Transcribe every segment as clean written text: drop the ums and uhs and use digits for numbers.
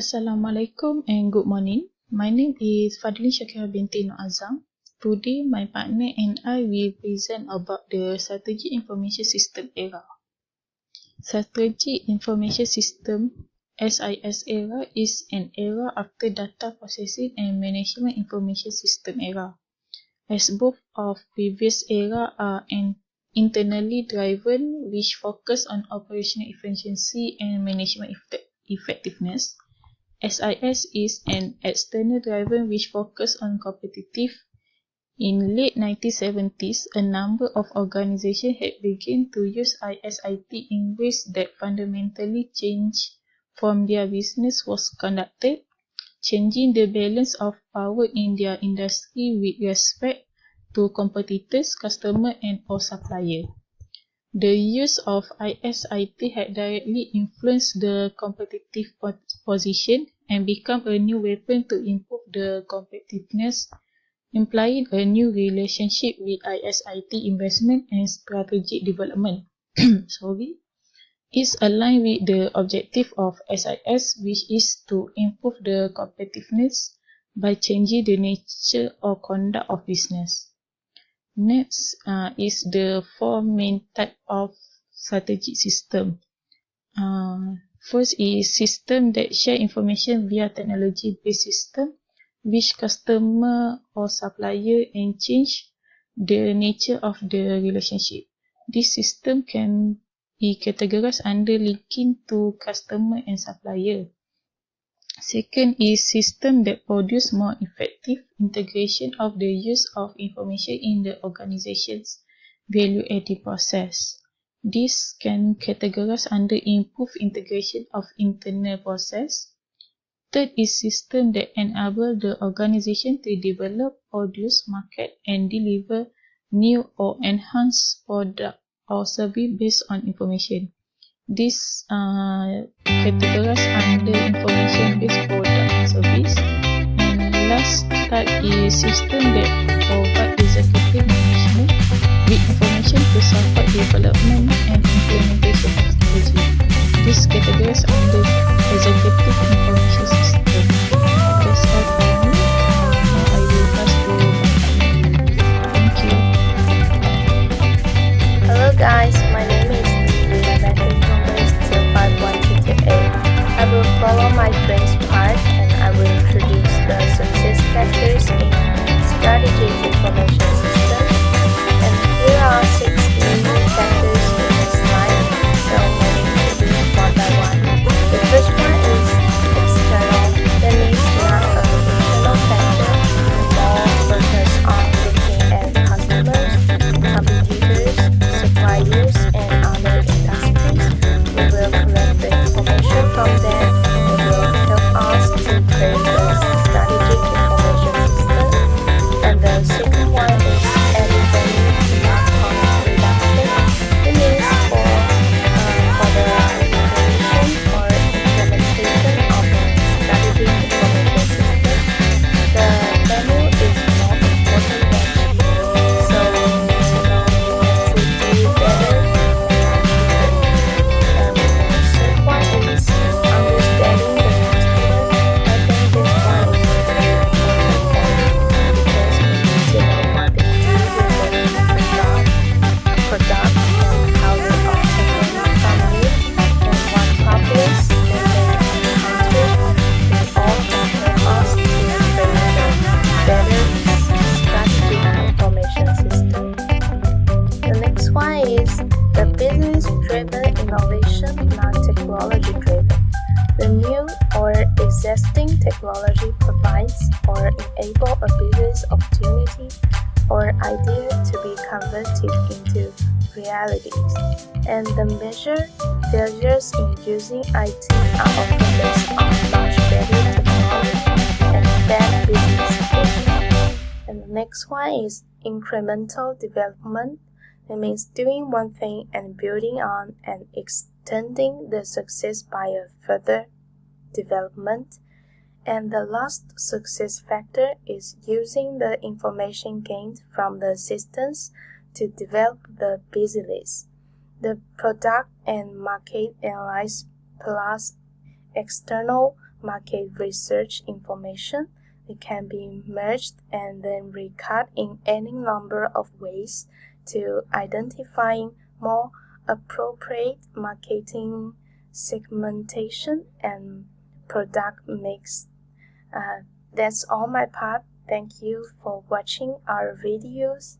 Assalamualaikum and good morning. My name is Fadlin Shakira binti Nur Azam. Today, my partner and I will present about the Strategic Information System era. Strategic Information System (SIS) era is an era after Data Processing and Management Information System era, as both of previous era are internally driven, which focus on operational efficiency and management effectiveness. SIS is an external driven which focus on competitive. In late 1970s, a number of organizations had begun to use ISIT in ways that fundamentally changed from their business was conducted, changing the balance of power in their industry with respect to competitors, customers, and or suppliers. The use of ISIT had directly influenced the competitive position and become a new weapon to improve the competitiveness, implying a new relationship with ISIT investment and strategic development. It's aligned with the objective of SIS, which is to improve the competitiveness by changing the nature or conduct of business. Next is the four main types of strategic system. First is system that share information via technology-based system, which customer or supplier and change the nature of the relationship. This system can be categorized under linking to customer and supplier. Second is system that produce more effective integration of the use of information in the organization's value-adding process. This can categorize under improved integration of internal process. Third is system that enable the organization to develop, produce, market, and deliver new or enhanced product or service based on information. This categorized under information-based product and service. And last type is system that provide executive management with information to support development and implementation of strategy. This categorized under executive information system. That's all for me. Now I will pass to my partner. Thank you. Hello guys, my name is I will follow my friend's part and I will introduce the success factors in strategic information system. And here are 6 main factors in the slide, so I'm going to introduce one by one. The first one is external. That means not an internal factor, more focus on looking at customers, competitors, suppliers, and other industries. We will collect the information from them. It will help us to create a strategic information system. And the second one is everybody not cost reduction. It means for the creation or implementation of a strategic information system, the menu is more important than cheap. So you have to do better than cheaper. And the third one is understanding the customer. I think this one is very important point because we need to know what they do with the product and how they obtain from it and what problems they may encounter. They all can help us to create a better strategic information system. The next one is the business-driven innovation, not technology-driven. The new or existing technology provides or enable a business opportunity or idea to be converted into realities, and the measure failures in using IT are often based on much better technology and bad business thinking. And the next one is incremental development. That means doing one thing and building on and extending the success by a further development. And the last success factor is using the information gained from the systems to develop the business. The product and market analysis plus external market research information. It can be merged and then recut in any number of ways to identifying more appropriate marketing segmentation and product mix. That's all my part. Thank you for watching our videos.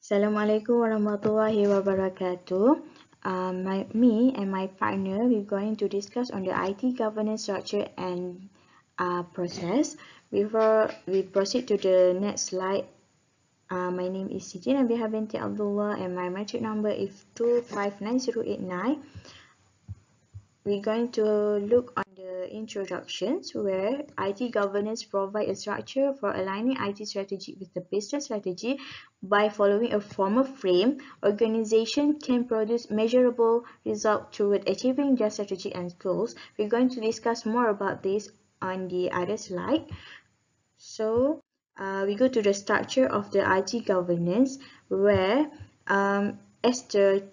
Assalamualaikum warahmatullahi wabarakatuh. Me and my partner, we're going to discuss on the IT governance structure and process. Before we proceed to the next slide, my name is Siti Nabiha binti Abdullah and my matric number is 2599089. We're going to look on the introductions where IT governance provides a structure for aligning IT strategy with the business strategy. By following a formal frame, organization can produce measurable results toward achieving their strategy and goals. We're going to discuss more about this on the other slide. So we go to the structure of the IT governance where as the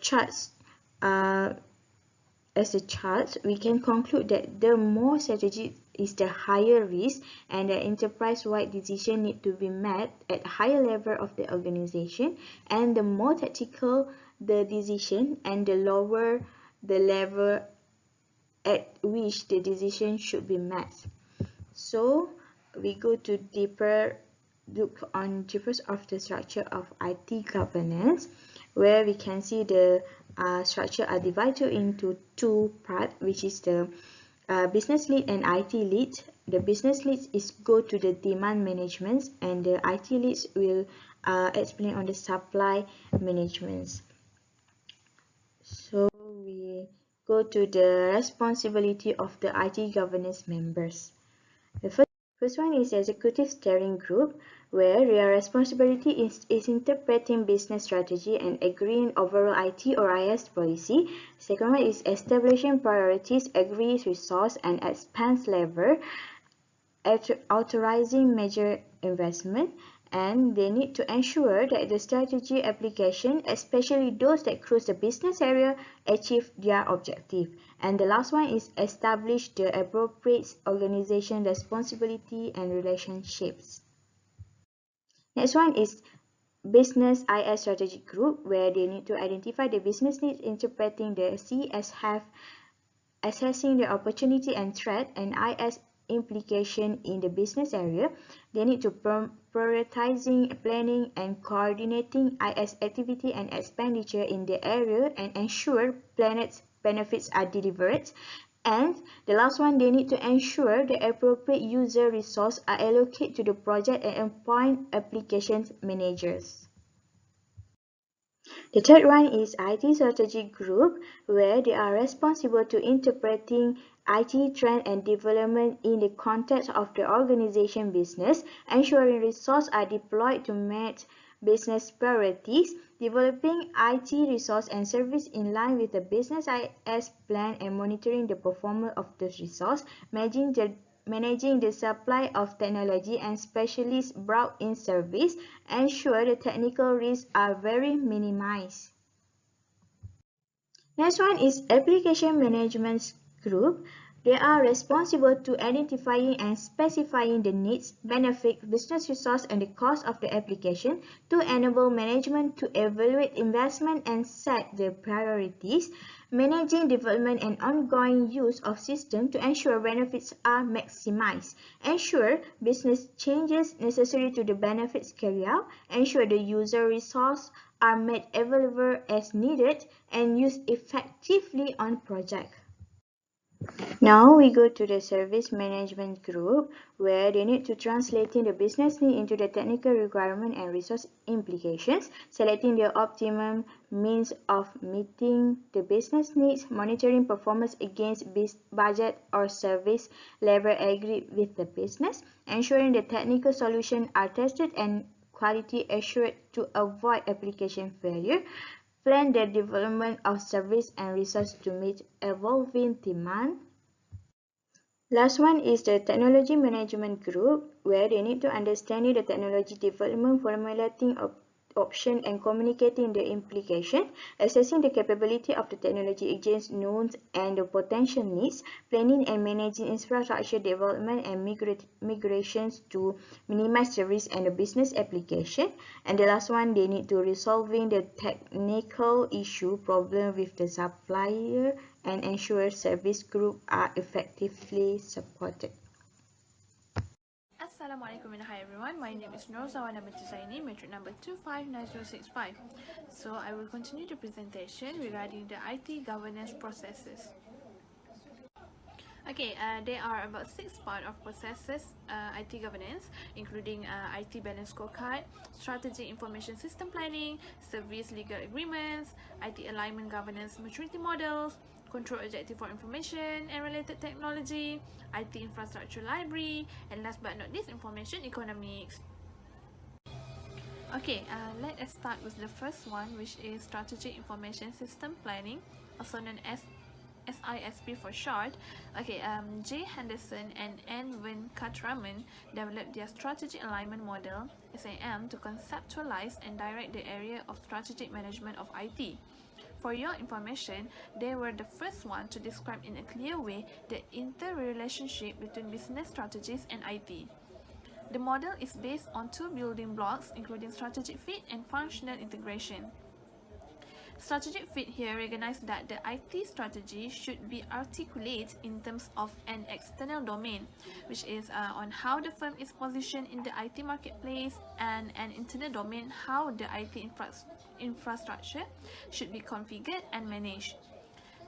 chart, we can conclude that the more strategic is the higher risk and the enterprise-wide decision need to be made at higher level of the organization, and the more tactical the decision and the lower the level at which the decision should be made. So we go to look on deeper of the structure of IT governance, where we can see the structure are divided into two parts, which is the business lead and IT lead. The business leads is go to the demand management, and the IT leads will explain on the supply management. So we go to the responsibility of the IT governance members. The first one is executive steering group, where their responsibility is interpreting business strategy and agreeing overall IT or IS policy. Second one is establishing priorities, agrees resource and expense level, authorizing major investment, and they need to ensure that the strategy application, especially those that cross the business area, achieve their objective. And the last one is establish the appropriate organization responsibility and relationships. Next one is business IS strategic group, where they need to identify the business needs, interpreting the C as have assessing the opportunity and threat, and IS implication in the business area. They need to prioritizing, planning and coordinating IS activity and expenditure in the area and ensure planned benefits are delivered. And the last one, they need to ensure the appropriate user resources are allocated to the project and appoint application managers. The third one is IT strategic group, where they are responsible to interpreting IT trend and development in the context of the organization business, ensuring resources are deployed to meet business priorities, developing IT resource and service in line with the business IS plan and monitoring the performance of the resource, managing the supply of technology and specialist brought in service, ensure the technical risks are very minimized. Next one is application management group. They are responsible to identifying and specifying the needs, benefit, business resource and the cost of the application to enable management to evaluate investment and set the priorities, managing development and ongoing use of system to ensure benefits are maximized, ensure business changes necessary to the benefits carried out, ensure the user resource are made available as needed and used effectively on project. Now we go to the service management group, where they need to translating the business need into the technical requirement and resource implications, selecting the optimum means of meeting the business needs, monitoring performance against budget or service level agreed with the business, ensuring the technical solutions are tested and quality assured to avoid application failure, plan the development of service and resource to meet evolving demand. Last one is the technology management group, where they need to understand the technology development, formulating option and communicating the implication, assessing the capability of the technology against knowns and the potential needs, planning and managing infrastructure development and migrations to minimize the risk and the business application. And the last one, they need to resolving the technical issue problem with the supplier and ensure service group are effectively supported. Assalamualaikum and hi everyone, my name is Norzawana Zaini, metric number 259065. So I will continue the presentation regarding the IT governance processes. Okay, there are about 6 parts of processes IT governance, including IT balance scorecard, strategy information system planning, service legal agreements, IT alignment governance maturity models, control objective for information and related technology, IT infrastructure library, and last but not least, information economics. Okay, let us start with the first one, which is strategic information system planning, also known as SISP for short. Okay, J. Henderson and N. Venkatraman developed their strategic alignment model, SAM, to conceptualize and direct the area of strategic management of IT. For your information, they were the first one to describe in a clear way the interrelationship between business strategies and IT. The model is based on 2 building blocks, including strategic fit and functional integration. Strategic fit here recognizes that the IT strategy should be articulate in terms of an external domain, which is on how the firm is positioned in the IT marketplace, and an internal domain, how the IT infrastructure should be configured and managed.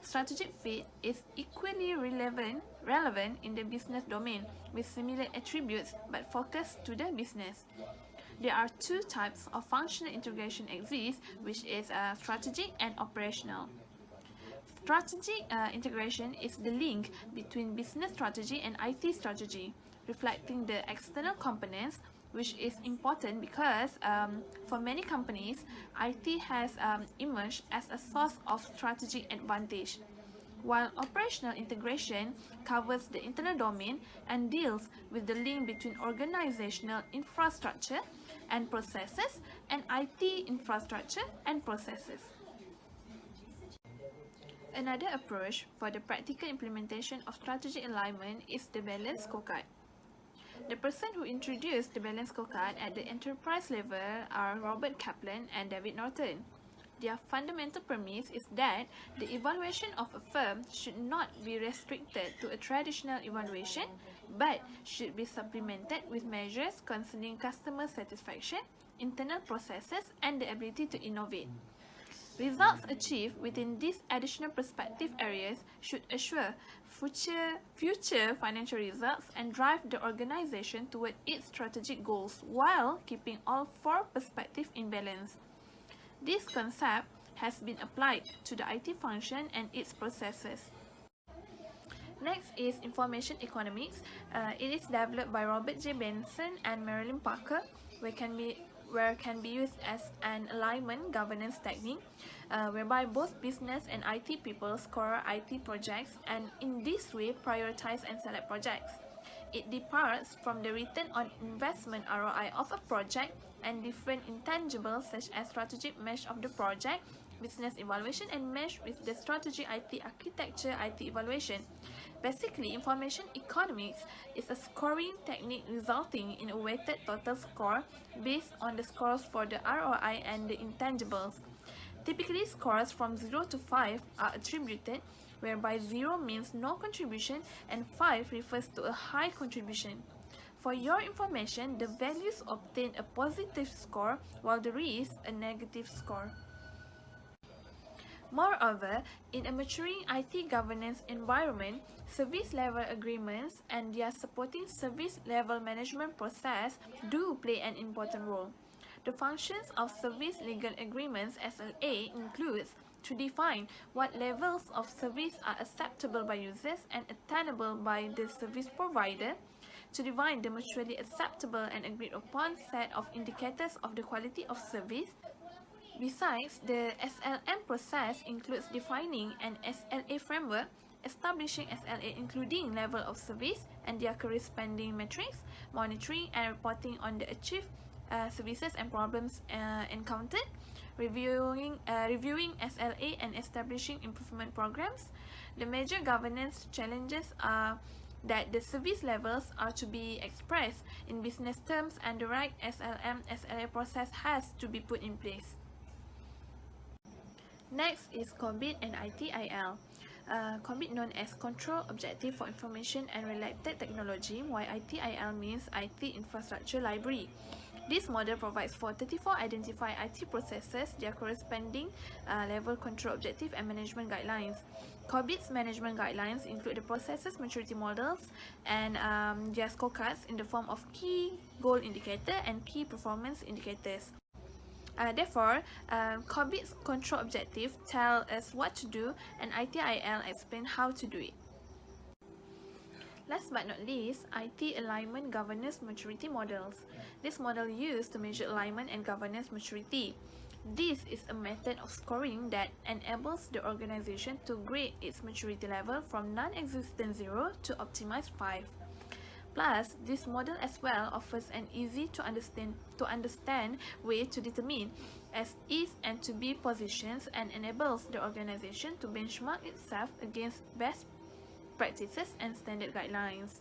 Strategic fit is equally relevant in the business domain with similar attributes but focused to the business. There are 2 types of functional integration exist, which is strategic and operational. Strategic integration is the link between business strategy and IT strategy, reflecting the external components, which is important because for many companies, IT has emerged as a source of strategic advantage, while operational integration covers the internal domain and deals with the link between organizational infrastructure and processes and IT infrastructure and processes. Another approach for the practical implementation of strategic alignment is the balance scorecard. The person who introduced the balance scorecard at the enterprise level are Robert Kaplan and David Norton. Their fundamental premise is that the evaluation of a firm should not be restricted to a traditional evaluation, but should be supplemented with measures concerning customer satisfaction, internal processes, and the ability to innovate. Results achieved within these additional perspective areas should assure future financial results and drive the organization toward its strategic goals while keeping all 4 perspectives in balance. This concept has been applied to the IT function and its processes. Next is information economics. It is developed by Robert J. Benson and Marilyn Parker, where can be used as an alignment governance technique, whereby both business and IT people score IT projects and in this way prioritize and select projects. It departs from the return on investment ROI of a project and different intangibles such as strategic mesh of the project, business evaluation, and mesh with the strategy IT architecture IT evaluation. Basically, information economics is a scoring technique resulting in a weighted total score based on the scores for the ROI and the intangibles. Typically, scores from 0 to 5 are attributed, whereby 0 means no contribution and 5 refers to a high contribution. For your information, the values obtain a positive score while the rest a negative score. Moreover, in a maturing IT governance environment, service level agreements and their supporting service level management process do play an important role. The functions of service legal agreements SLA includes to define what levels of service are acceptable by users and attainable by the service provider, to define the mutually acceptable and agreed upon set of indicators of the quality of service. Besides, the SLM process includes defining an SLA framework, establishing SLA including level of service and their corresponding metrics, monitoring and reporting on the achieved services and problems encountered, reviewing SLA and establishing improvement programs. The major governance challenges are that the service levels are to be expressed in business terms and the right SLA process has to be put in place. Next is COBIT and ITIL. COBIT known as Control Objective for Information and Related Technology, while ITIL means IT Infrastructure Library. This model provides for 34 identified IT processes, their corresponding level control objective and management guidelines. COBIT's management guidelines include the processes maturity models and their scorecards in the form of key goal indicator and key performance indicators. Therefore, COBIT's control objective tell us what to do and ITIL explain how to do it. Last but not least, IT Alignment Governance Maturity Models. This model used to measure alignment and governance maturity. This is a method of scoring that enables the organization to grade its maturity level from non-existent 0 to optimized 5. Plus, this model as well offers an easy to understand way to determine as is and to be positions and enables the organization to benchmark itself against best practices and standard guidelines.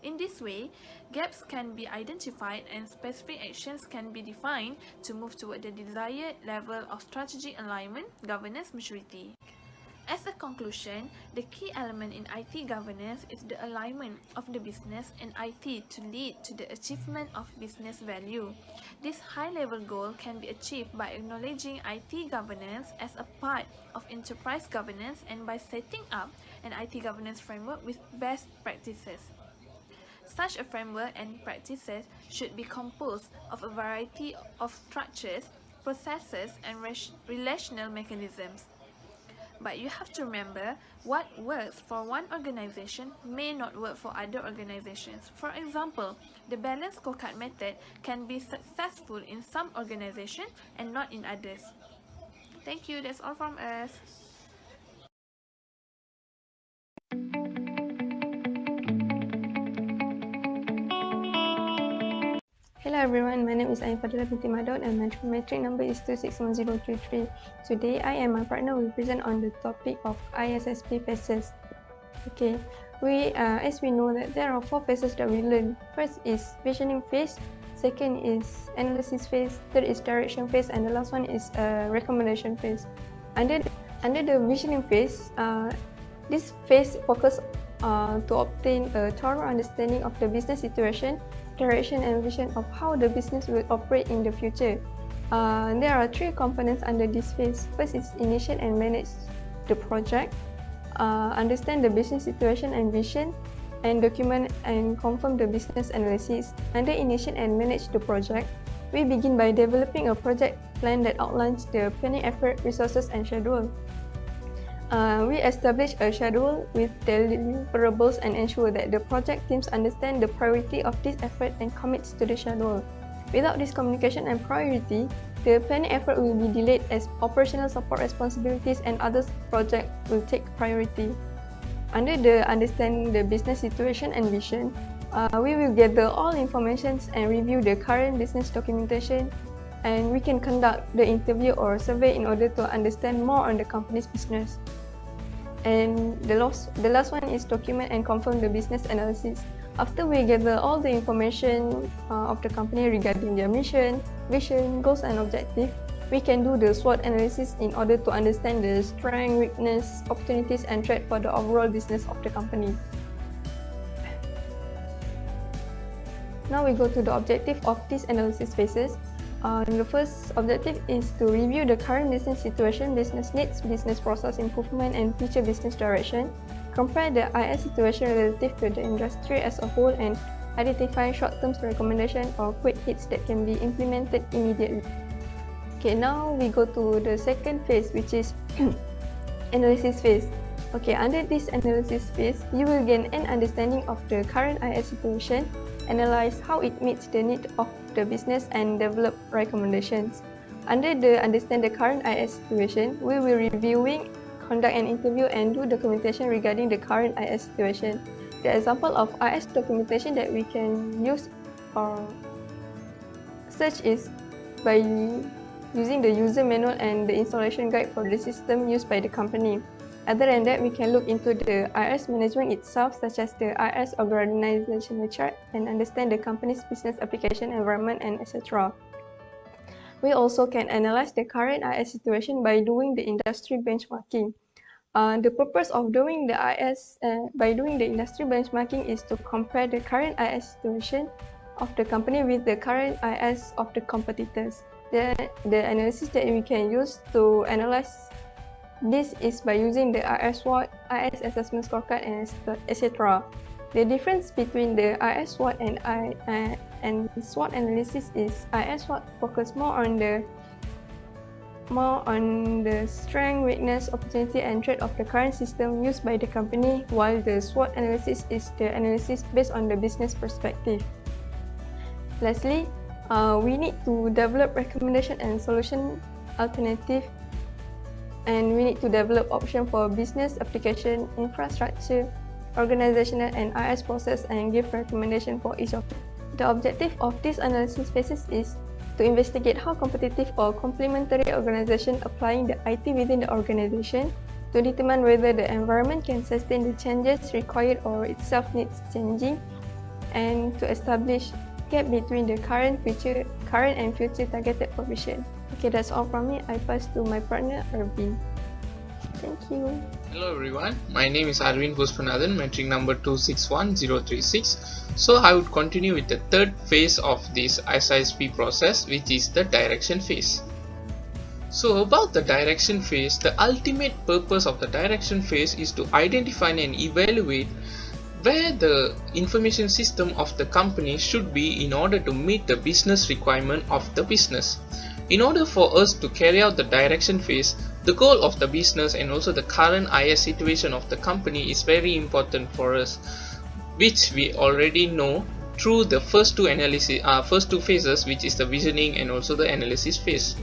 In this way, gaps can be identified and specific actions can be defined to move toward the desired level of strategic alignment, governance maturity. As a conclusion, the key element in IT governance is the alignment of the business and IT to lead to the achievement of business value. This high-level goal can be achieved by acknowledging IT governance as a part of enterprise governance and by setting up an IT governance framework with best practices. Such a framework and practices should be composed of a variety of structures, processes, and relational mechanisms. But you have to remember, what works for one organization may not work for other organizations. For example, the balanced scorecard method can be successful in some organizations and not in others. Thank you, that's all from us. Hello everyone, my name is Ain Fadila binti Madod and my metric number is 261033. Today I and my partner will present on the topic of ISSP phases. Okay, as we know that there are 4 phases that we learn. First is visioning phase, second is analysis phase, third is direction phase, and the last one is recommendation phase. Under the visioning phase, this phase focuses to obtain a thorough understanding of the business situation, direction and vision of how the business will operate in the future. There are 3 components under this phase. First is initiate and manage the project, understand the business situation and vision, and document and confirm the business analysis. Under initiate and manage the project, we begin by developing a project plan that outlines the planning effort, resources, and schedule. We establish a schedule with deliverables and ensure that the project teams understand the priority of this effort and commits to the schedule. Without this communication and priority, the planning effort will be delayed as operational support responsibilities and other projects will take priority. Under the understanding the business situation and vision, we will gather all information and review the current business documentation, and we can conduct the interview or survey in order to understand more on the company's business. And the last one is document and confirm the business analysis. After we gather all the information of the company regarding their mission, vision, goals, and objective, we can do the SWOT analysis in order to understand the strength, weakness, opportunities, and threat for the overall business of the company. Now we go to the objective of these analysis phases. The first objective is to review the current business situation, business needs, business process improvement, and future business direction. Compare the IS situation relative to the industry as a whole and identify short-term recommendations or quick hits that can be implemented immediately. Okay, now we go to the second phase, which is analysis phase. Okay, under this analysis phase, you will gain an understanding of the current IS situation, analyze how it meets the need of the business, and develop recommendations. Under the understand the current IS situation, we will reviewing, conduct an interview, and do documentation regarding the current IS situation. The example of IS documentation that we can use are Search is by using the user manual and the installation guide for the system used by the company. Other than that, we can look into the IS management itself, such as the IS organizational chart, and understand the company's business application environment and etc. We also can analyze the current IS situation by doing the industry benchmarking. The purpose of doing the IS by doing the industry benchmarking is to compare the current IS situation of the company with the current IS of the competitors. The analysis that we can use to analyze this is by using the IS SWOT, IS assessment scorecard, and etc. The difference between the IS SWOT and SWOT analysis is IS SWOT focus more on the strength, weakness, opportunity, and threat of the current system used by the company, while the SWOT analysis is the analysis based on the business perspective. Lastly, we need to develop recommendation and solution alternative, and we need to develop option for business application, infrastructure, organizational, and IS process, and give recommendation for each of them. The objective of this analysis phases is to investigate how competitive or complementary organization applying the IT within the organization, to determine whether the environment can sustain the changes required or itself needs changing, and to establish gap between the current and future targeted provision. Okay, that's all from me. I pass to my partner Arvin. Thank you. Hello everyone, my name is Arvin Puspanathan, metric number 261036. So I would continue with the third phase of this SISP process, which is the direction phase. So about the direction phase, the ultimate purpose of the direction phase is to identify and evaluate where the information system of the company should be in order to meet the business requirement of the business. In order for us to carry out the direction phase, the goal of the business and also the current IS situation of the company is very important for us, which we already know through the first two phases, which is the visioning and also the analysis phase.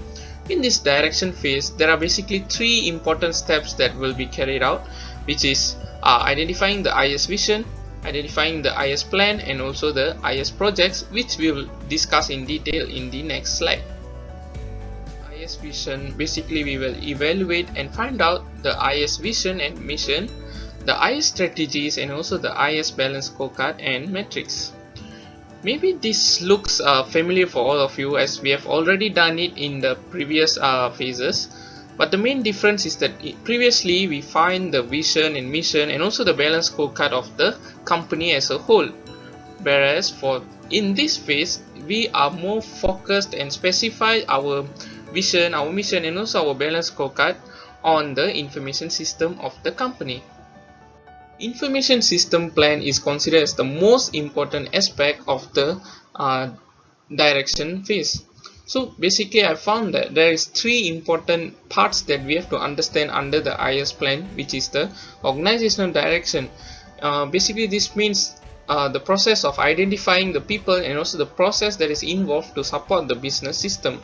In this direction phase, there are basically three important steps that will be carried out, which is identifying the IS vision, identifying the IS plan, and also the IS projects, which we will discuss in detail in the next slide. IS vision, basically we will evaluate and find out the IS vision and mission, the IS strategies, and also the IS balance scorecard and metrics. Maybe this looks familiar for all of you, as we have already done it in the previous phases, but the main difference is that previously we find the vision and mission and also the balance scorecard of the company as a whole, whereas in this phase we are more focused and specify our vision, our mission, and also our balance scorecard on the information system of the company. Information system plan is considered as the most important aspect of the direction phase. So basically I found that there is three important parts that we have to understand under the IS plan, which is the organizational direction. Basically this means the process of identifying the people and also the process that is involved to support the business system.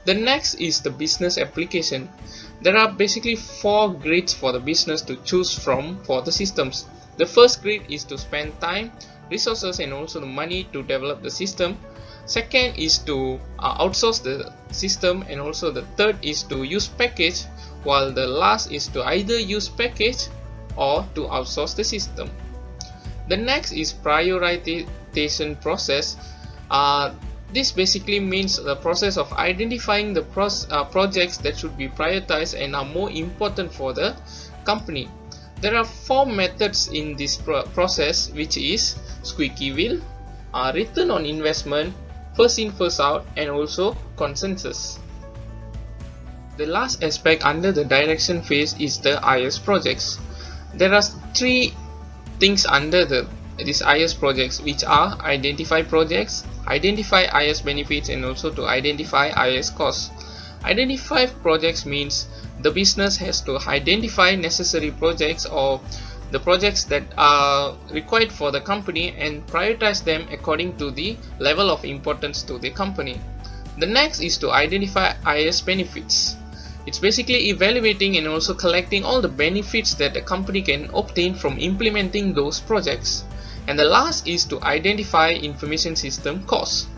The next is the business application. There are basically four grids for the business to choose from for the systems. The first grid is to spend time, resources, and also the money to develop the system. Second is to outsource the system, and also the third is to use package, while the last is to either use package or to outsource the system. The next is prioritization process. This basically means the process of identifying the projects that should be prioritized and are more important for the company. There are four methods in this process, which is squeaky wheel, return on investment, first in first out, and also consensus. The last aspect under the direction phase is the IS projects. There are three things under these IS projects, which are identify projects, identify IS benefits, and also to identify IS costs. Identify projects means the business has to identify necessary projects or the projects that are required for the company and prioritize them according to the level of importance to the company. The next is to identify IS benefits. It's basically evaluating and also collecting all the benefits that the company can obtain from implementing those projects. And the last is to identify information system costs.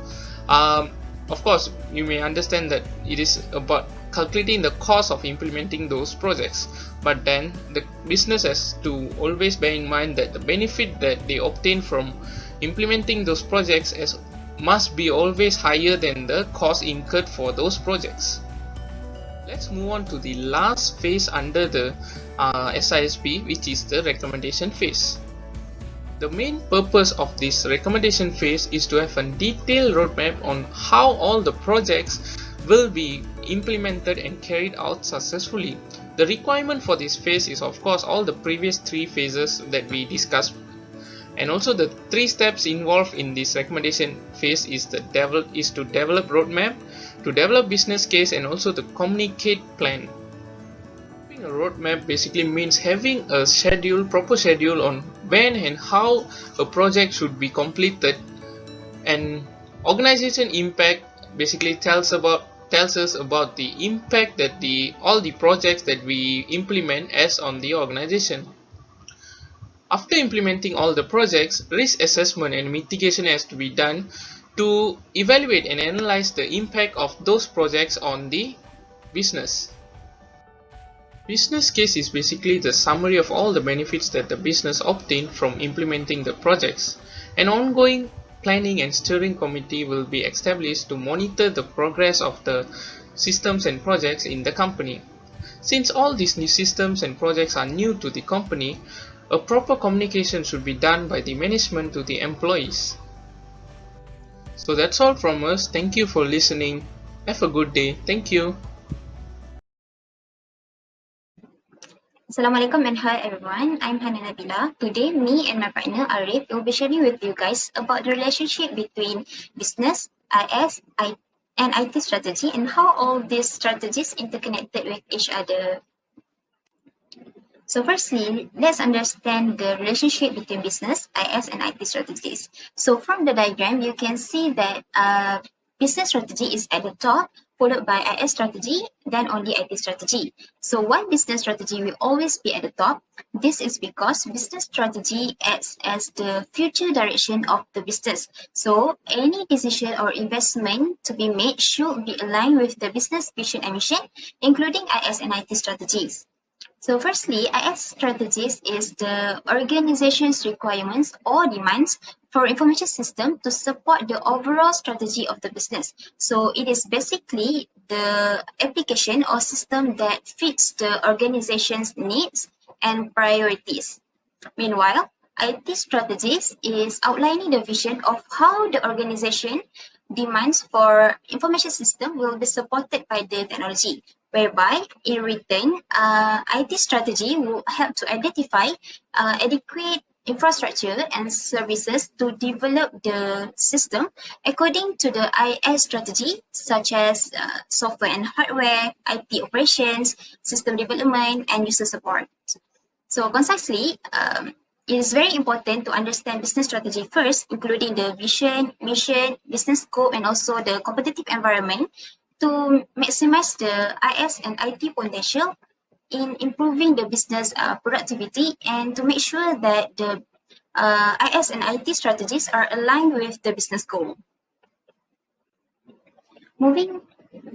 Of course, you may understand that it is about calculating the cost of implementing those projects, but then the business has to always bear in mind that the benefit that they obtain from implementing those projects must be always higher than the cost incurred for those projects. Let's move on to the last phase under the SISP, which is the recommendation phase. The main purpose of this recommendation phase is to have a detailed roadmap on how all the projects will be implemented and carried out successfully. The requirement for this phase is of course all the previous three phases that we discussed, and also the three steps involved in this recommendation phase is to develop roadmap, to develop business case, and also to communicate plan. Having a roadmap basically means having a proper schedule on when and how a project should be completed, and organization impact basically tells us about the impact that all the projects that we implement as on the organization. After implementing all the projects, risk assessment and mitigation has to be done to evaluate and analyze the impact of those projects on the business. Business case is basically the summary of all the benefits that the business obtained from implementing the projects. An ongoing planning and steering committee will be established to monitor the progress of the systems and projects in the company. Since all these new systems and projects are new to the company, a proper communication should be done by the management to the employees. So that's all from us. Thank you for listening. Have a good day. Thank you. Assalamualaikum and hi everyone, I'm Hana Nabila. Today, me and my partner Arif will be sharing with you guys about the relationship between business, IS, and IT strategy and how all these strategies interconnected with each other. So firstly, let's understand the relationship between business, IS, and IT strategies. So from the diagram, you can see that business strategy is at the top, followed by IS strategy, then only IT strategy. So why business strategy will always be at the top? This is because business strategy acts as the future direction of the business. So any decision or investment to be made should be aligned with the business vision and mission, including IS and IT strategies. So firstly, IS strategies is the organization's requirements or demands for information system to support the overall strategy of the business. So it is basically the application or system that fits the organization's needs and priorities. Meanwhile, IT strategies is outlining the vision of how the organization demands for information system will be supported by the technology, whereby in return, IT strategy will help to identify adequate infrastructure and services to develop the system according to the IS strategy, such as software and hardware, IT operations, system development, and user support. So concisely, it is very important to understand business strategy first, including the vision, mission, business scope, and also the competitive environment to maximize the IS and IT potential in improving the business productivity and to make sure that the IS and IT strategies are aligned with the business goal. Moving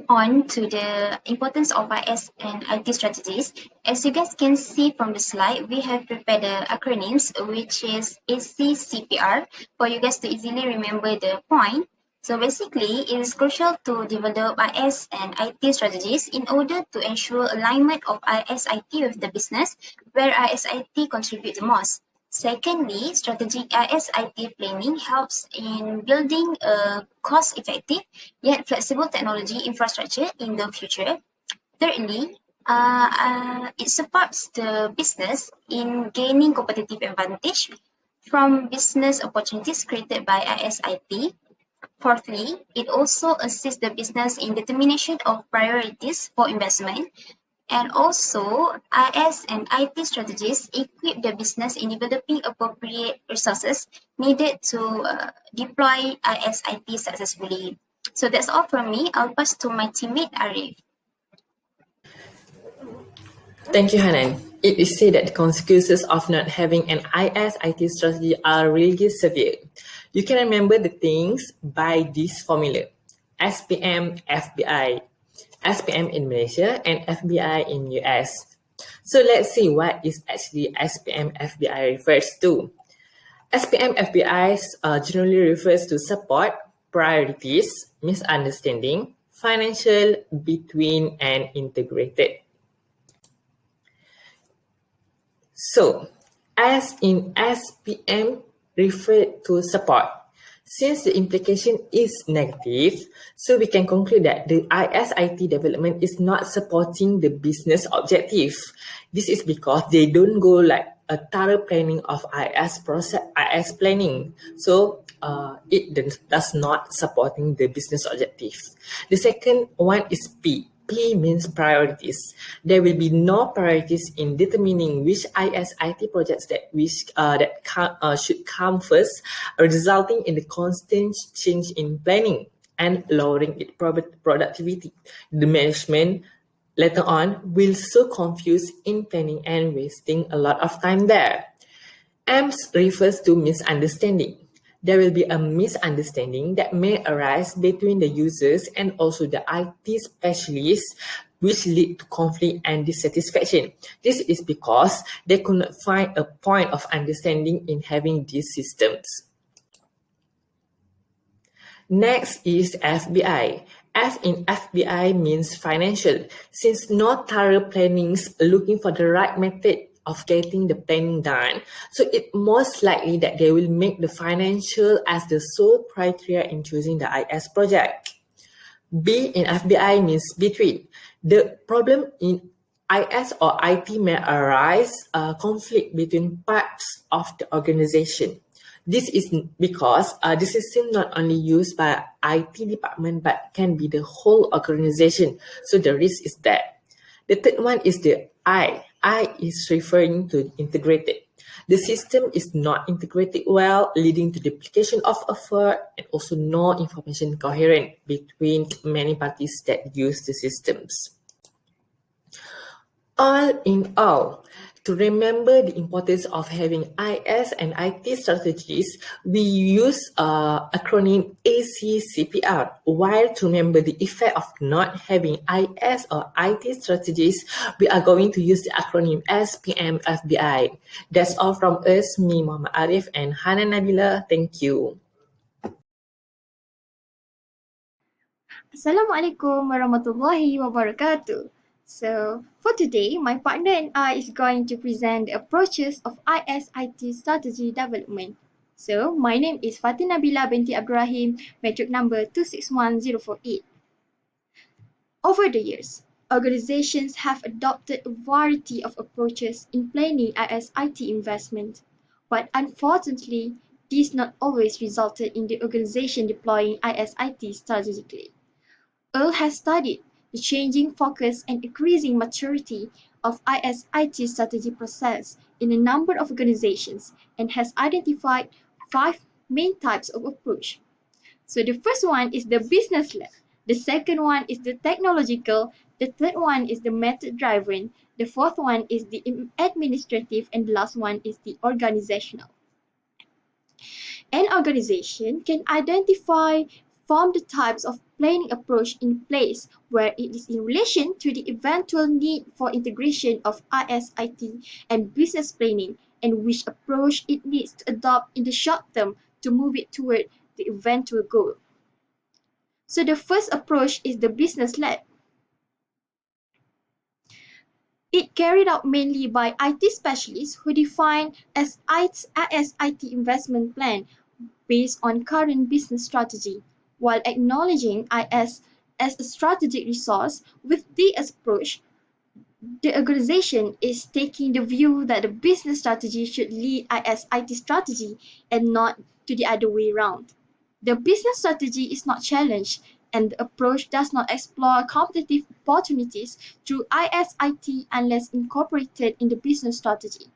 on to the importance of IS and IT strategies. As you guys can see from the slide, we have prepared the acronyms, which is ACCPR, for you guys to easily remember the point. So basically, it is crucial to develop IS and IT strategies in order to ensure alignment of IS-IT with the business, where IS-IT contribute the most. Secondly, strategic IS-IT planning helps in building a cost-effective yet flexible technology infrastructure in the future. Thirdly, it supports the business in gaining competitive advantage from business opportunities created by IS-IT. Fourthly, it also assists the business in determination of priorities for investment. And also, IS and IT strategies equip the business in developing appropriate resources needed to deploy IS-IT successfully. So that's all from me. I'll pass to my teammate Arif. Thank you, Hanan. It is said that the consequences of not having an IS-IT strategy are really severe. You can remember the things by this formula. SPM FBI, SPM in Malaysia and FBI in US. So let's see what is actually SPM FBI refers to. SPM FBI generally refers to support, priorities, misunderstanding, financial, between, and integrated. So, as in SPM referred to support, since the implication is negative, so we can conclude that the ISIT development is not supporting the business objective. This is because they don't go like a thorough planning of IS process, IS planning. So it does not supporting the business objective. The second one is P. P means priorities. There will be no priorities in determining which ISIT projects that should come first, resulting in the constant change in planning and lowering its productivity. The management later on will so confused in planning and wasting a lot of time there. M refers to misunderstanding. There will be a misunderstanding that may arise between the users and also the IT specialists, which lead to conflict and dissatisfaction. This is because they could not find a point of understanding in having these systems. Next is FBI. F in FBI means financial. Since no thorough plannings looking for the right method of getting the planning done, so it most likely that they will make the financial as the sole criteria in choosing the IS project. B in FBI means between. The problem in IS or IT may arise conflict between parts of the organization. This is because the system not only used by IT department but can be the whole organization. So the risk is that. The third one is the I. I is referring to integrated. The system is not integrated well, leading to duplication of effort and also no information coherent between many parties that use the systems. All in all, to remember the importance of having IS and IT strategies, we use acronym ACCPR. While to remember the effect of not having IS or IT strategies, we are going to use the acronym SPMFBI. That's all from us, me, Muhammad Arif, and Hana Nabila. Thank you. Assalamualaikum warahmatullahi wabarakatuh. So, for today, my partner and I is going to present the approaches of ISIT strategy development. So, my name is Fatin Nabila binti Ibrahim, metric number 261048. Over the years, organizations have adopted a variety of approaches in planning ISIT investment, but unfortunately, these not always resulted in the organization deploying ISIT strategically. Earl has studied the changing focus and increasing maturity of ISIT strategy process in a number of organizations and has identified 5 main types of approach. So the first one is the business-led, the second one is the technological, the third one is the method-driven, the fourth one is the administrative, and the last one is the organizational. An organization can identify from the types of planning approach in place where it is in relation to the eventual need for integration of ISIT and business planning and which approach it needs to adopt in the short term to move it toward the eventual goal. So the first approach is the business-led. It carried out mainly by IT specialists who define as ISIT investment plan based on current business strategy. While acknowledging IS as a strategic resource, with this approach, the organization is taking the view that the business strategy should lead ISIT strategy and not to the other way around. The business strategy is not challenged, and the approach does not explore competitive opportunities through ISIT unless incorporated in the business strategy.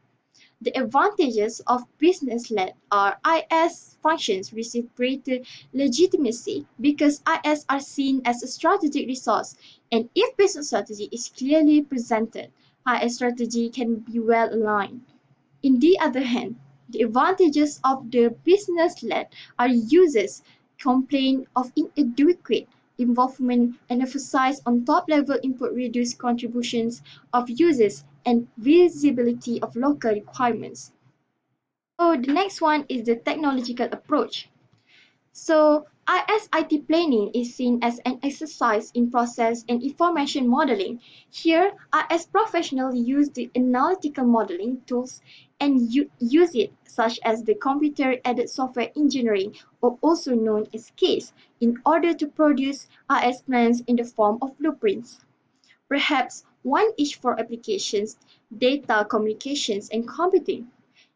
The advantages of business-led are IS functions receive greater legitimacy because IS are seen as a strategic resource, and if business strategy is clearly presented, IS strategy can be well aligned. On the other hand, the advantages of the business-led are users complain of inadequate involvement and emphasize on top-level input reduce contributions of users and visibility of local requirements. So the next one is the technological approach. So ISIT planning is seen as an exercise in process and information modeling. Here, IS professionals use the analytical modeling tools and use it, such as the computer-aided software engineering, or also known as CASE, in order to produce IS plans in the form of blueprints. Perhaps one each for applications, data, communications, and computing.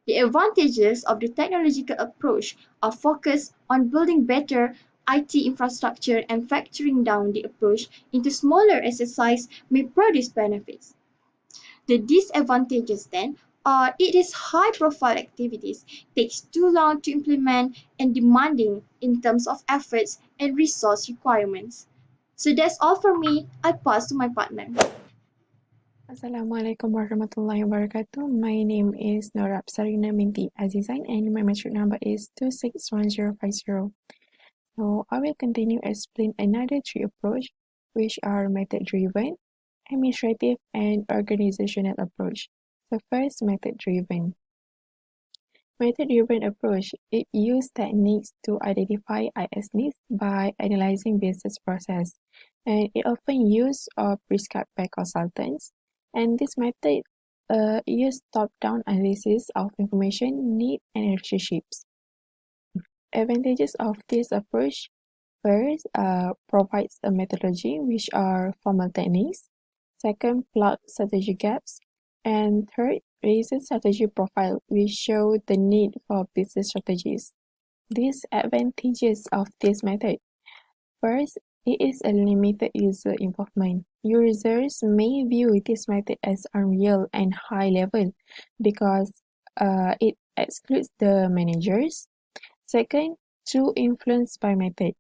The advantages of the technological approach are focused on building better IT infrastructure, and factoring down the approach into smaller exercises may produce benefits. The disadvantages then are it is high-profile activities, takes too long to implement, and demanding in terms of efforts and resource requirements. So that's all for me. I pass to my partner. Assalamualaikum warahmatullahi wabarakatuh. My name is Nora Sarina binti Azizan and my metric number is 261050. So I will continue explain another three approach which are method-driven, administrative, and organizational approach. So first, method-driven. Method-driven approach, it uses techniques to identify IS needs by analyzing business process, and it often uses prescribed by consultants. And this method uses top-down analysis of information, need, and relationships. Advantages of this approach: first, provides a methodology which are formal techniques. Second, plug strategy gaps. And third, raises strategy profile which show the need for business strategies. These advantages of this method: first, it is a limited user involvement. Users may view this method as unreal and high level because it excludes the managers. Second, too influenced by method.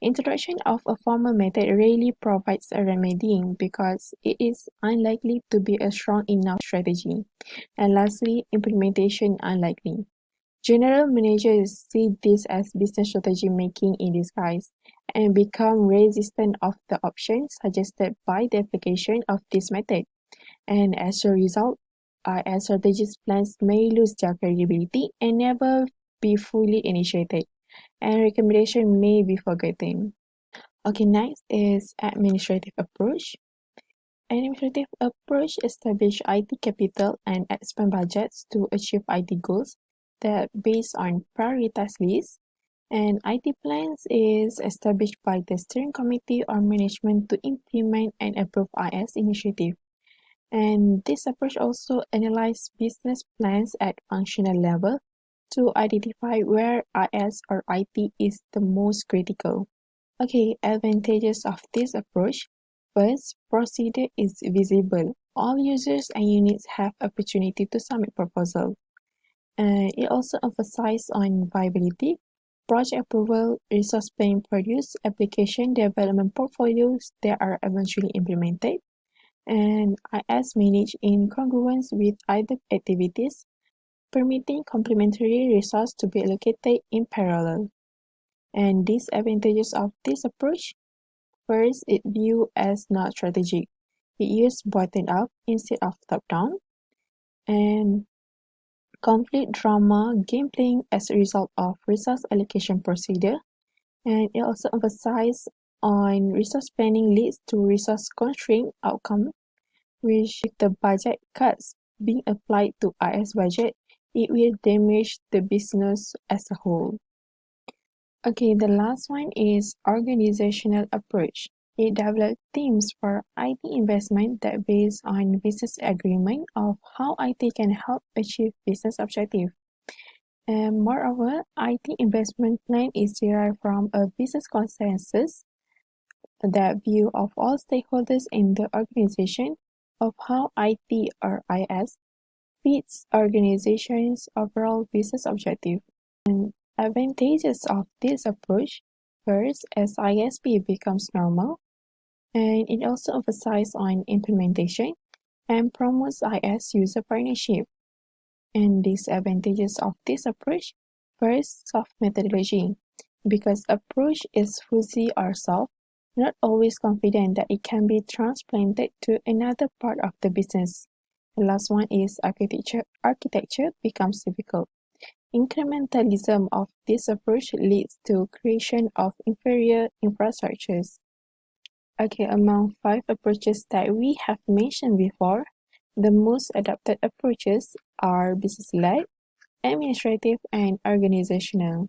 Introduction of a formal method rarely provides a remedying because it is unlikely to be a strong enough strategy. And lastly, implementation unlikely. General managers see this as business strategy making in disguise and become resistant of the options suggested by the application of this method. And as a result, IS strategies plans may lose their credibility and never be fully initiated, and recommendation may be forgotten. Okay, next is administrative approach. Administrative approach establish IT capital and expand budgets to achieve IT goals that based on prioritized lists, and IT plans is established by the steering committee or management to implement and approve IS initiative. And this approach also analyzes business plans at functional level to identify where IS or IT is the most critical. Okay, advantages of this approach. First, procedure is visible. All users and units have opportunity to submit proposal. It also emphasizes on viability, project approval, resource plan produce, application development portfolios that are eventually implemented, and IS managed in congruence with other activities, permitting complementary resource to be allocated in parallel. And disadvantages of this approach: first, it viewed as not strategic. It used bottom-up instead of top-down, and conflict drama game playing as a result of resource allocation procedure, and it also emphasizes on resource planning leads to resource constraint outcome, which if the budget cuts being applied to IS budget, it will damage the business as a whole. Okay, the last one is organizational approach. It develops teams for IT investment that based on business agreement of how IT can help achieve business objective. And moreover, IT investment plan is derived from a business consensus, that view of all stakeholders in the organization of how IT or IS fits organization's overall business objective. And advantages of this approach: first, as ISP becomes normal, and it also emphasizes on implementation and promotes IS user partnership. And disadvantages of this approach: first, soft methodology, because approach is fuzzy or soft, not always confident that it can be transplanted to another part of the business. The last one is architecture. Architecture becomes difficult. Incrementalism of this approach leads to creation of inferior infrastructures. Okay, among 5 approaches that we have mentioned before, the most adopted approaches are business-led, administrative, and organizational.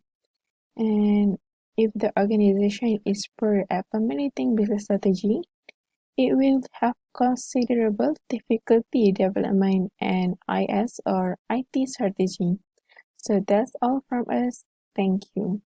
And if the organization is poor at formulating business strategy, it will have considerable difficulty developing an IS or IT strategy. So that's all from us. Thank you.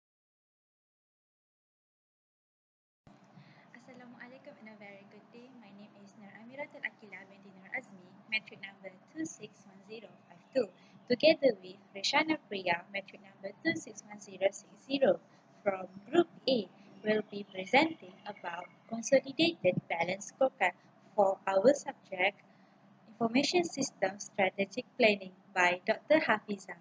Assalamualaikum and a very good day. My name is Nur Amiratul Akila binti Nur Azmi, metric number 261052, together with Reshana Priya, metric number 261060 from Group A, will be presenting about consolidated balance scorecard for our subject Information System Strategic Planning by Dr. Hafiza.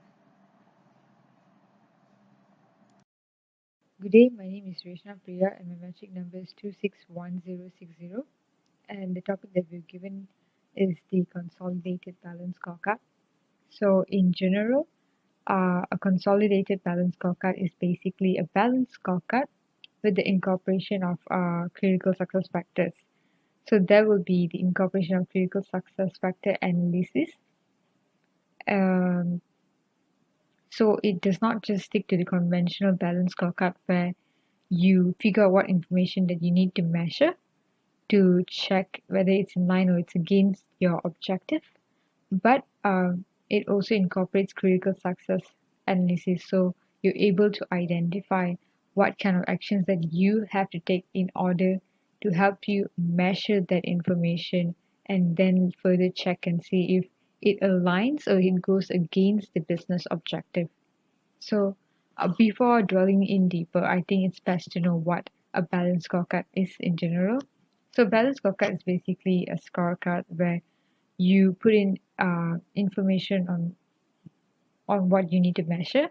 Good day, my name is Reshna Priya and my metric number is 261060, and the topic that we've given is the consolidated balance scorecard. So in general, a consolidated balance scorecard is basically a balance scorecard with the incorporation of critical success factors. So there will be the incorporation of critical success factor analysis. So it does not just stick to the conventional balance scorecard where you figure out what information that you need to measure to check whether it's in line or it's against your objective, but it also incorporates critical success analysis, so you're able to identify what kind of actions that you have to take in order to help you measure that information and then further check and see if it aligns or it goes against the business objective. So before dwelling in deeper, I think it's best to know what a balance scorecard is in general. So balance scorecard is basically a scorecard where you put in information on what you need to measure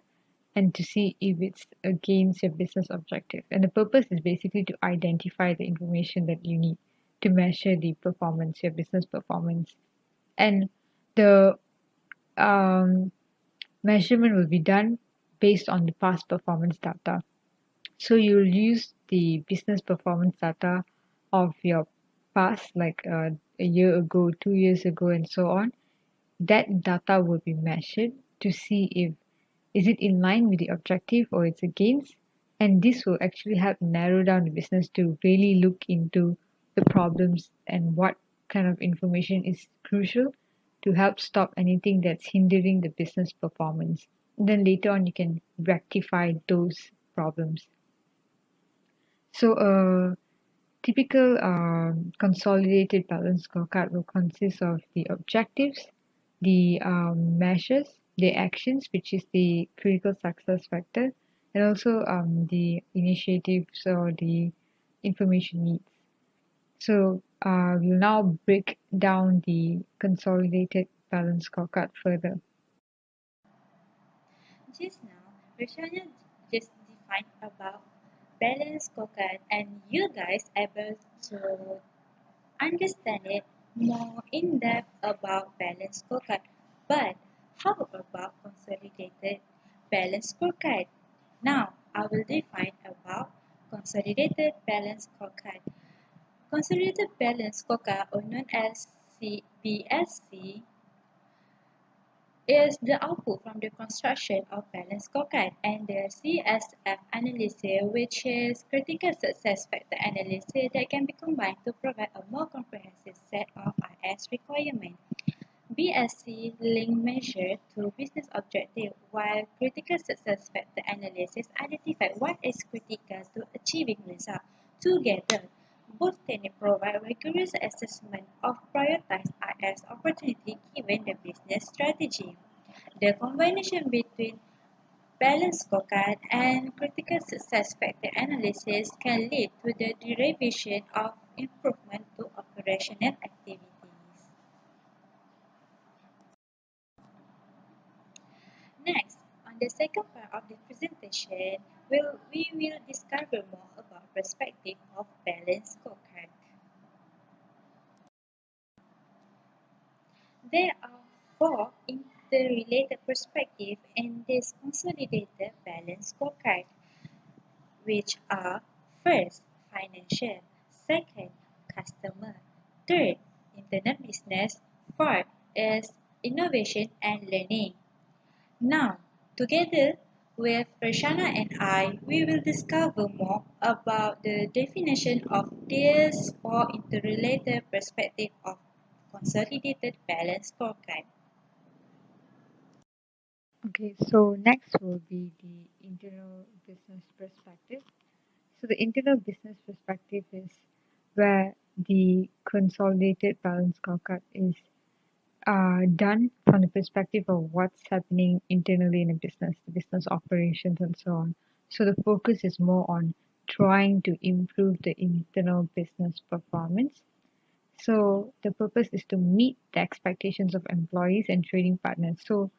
and to see if it's against your business objective. And the purpose is basically to identify the information that you need to measure the performance, your business performance. And the measurement will be done based on the past performance data. So you'll use the business performance data of your past, like a year ago, 2 years ago, and so on. That data will be measured to see if is it in line with the objective or it's against. And this will actually help narrow down the business to really look into the problems and what kind of information is crucial to help stop anything that's hindering the business performance. And then later on, you can rectify those problems. So a typical consolidated balance scorecard will consist of the objectives, the measures, the actions, which is the critical success factor, and also the initiatives or the information needs. So we'll now break down the consolidated balance scorecard further. Just now, Rashana just defined about balance scorecard, and you guys able to understand it more in depth about balance scorecard. But how about consolidated balance scorecard? Now, I will define about consolidated balance scorecard. Consolidated balance scorecard, or known as BSC, is the output from the construction of balance scorecard and the CSF analysis, which is critical success factor analysis that can be combined to provide a more comprehensive set of IS requirements. BSC link measure to business objective, while critical success factor analysis identify what is critical to achieving results. Together, both techniques provide rigorous assessment of prioritized IS opportunity given the business strategy. The combination between balanced scorecard and critical success factor analysis can lead to the derivation of improvement to operational activities. Next, on the second part of the presentation, we will discover more about perspective of balanced scorecard. There are four interrelated perspectives in this consolidated balanced scorecard, which are first, financial, second, customer, third, internal business, fourth is innovation and learning. Now, together with Prashana and I, we will discover more about the definition of these four interrelated perspectives of consolidated balanced scorecard. Okay, so next will be the internal business perspective. So the internal business perspective is where the consolidated balance scorecard is done from the perspective of what's happening internally in a business, the business operations and so on. So the focus is more on trying to improve the internal business performance. So the purpose is to meet the expectations of employees and trading partners. So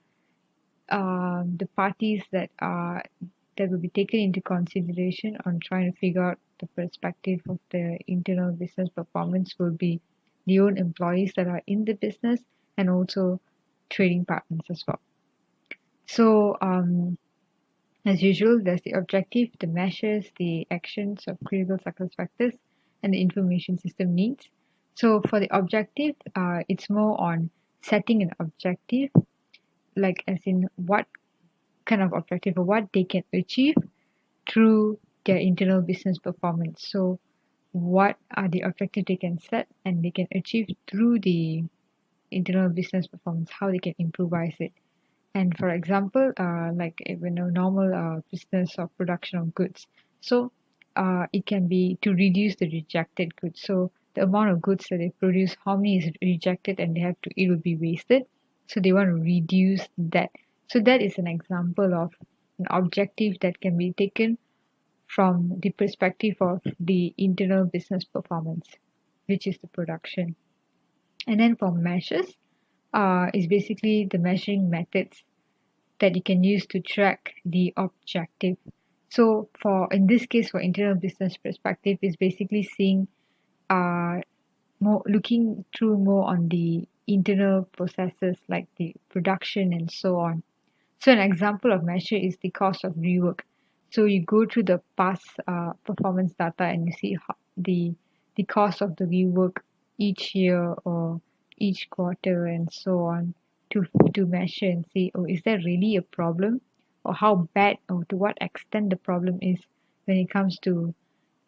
the parties that will be taken into consideration on trying to figure out the perspective of the internal business performance will be the own employees that are in the business and also trading partners as well. So as usual, there's the objective, the measures, the actions of critical success factors, and the information system needs. So for the objective, it's more on setting an objective, like as in what kind of objective or what they can achieve through their internal business performance. So what are the objectives they can set and they can achieve through the internal business performance, how they can improvise it. And for example, like even a normal business or production of goods. So it can be to reduce the rejected goods. So the amount of goods that they produce, how many is rejected and it will be wasted. So they want to reduce that. So that is an example of an objective that can be taken from the perspective of the internal business performance, which is the production. And then for measures, is basically the measuring methods that you can use to track the objective. So in this case, for internal business perspective, is basically seeing looking through more on the internal processes like the production and so on. So an example of measure is the cost of rework. So you go through the past performance data and you see how the cost of the rework each year or each quarter and so on to measure and see, oh, is there really a problem, or how bad or to what extent the problem is when it comes to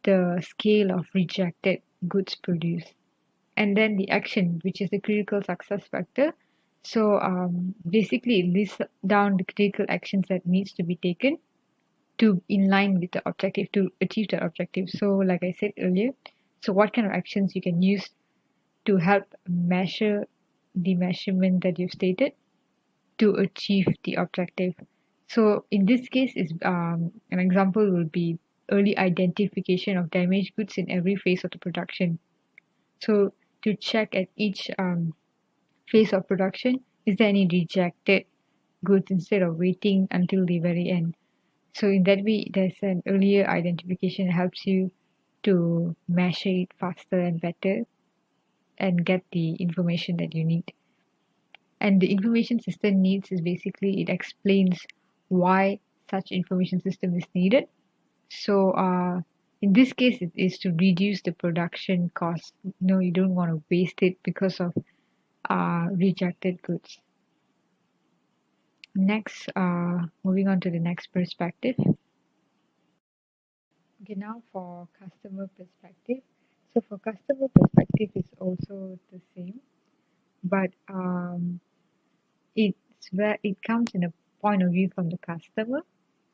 the scale of rejected goods produced. And then the action, which is the critical success factor. So basically it lists down the critical actions that needs to be taken to in line with the objective to achieve the objective. So like I said earlier, so what kind of actions you can use to help measure the measurement that you've stated to achieve the objective. So in this case, is an example will be early identification of damaged goods in every phase of the production. So to check at each phase of production, is there any rejected goods instead of waiting until the very end. So in that way, there's an earlier identification that helps you to measure it faster and better and get the information that you need. And the information system needs is basically it explains why such information system is needed. So in this case, it is to reduce the production cost. No, you don't want to waste it because of rejected goods. Next, moving on to the next perspective. Okay, now for customer perspective. So for customer perspective, it's also the same, but it's where it comes in a point of view from the customer.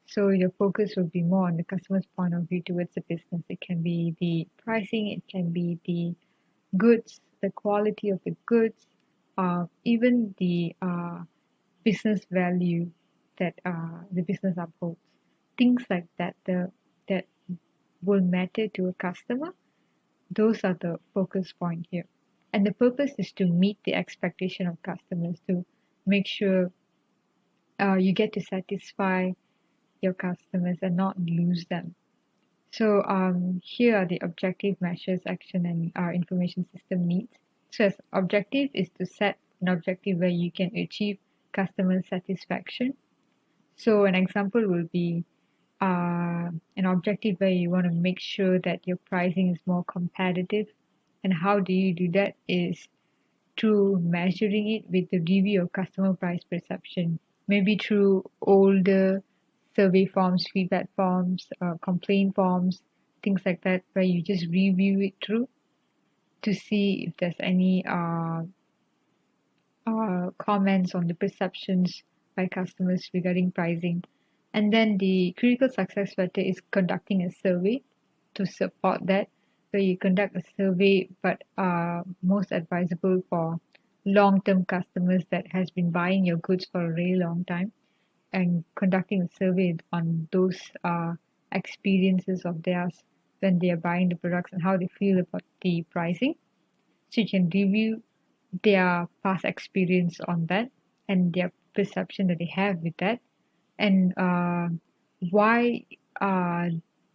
So your focus will be more on the customer's point of view towards the business. It can be the pricing, it can be the goods, the quality of the goods, even the business value that the business upholds. Things like that that will matter to a customer. Those are the focus point here. And the purpose is to meet the expectation of customers, to make sure you get to satisfy your customers and not lose them. So here are the objective, measures, action, and our information system needs. So as objective is to set an objective where you can achieve customer satisfaction. So an example will be an objective where you want to make sure that your pricing is more competitive. And how do you do that is through measuring it with the review of customer price perception, maybe through older survey forms, feedback forms, complaint forms, things like that, where you just review it through to see if there's any comments on the perceptions by customers regarding pricing. And then the critical success factor is conducting a survey to support that. So you conduct a survey, but most advisable for long-term customers that has been buying your goods for a really long time, and conducting a survey on those experiences of theirs when they are buying the products and how they feel about the pricing. So you can review their past experience on that and their perception that they have with that, and why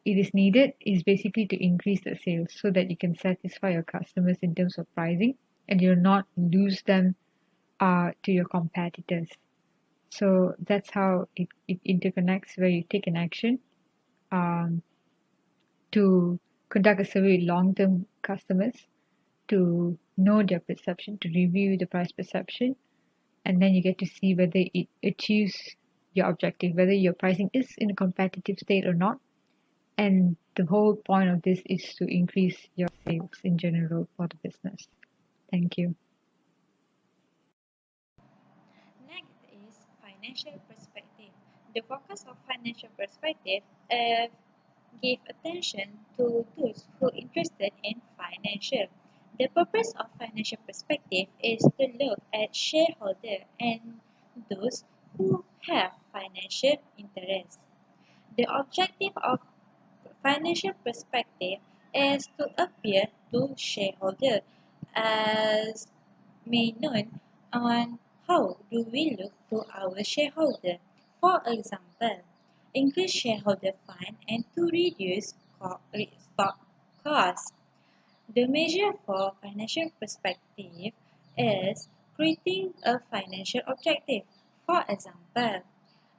it is needed is basically to increase the sales so that you can satisfy your customers in terms of pricing and you'll not lose them to your competitors. So that's how it interconnects, where you take an action to conduct a survey with long-term customers to know their perception, to review the price perception, and then you get to see whether it achieves your objective, whether your pricing is in a competitive state or not. And the whole point of this is to increase your sales in general for the business. Thank you. Next is financial perspective. The focus of financial perspective give attention to those who are interested in financial. The purpose of financial perspective is to look at shareholder and those who have financial interest. The objective of financial perspective is to appeal to shareholder as may known on how do we look to our shareholder. For example, increase shareholder fund and to reduce stock cost. The measure for financial perspective is creating a financial objective. For example,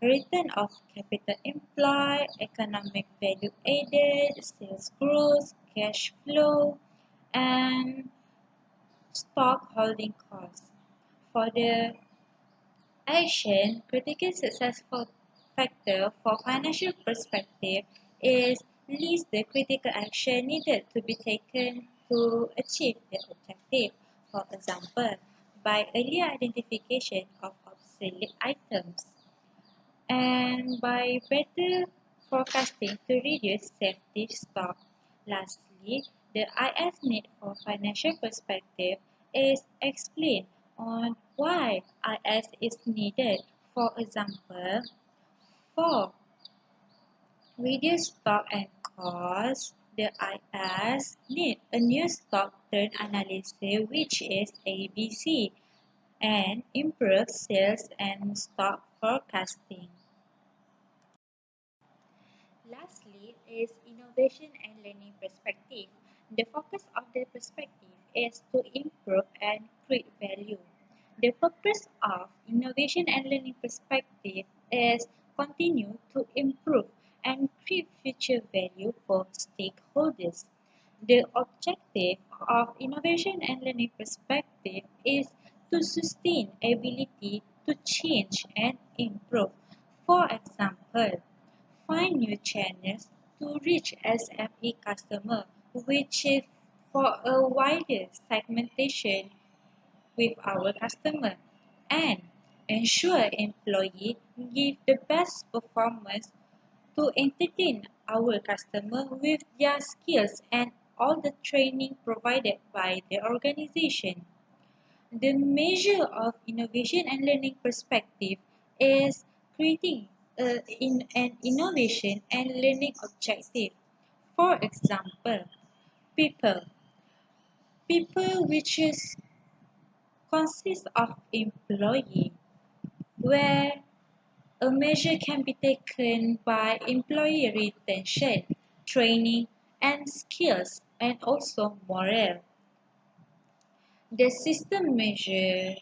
return of capital employed, economic value added, sales growth, cash flow, and stock holding costs. For the action, critical successful factor for financial perspective is list the critical action needed to be taken to achieve the objective. For example, by early identification of obsolete items and by better forecasting to reduce safety stock. Lastly, the IS need for financial perspective is explained on why IS is needed. For example, for reduce stock and cost, the IS need a new stock turn analysis which is ABC and improve sales and stock forecasting. Lastly is innovation and learning perspective. The focus of the perspective is to improve and create value. The purpose of innovation and learning perspective is continue to improve and create future value for stakeholders. The objective of innovation and learning perspective is to sustain ability to change and improve. For example, find new channels to reach SME customer, which is for a wider segmentation with our customer, and ensure employee give the best performance to entertain our customer with their skills and all the training provided by the organization. The measure of innovation and learning perspective is creating an innovation and learning objective. For example, people. People which is consists of employee, where a measure can be taken by employee retention training, and skills, and also morale. The system measure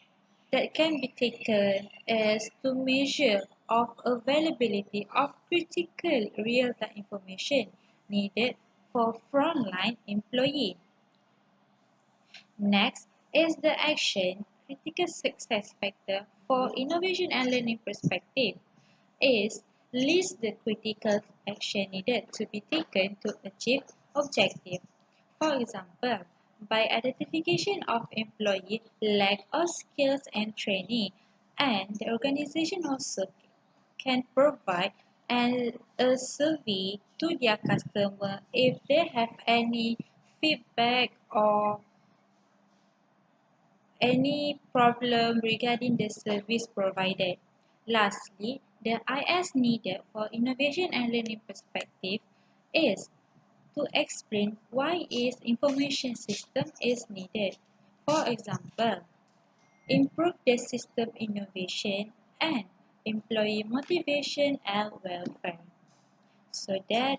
that can be taken is to measure of availability of critical real-time information needed for frontline employee. Next is the action critical success factor for innovation and learning perspective is list the critical action needed to be taken to achieve objective. For example, by identification of employee lack of skills and training, and the organization also can provide a survey to their customer if they have any feedback or any problem regarding the service provided. Lastly, the IS needed for innovation and learning perspective is to explain why is information system is needed. For example, improve the system innovation and employee motivation and welfare so that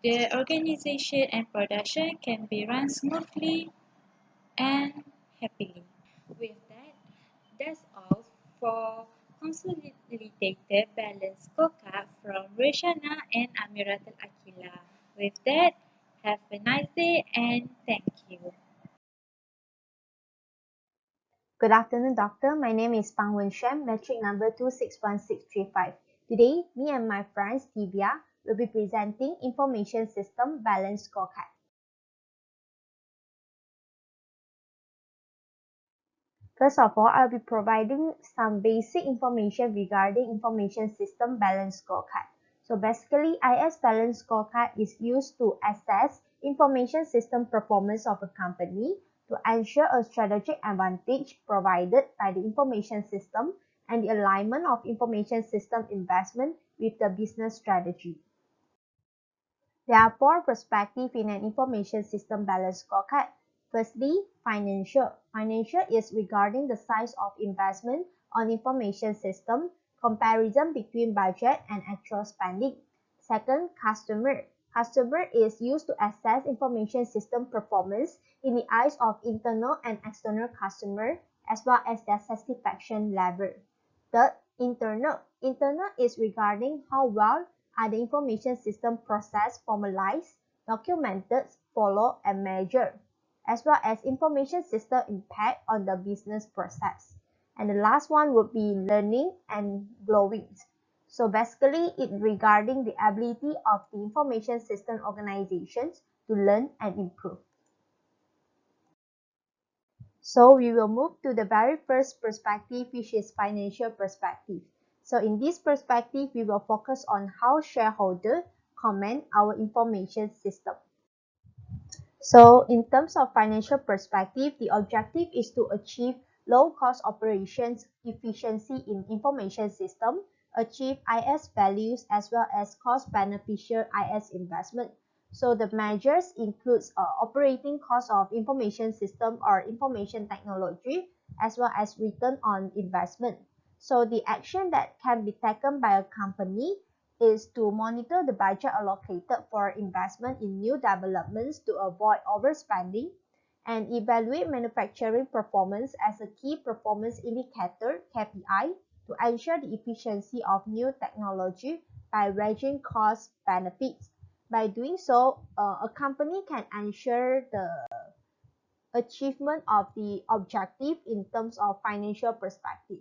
the organization and production can be run smoothly and happily. With that, that's all for consolidated balance scorecard from Reshana and Amiratul Akila. With that, have a nice day and thank you. Good afternoon, doctor. My name is Pang Wen Shem, metric number 261635. Today, me and my friends Divya will be presenting Information System Balance Scorecard. First of all, I'll be providing some basic information regarding Information System Balance Scorecard. So basically, IS Balance Scorecard is used to assess information system performance of a company to ensure a strategic advantage provided by the information system and the alignment of information system investment with the business strategy. There are four perspectives in an information system balance scorecard. Firstly, financial. Financial is regarding the size of investment on information system, comparison between budget and actual spending. Second, customer. Customer is used to assess information system performance in the eyes of internal and external customer as well as their satisfaction level. Third, internal. Internal is regarding how well are the information system processed, formalized, documented, followed, and measured, as well as information system impact on the business process. And the last one would be learning and growing. So basically, it regarding the ability of the information system organizations to learn and improve. So we will move to the very first perspective, which is financial perspective. So in this perspective, we will focus on how shareholders comment our information system. So in terms of financial perspective, the objective is to achieve low-cost operations efficiency in information system, achieve IS values as well as cost-beneficial IS investment. So the measures includes operating cost of information system or information technology, as well as return on investment. So the action that can be taken by a company is to monitor the budget allocated for investment in new developments to avoid overspending and evaluate manufacturing performance as a key performance indicator (KPI) to ensure the efficiency of new technology by weighing cost benefits. By doing so, a company can ensure the achievement of the objective in terms of financial perspective.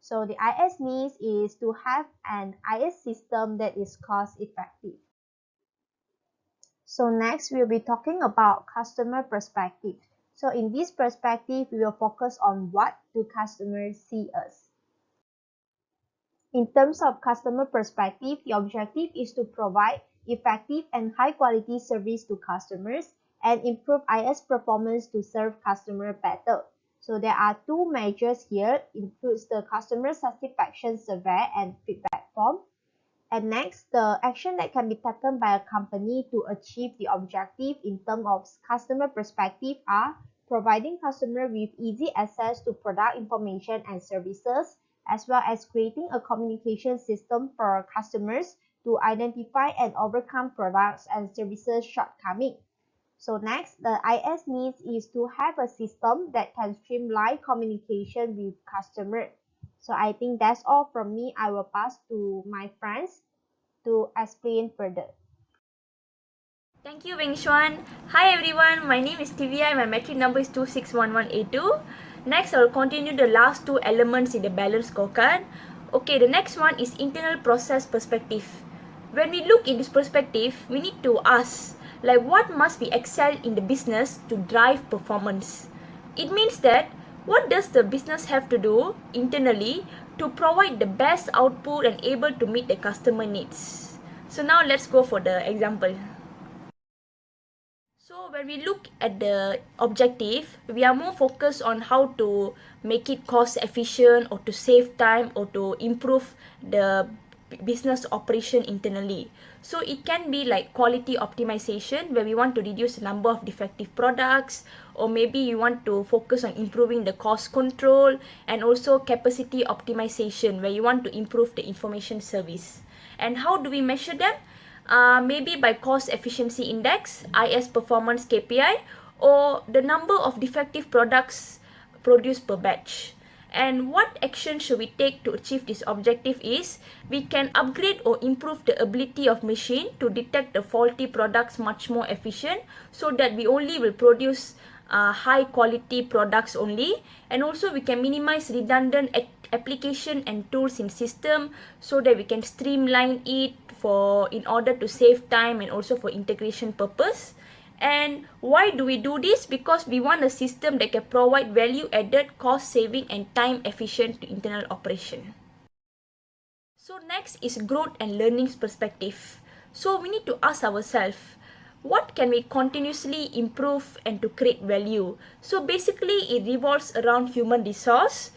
So the IS needs is to have an IS system that is cost effective. So next, we'll be talking about customer perspective. So in this perspective, we will focus on what do customers see us. In terms of customer perspective, the objective is to provide effective and high-quality service to customers and improve IS performance to serve customer better. So there are two measures here, includes the customer satisfaction survey and feedback form. And next, the action that can be taken by a company to achieve the objective in terms of customer perspective are providing customer with easy access to product information and services, as well as creating a communication system for customers to identify and overcome products and services shortcomings. So next, the IS needs is to have a system that can streamline communication with customers. So I think that's all from me. I will pass to my friends to explain further. Thank you, Wing Xuan. Hi everyone, my name is Tivia and my metric number is 261182. Next, I will continue the last two elements in the balance scorecard. Okay, the next one is internal process perspective. When we look in this perspective, we need to ask, like, what must be excelled in the business to drive performance? It means that what does the business have to do internally to provide the best output and able to meet the customer needs? So now let's go for the example. So when we look at the objective, we are more focused on how to make it cost efficient or to save time or to improve the business operation internally. So it can be like quality optimization where we want to reduce the number of defective products, or maybe you want to focus on improving the cost control, and also capacity optimization where you want to improve the information service. And how do we measure them? Maybe by cost efficiency index, IS performance KPI, or the number of defective products produced per batch. And what action should we take to achieve this objective is, we can upgrade or improve the ability of machine to detect the faulty products much more efficient, so that we only will produce high quality products only. And also we can minimize redundant application and tools in system, so that we can streamline it in order to save time and also for integration purpose. And why do we do this? Because we want a system that can provide value added, cost saving and time efficient to internal operation. So next is growth and learnings perspective. So we need to ask ourselves, what can we continuously improve and to create value? So basically it revolves around human resource.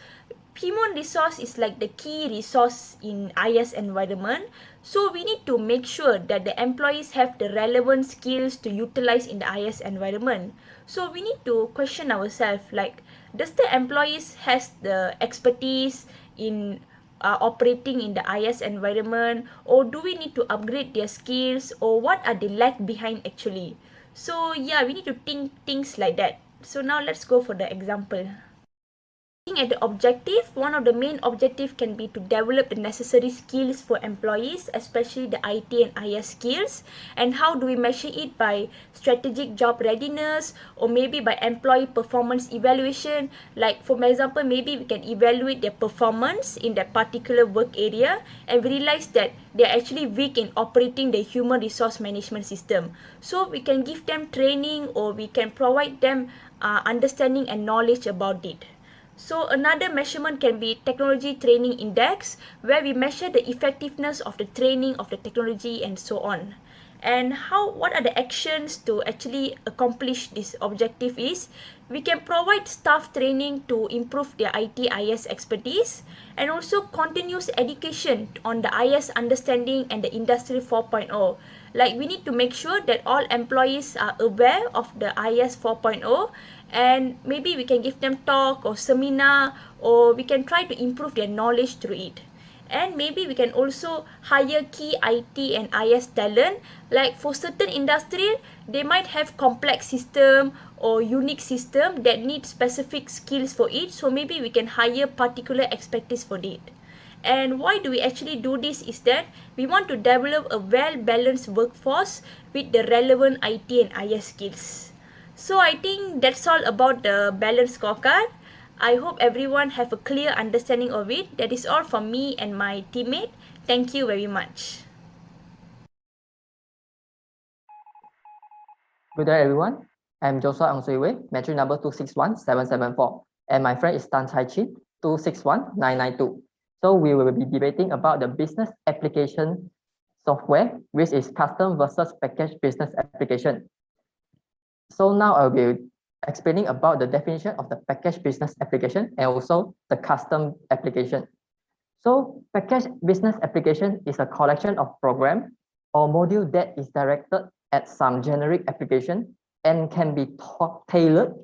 Human resource is like the key resource in IS environment. So we need to make sure that the employees have the relevant skills to utilize in the IS environment. So we need to question ourselves, like, does the employees has the expertise in operating in the IS environment, or do we need to upgrade their skills, or what are they lag behind actually? So yeah, we need to think things like that. So now let's go for the example. Looking at the objective, one of the main objectives can be to develop the necessary skills for employees, especially the IT and IS skills. And how do we measure it? By strategic job readiness, or maybe by employee performance evaluation. Like for example, maybe we can evaluate their performance in that particular work area, and we realize that they are actually weak in operating the human resource management system. So we can give them training, or we can provide them understanding and knowledge about it. So another measurement can be technology training index, where we measure the effectiveness of the training of the technology and so on. And what are the actions to actually accomplish this objective is, we can provide staff training to improve their IT IS expertise, and also continuous education on the IS understanding and the industry 4.0. Like we need to make sure that all employees are aware of the IS 4.0, and maybe we can give them talk or seminar, or we can try to improve their knowledge through it. And maybe we can also hire key IT and IS talent. Like for certain industry, they might have complex system or unique system that need specific skills for it. So maybe we can hire particular expertise for it. And why do we actually do this is that we want to develop a well-balanced workforce with the relevant IT and IS skills. So I think that's all about the balance scorecard. I hope everyone have a clear understanding of it. That is all from me and my teammate. Thank you very much. Good day everyone. I'm Joshua Ang Sui Wei, metric number 261774, and my friend is Tan Chai Chin, 261992. So we will be debating about the business application software, which is custom versus package business application. So now I'll be explaining about the definition of the package business application and also the custom application. So package business application is a collection of program or module that is directed at some generic application and can be tailored,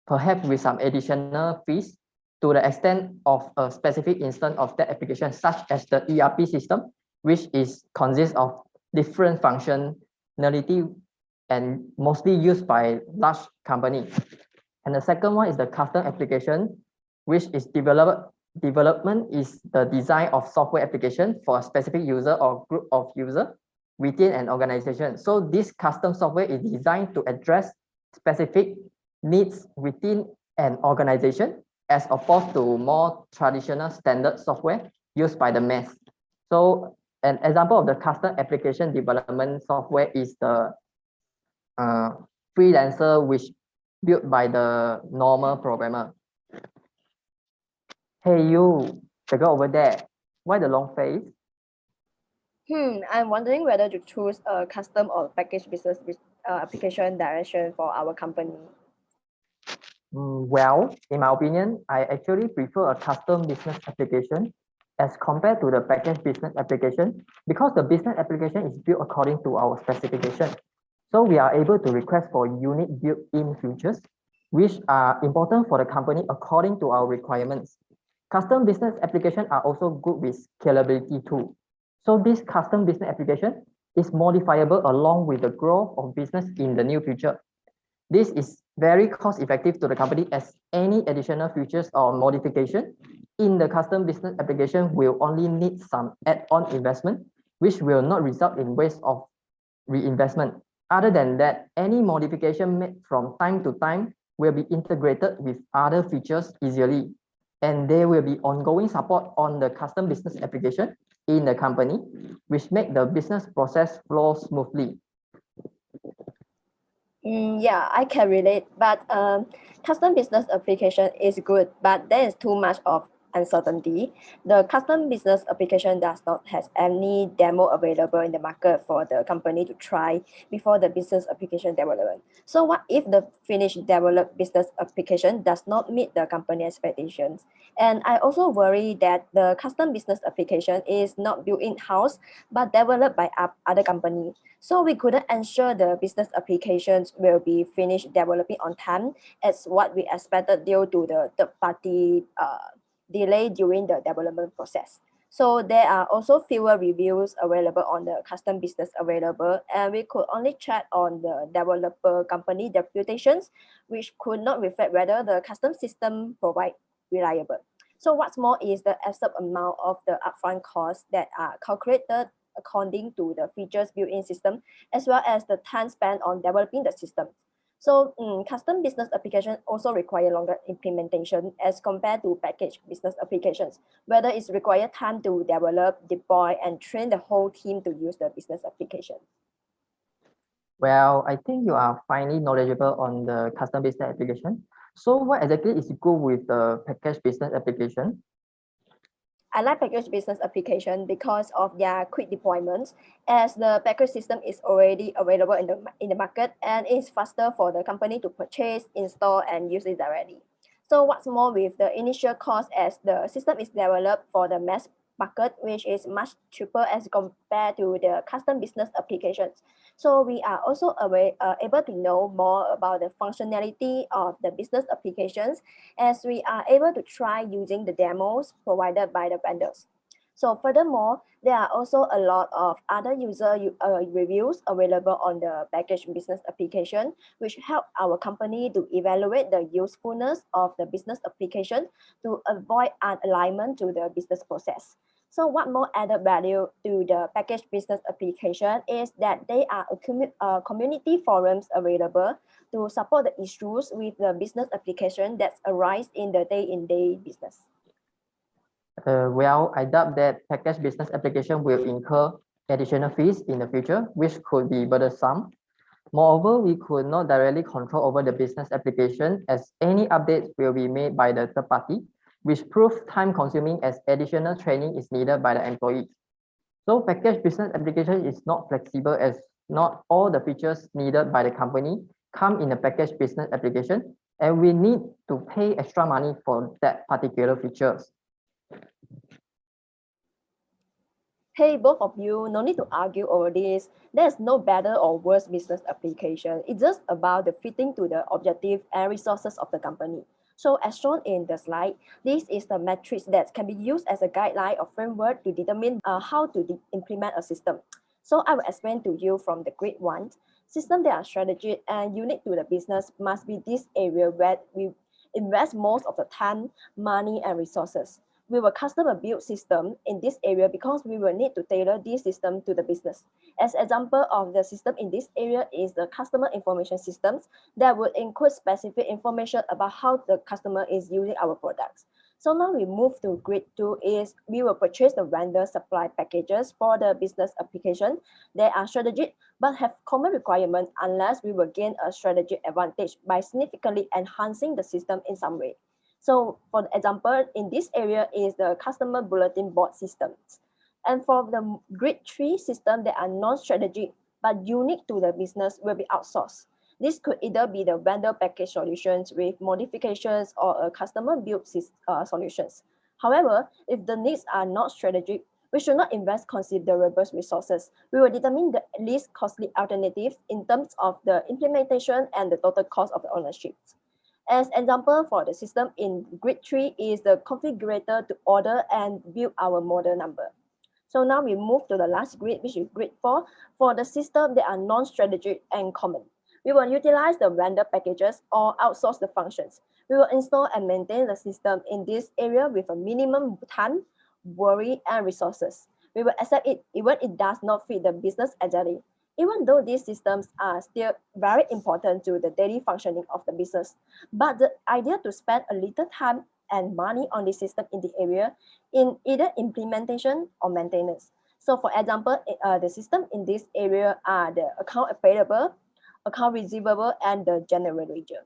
perhaps with some additional fees, to the extent of a specific instance of that application, such as the ERP system, which consists of different functionality and mostly used by large companies. And the second one is the custom application, which is development is the design of software application for a specific user or group of users within an organization. So this custom software is designed to address specific needs within an organization as opposed to more traditional standard software used by the mass. So an example of the custom application development software is the freelancer, which built by the normal programmer. Hey you, the girl over there, why the long face? I'm wondering whether to choose a custom or package business application direction for our company. Well, in my opinion, I actually prefer a custom business application as compared to the package business application because the business application is built according to our specification. So we are able to request for unique built-in features, which are important for the company according to our requirements. Custom business applications are also good with scalability too. So this custom business application is modifiable along with the growth of business in the new future. This is very cost effective to the company as any additional features or modification in the custom business application will only need some add-on investment, which will not result in waste of reinvestment. Other than that, any modification made from time to time will be integrated with other features easily. And there will be ongoing support on the custom business application in the company, which make the business process flow smoothly. Yeah, I can relate, but custom business application is good, but there is too much of uncertainty. The custom business application does not have any demo available in the market for the company to try before the business application development. So what if the finished developed business application does not meet the company expectations? And I also worry that the custom business application is not built in-house, but developed by other companies. So we couldn't ensure the business applications will be finished developing on time as what we expected due to the third-party delay during the development process. So there are also fewer reviews available on the custom business available, and we could only check on the developer company reputations, which could not reflect whether the custom system provide reliable. So what's more is the absolute amount of the upfront costs that are calculated according to the features built-in system, as well as the time spent on developing the system. So custom business applications also require longer implementation as compared to package business applications, whether it's required time to develop, deploy, and train the whole team to use the business application. Well, I think you are finally knowledgeable on the custom business application. So what exactly is good with the package business application? I like package business application because of their quick deployments, as the package system is already available in the market and is faster for the company to purchase, install, and use it directly. So what's more with the initial cost, as the system is developed for the mass market, which is much cheaper as compared to the custom business applications. So we are also able to know more about the functionality of the business applications, as we are able to try using the demos provided by the vendors. So furthermore, there are also a lot of other user reviews available on the package business application, which help our company to evaluate the usefulness of the business application to avoid unalignment to the business process. So what more added value to the package business application is that there are community forums available to support the issues with the business application that arise in the day-in-day business. Well, I doubt that package business application will incur additional fees in the future, which could be burdensome. Moreover, we could not directly control over the business application, as any updates will be made by the third party, which proves time-consuming as additional training is needed by the employees. So package business application is not flexible, as not all the features needed by the company come in a package business application, and we need to pay extra money for that particular features. Hey, both of you, no need to argue over this. There's no better or worse business application. It's just about the fitting to the objective and resources of the company. So as shown in the slide, this is the matrix that can be used as a guideline or framework to determine how to implement a system. So I will explain to you from the grade 1. Systems that are strategic and unique to the business must be this area where we invest most of the time, money, and resources. We will custom a build system in this area because we will need to tailor this system to the business. As example of the system in this area is the customer information systems that would include specific information about how the customer is using our products. So now we move to grade 2 is we will purchase the vendor supply packages for the business application. They are strategic but have common requirements unless we will gain a strategic advantage by significantly enhancing the system in some way. So for example, in this area is the customer bulletin board systems. And for the grade 3 system that are non-strategic but unique to the business will be outsourced. This could either be the vendor package solutions with modifications or a customer build solutions. However, if the needs are not strategic, we should not invest considerable resources. We will determine the least costly alternative in terms of the implementation and the total cost of the ownership. As example for the system in grade 3 is the configurator to order and build our model number. So now we move to the last grade, which is grade 4, for the system that are non-strategic and common. We will utilize the vendor packages or outsource the functions. We will install and maintain the system in this area with a minimum time, worry, and resources. We will accept it even if it does not fit the business agility. Even though these systems are still very important to the daily functioning of the business, but the idea to spend a little time and money on the system in the area in either implementation or maintenance. So for example, the system in this area are the account payable, account receivable, and the general ledger.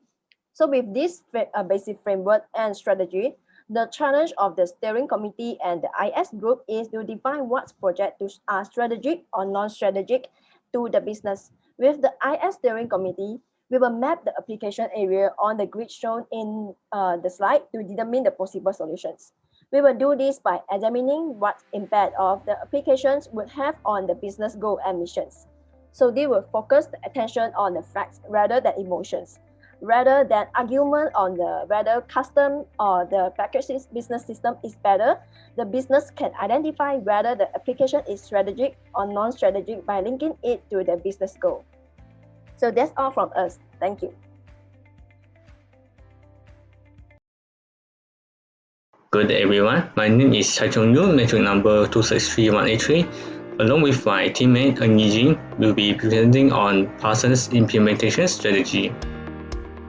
So with this basic framework and strategy, the challenge of the steering committee and the IS group is to define what projects are strategic or non-strategic to the business. With the IS steering committee, we will map the application area on the grid shown in the slide to determine the possible solutions. We will do this by examining what impact of the applications would have on the business goal and missions. So they will focus the attention on the facts rather than emotions, rather than argument on the whether custom or the package business system is better. The business can identify whether the application is strategic or non-strategic by linking it to the business goal. So that's all from us. Thank you. Good day everyone, my name is Chai Chung Yu, metric number 263183. Along with my teammate Engijin, will be presenting on Parson's implementation strategy.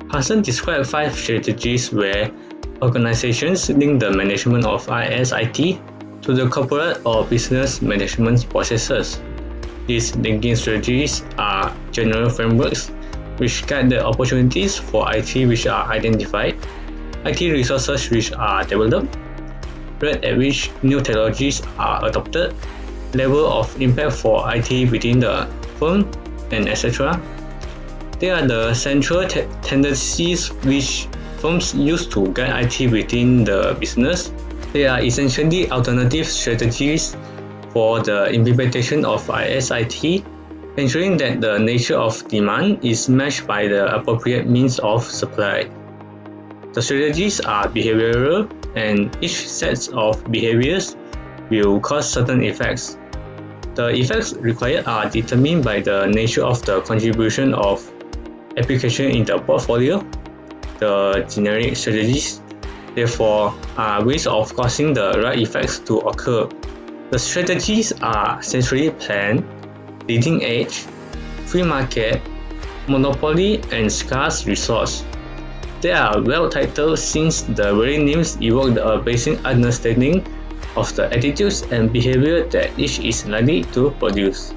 Parson described 5 strategies where organizations link the management of ISIT to the corporate or business management processes. These linking strategies are general frameworks which guide the opportunities for IT which are identified, IT resources which are developed, rate at which new technologies are adopted, level of impact for IT within the firm, and etc. They are the central tendencies which firms use to guide IT within the business. They are essentially alternative strategies for the implementation of ISIT, ensuring that the nature of demand is matched by the appropriate means of supply. The strategies are behavioral, and each set of behaviors will cause certain effects. The effects required are determined by the nature of the contribution of application in the portfolio. The generic strategies, therefore, are ways of causing the right effects to occur. The strategies are centrally planned, leading edge, free market, monopoly, and scarce resource. They are well titled since the very names evoke the basic understanding of the attitudes and behavior that each is likely to produce.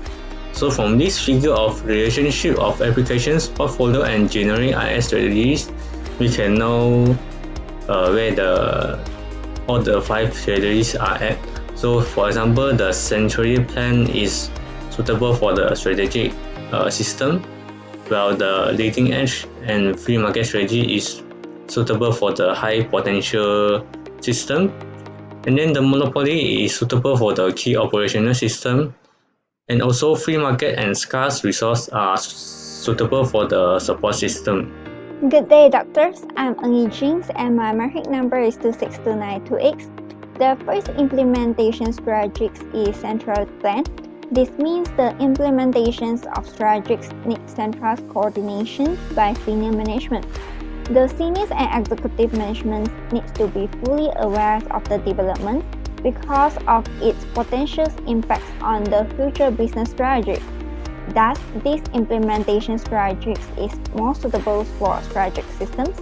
So from this figure of relationship of applications, portfolio, and generic IS strategies, we can know where all the 5 strategies are at. So for example, the centrally plan is suitable for the strategic system, while the leading edge and free market strategy is suitable for the high potential system. And then the monopoly is suitable for the key operational system, and also free market and scarce resource are suitable for the support system. Good day, doctors. I'm Ng Jinx and my metric number is 26292X. The first implementation strategies is central plan. This means the implementations of strategies need central coordination by senior management. The seniors and executive management needs to be fully aware of the development because of its potential impacts on the future business strategy. Thus, this implementation strategies is more suitable for strategic systems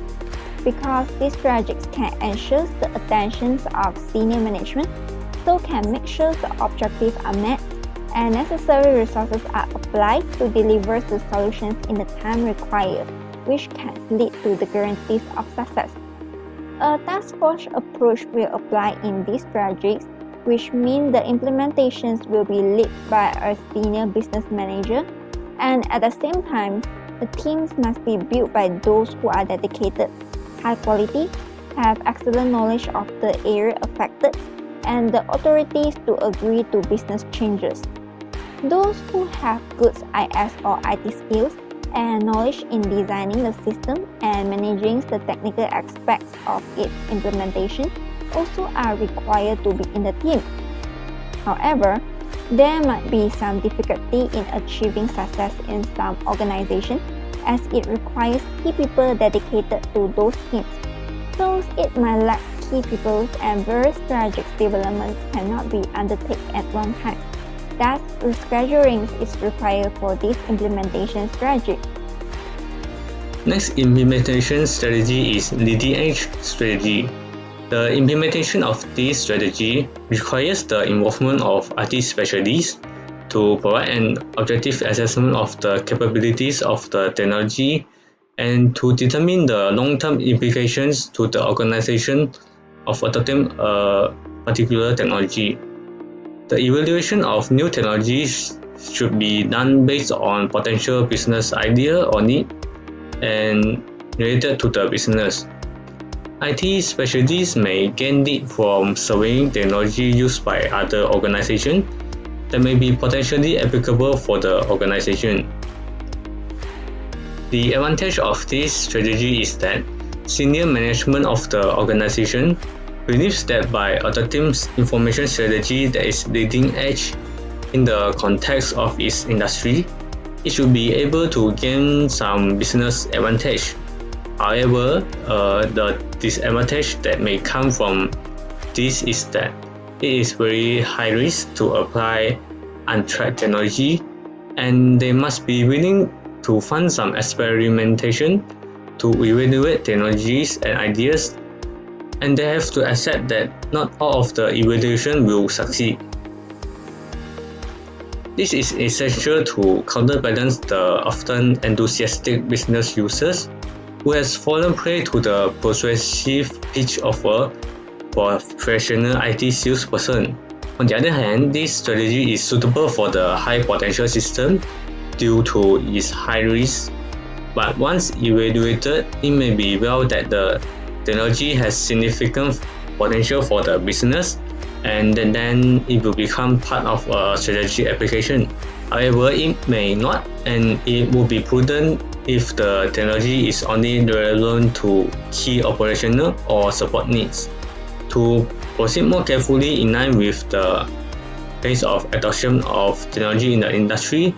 because these strategies can ensure the attention of senior management, so can make sure the objectives are met and necessary resources are applied to deliver the solutions in the time required, which can lead to the guarantees of success. A task force approach will apply in these strategies, which means the implementations will be led by a senior business manager, and at the same time, the teams must be built by those who are dedicated, high quality, have excellent knowledge of the area affected, and the authorities to agree to business changes. Those who have good IS or IT skills and knowledge in designing the system and managing the technical aspects of its implementation also are required to be in the team. However, there might be some difficulty in achieving success in some organizations as it requires key people dedicated to those teams. So it might lack key people and various strategic developments cannot be undertaken at one time. Thus, rescheduling is required for this implementation strategy. Next implementation strategy is leading edge strategy. The implementation of this strategy requires the involvement of IT specialists to provide an objective assessment of the capabilities of the technology and to determine the long-term implications to the organization of adopting a particular technology. The evaluation of new technologies should be done based on potential business idea or need and related to the business. IT specialists may gain lead from surveying technology used by other organizations that may be potentially applicable for the organization. The advantage of this strategy is that senior management of the organization believes that by adopting information strategy that is leading edge in the context of its industry, it should be able to gain some business advantage. However, the disadvantage that may come from this is that it is very high risk to apply untried technology, and they must be willing to fund some experimentation to evaluate technologies and ideas, and they have to accept that not all of the evaluation will succeed. This is essential to counterbalance the often enthusiastic business users who has fallen prey to the persuasive pitch offer for a professional IT salesperson. On the other hand, this strategy is suitable for the high potential system due to its high risk, but once evaluated, it may be well that the technology has significant potential for the business, and then it will become part of a strategic application. However, it may not, and it will be prudent if the technology is only relevant to key operational or support needs. To proceed more carefully in line with the pace of adoption of technology in the industry,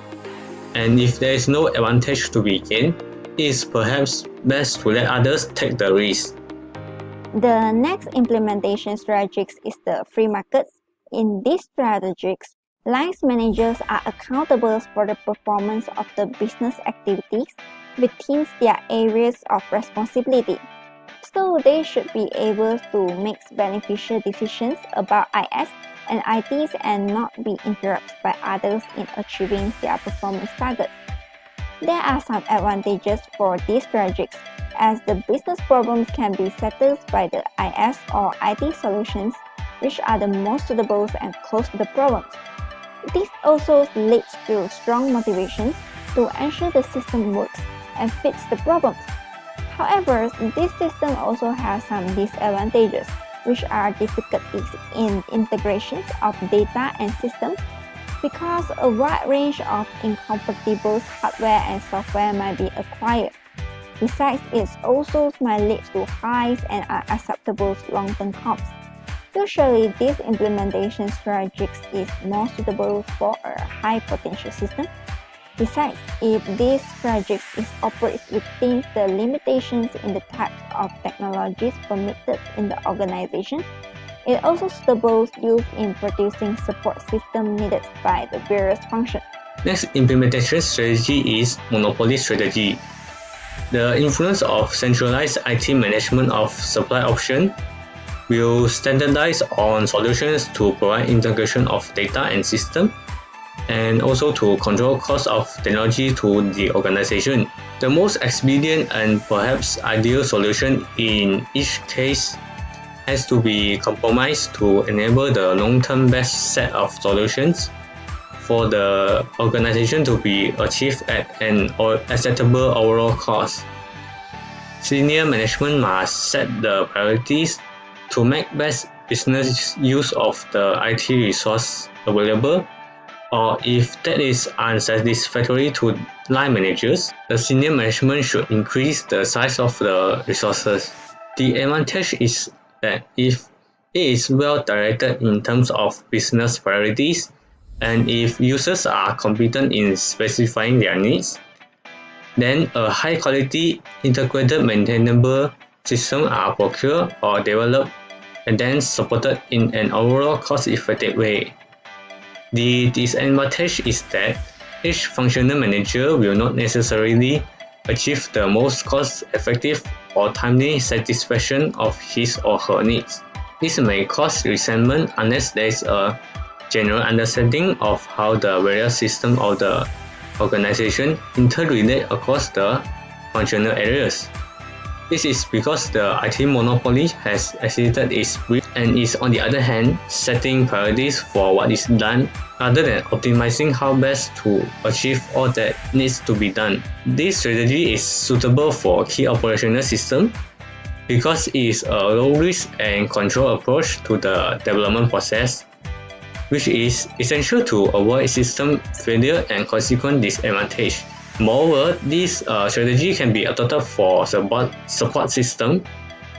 and if there is no advantage to be gained, it is perhaps best to let others take the risk. The next implementation strategies is the free markets. In these strategies, line managers are accountable for the performance of the business activities within their areas of responsibility. So they should be able to make beneficial decisions about IS and ITs and not be interrupted by others in achieving their performance targets. There are some advantages for these strategies, as the business problems can be settled by the IS or IT solutions, which are the most suitable and close to the problems. This also leads to strong motivations to ensure the system works and fits the problems. However, this system also has some disadvantages, which are difficulties in integrations of data and systems, because a wide range of incompatible hardware and software might be acquired. Besides, it also might lead to high and unacceptable long-term costs. Usually, this implementation strategy is more suitable for a high-potential system. Besides, if this strategy operates within the limitations in the types of technologies permitted in the organization, it also suitable use in producing support systems needed by the various functions. Next implementation strategy is monopoly strategy. The influence of centralized IT management of supply option will standardize on solutions to provide integration of data and system, and also to control cost of technology to the organization. The most expedient and perhaps ideal solution in each case has to be compromised to enable the long-term best set of solutions for the organization to be achieved at an acceptable overall cost. Senior management must set the priorities to make best business use of the IT resource available, or if that is unsatisfactory to line managers, the senior management should increase the size of the resources. The advantage is that if it is well directed in terms of business priorities, and if users are competent in specifying their needs, then a high quality, integrated, maintainable system are procured or developed and then supported in an overall cost-effective way. The disadvantage is that each functional manager will not necessarily achieve the most cost-effective or timely satisfaction of his or her needs. This may cause resentment unless there is a general understanding of how the various systems of the organization interrelate across the functional areas. This is because the IT monopoly has exceeded its reach and is, on the other hand, setting priorities for what is done rather than optimizing how best to achieve all that needs to be done. This strategy is suitable for key operational systems because it is a low-risk and controlled approach to the development process, which is essential to avoid system failure and consequent disadvantage. Moreover, this strategy can be adopted for support system,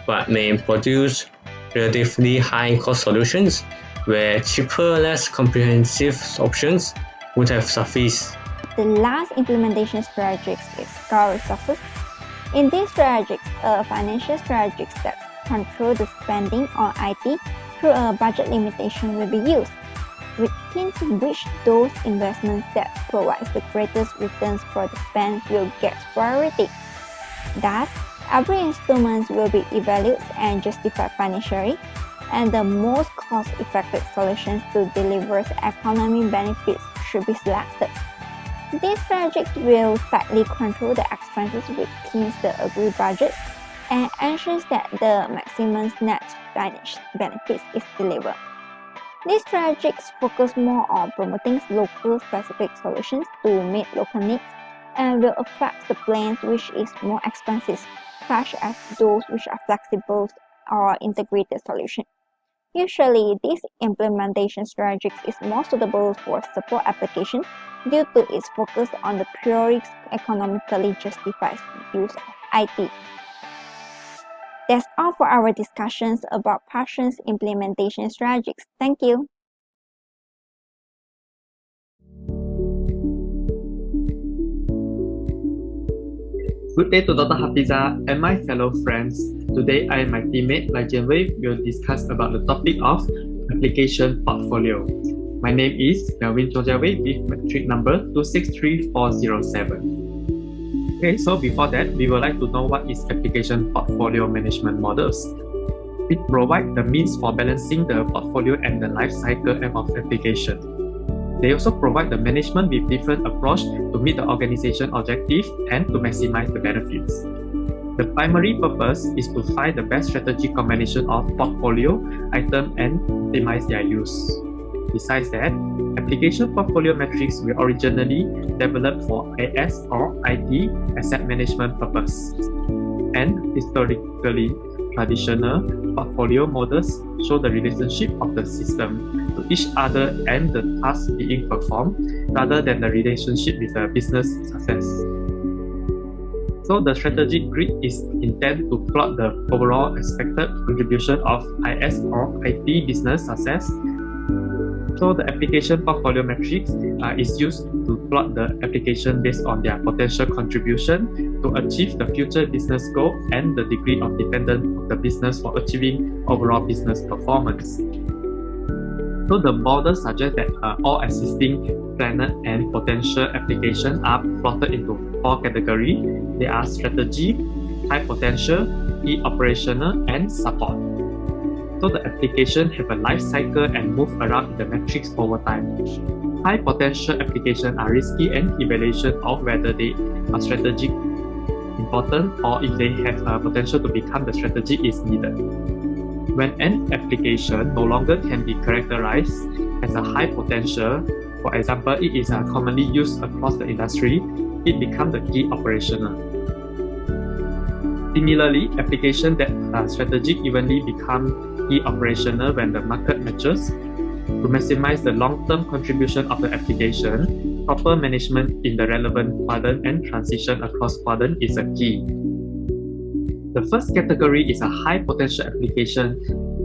but may produce relatively high-cost solutions where cheaper, less comprehensive options would have sufficed. The last implementation strategy is scarce resources. In these strategies, a financial strategy that control the spending on IT through a budget limitation will be used, within which those investments that provide the greatest returns for the spend will get priority. Thus, every instrument will be evaluated and justified financially, and the most cost-effective solutions to deliver economic benefits should be selected. These strategies will tightly control the expenses within the agreed budgets and ensures that the maximum net benefits is delivered. These strategies focus more on promoting local specific solutions to meet local needs and will affect the plans which is more expensive, such as those which are flexible or integrated solutions. Usually, this implementation strategy is more suitable for support applications due to its focus on the purely economically justified use of IT. That's all for our discussions about Parson's implementation strategies. Thank you. Good day to Dr. Hafiza and my fellow friends. Today, I and my teammate, Lai Jianwei, will discuss about the topic of application portfolio. My name is Melvin Chojiawei with metric number 263407. Okay, so before that, we would like to know what is application portfolio management models. It provides the means for balancing the portfolio and the life cycle of application. They also provide the management with different approach to meet the organization objective and to maximize the benefits. The primary purpose is to find the best strategic combination of portfolio items and optimize their use. Besides that, application portfolio metrics were originally developed for AS or IT asset management purpose. And historically, traditional portfolio models show the relationship of the system to each other and the tasks being performed rather than the relationship with the business success. So So the strategic grid is intended to plot the overall expected contribution of IS or IT business success. So the application portfolio matrix is used to plot the application based on their potential contribution to achieve the future business goal and the degree of dependence of the business for achieving overall business performance. So the model suggests that all existing planned and potential applications are plotted into 4 categories. They are strategy, high potential, key operational, and support. So the application have a life cycle and move around in the matrix over time. High potential applications are risky and evaluation of whether they are strategic important or if they have potential to become the strategy is needed. When an application no longer can be characterized as a high potential, for example, it is commonly used across the industry, it becomes the key operational. Similarly, applications that are strategic evenly become key operational when the market matures. To maximize the long-term contribution of the application, proper management in the relevant quadrant and transition across quadrant is a key. The first category is a high potential application,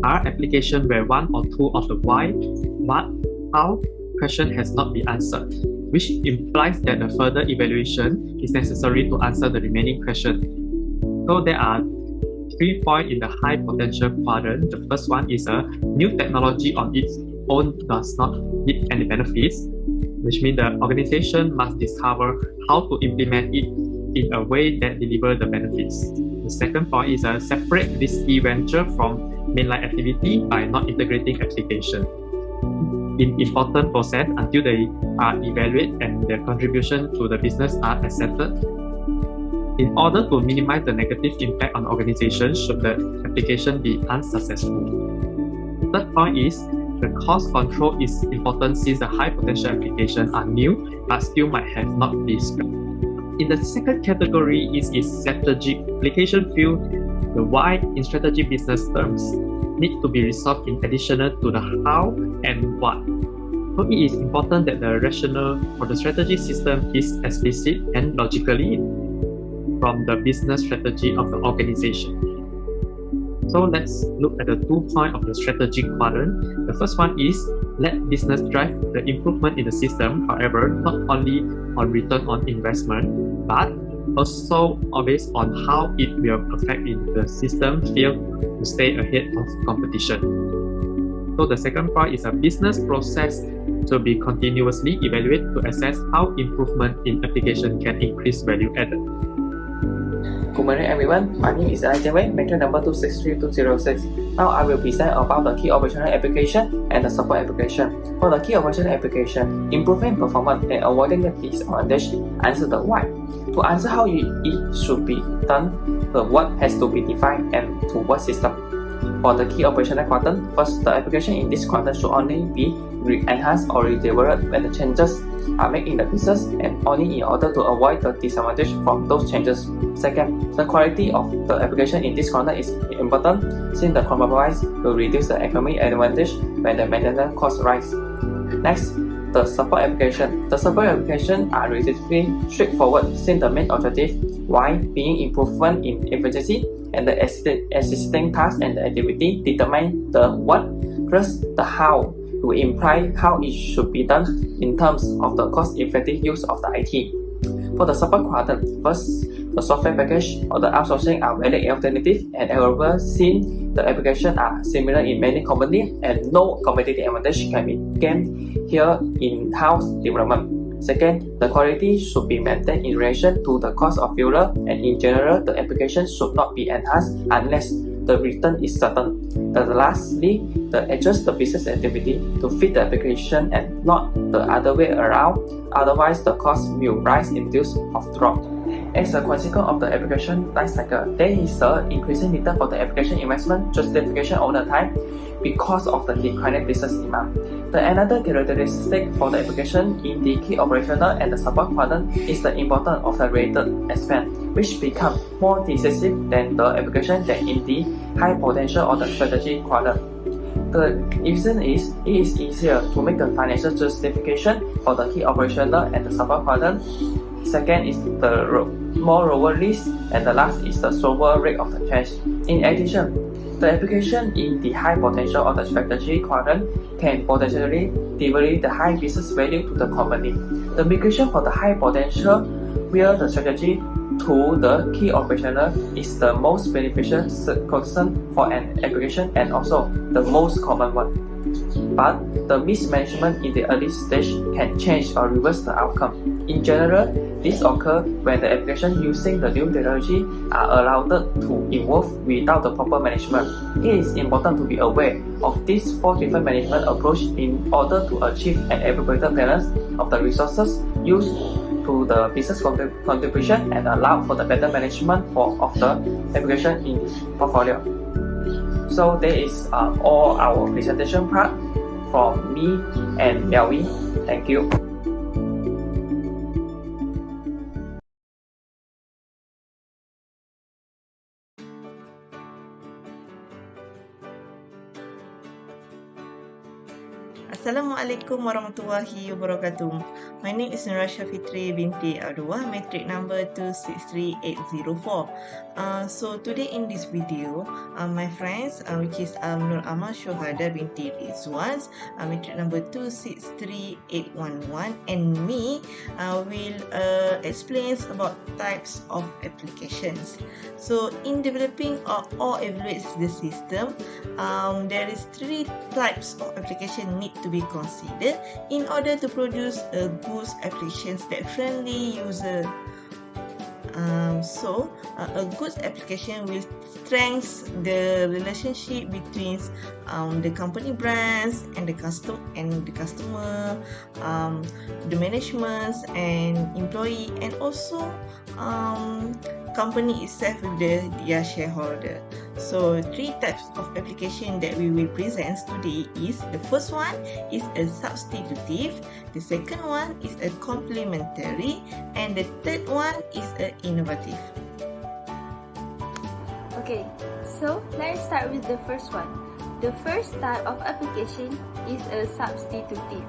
are applications where one or two of the why, what, how question has not been answered, which implies that a further evaluation is necessary to answer the remaining questions. So there are 3 points in the high potential quadrant. The first one is a new technology on its own does not need any benefits, which means the organization must discover how to implement it in a way that delivers the benefits. The second point is a separate risky venture from mainline activity by not integrating application in important process until they are evaluated and their contribution to the business are accepted. In order to minimize the negative impact on the organization should the application be unsuccessful. The third point is the cost control is important since the high potential applications are new but still might have not been scaled. In the second category is strategic. Application feel the why in strategic business terms need to be resolved in addition to the how and what. So it is important that the rationale for the strategy system is explicit and logically from the business strategy of the organization. So let's look at the 2 points of the strategic quadrant. The first one is let business drive the improvement in the system, however, not only on return on investment, but also based on how it will affect in the system field to stay ahead of competition. So the second point is a business process to be continuously evaluated to assess how improvement in application can increase value added. Good morning everyone, my name is Elijah, mentor number 263206. Now I will present about the key operational application and the support application. For the key operational application, improving performance and avoiding the disadvantage, answer the why. To answer how it should be done, the what has to be defined and to what system. For the key operational quadrant, first, the application in this quadrant should only be enhanced or redeveloped when the changes are made in the business and only in order to avoid the disadvantage from those changes. Second, the quality of the application in this quadrant is important since the compromise will reduce the economic advantage when the maintenance costs rise. Next, the support application. The support application are relatively straightforward since the main objective, why, being improvement in efficiency, and the existing task and the activity determine the what, plus the how to imply how it should be done in terms of the cost-effective use of the IT. For the support quadrant, first, the software package or the outsourcing are valid alternative and available since the applications are similar in many companies and no competitive advantage can be gained here in-house development. Second, the quality should be maintained in relation to the cost of failure, and in general, the application should not be enhanced unless the return is certain. Lastly, adjust the business activity to fit the application and not the other way around, otherwise the cost will rise in due of drop. As a consequence of the application life cycle, there is an increasing need for the application investment justification over the time because of the declining business demand. Another characteristic for the application in the key operational and the support quadrant is the importance of the related expense, which become more decisive than the application that in the high potential or the strategy quadrant. The reason is it is easier to make the financial justification for the key operational and the support quadrant. Second is the more lower risk, and the last is the slower rate of the change. In addition, the application in the high potential of the strategy quadrant can potentially deliver the high business value to the company. The migration for the high potential, where the strategy to the key operational, is the most beneficial concern for an application and also the most common one. But the mismanagement in the early stage can change or reverse the outcome. In general, this occurs when the application using the new technology are allowed to evolve without the proper management. It is important to be aware of these 4 different management approaches in order to achieve an appropriate balance of the resources used to the business contribution and allow for the better management of the application in the portfolio. So that is all our presentation part from me and Melvin. Thank you. Assalamualaikum warahmatullahi wabarakatuh. My name is Nurasha Fitri binti Abdullah, metric number 263804. So today in this video, my friends, which is Nur Amal Shohada binti Rizwan, metric number 263811, and me will explain about types of applications. So in developing or evaluate the system, there is 3 types of application need to be considered in order to produce a good applications that friendly user. So a good application will strengthen the relationship between the company brands and the customer, the management and employee, and also company itself with their shareholder. So 3 types of application that we will present today is, the first one is a substitutive, the second one is a complementary, and the third one is a innovative. Okay, so let's start with the first one. The first type of application is a substitutive.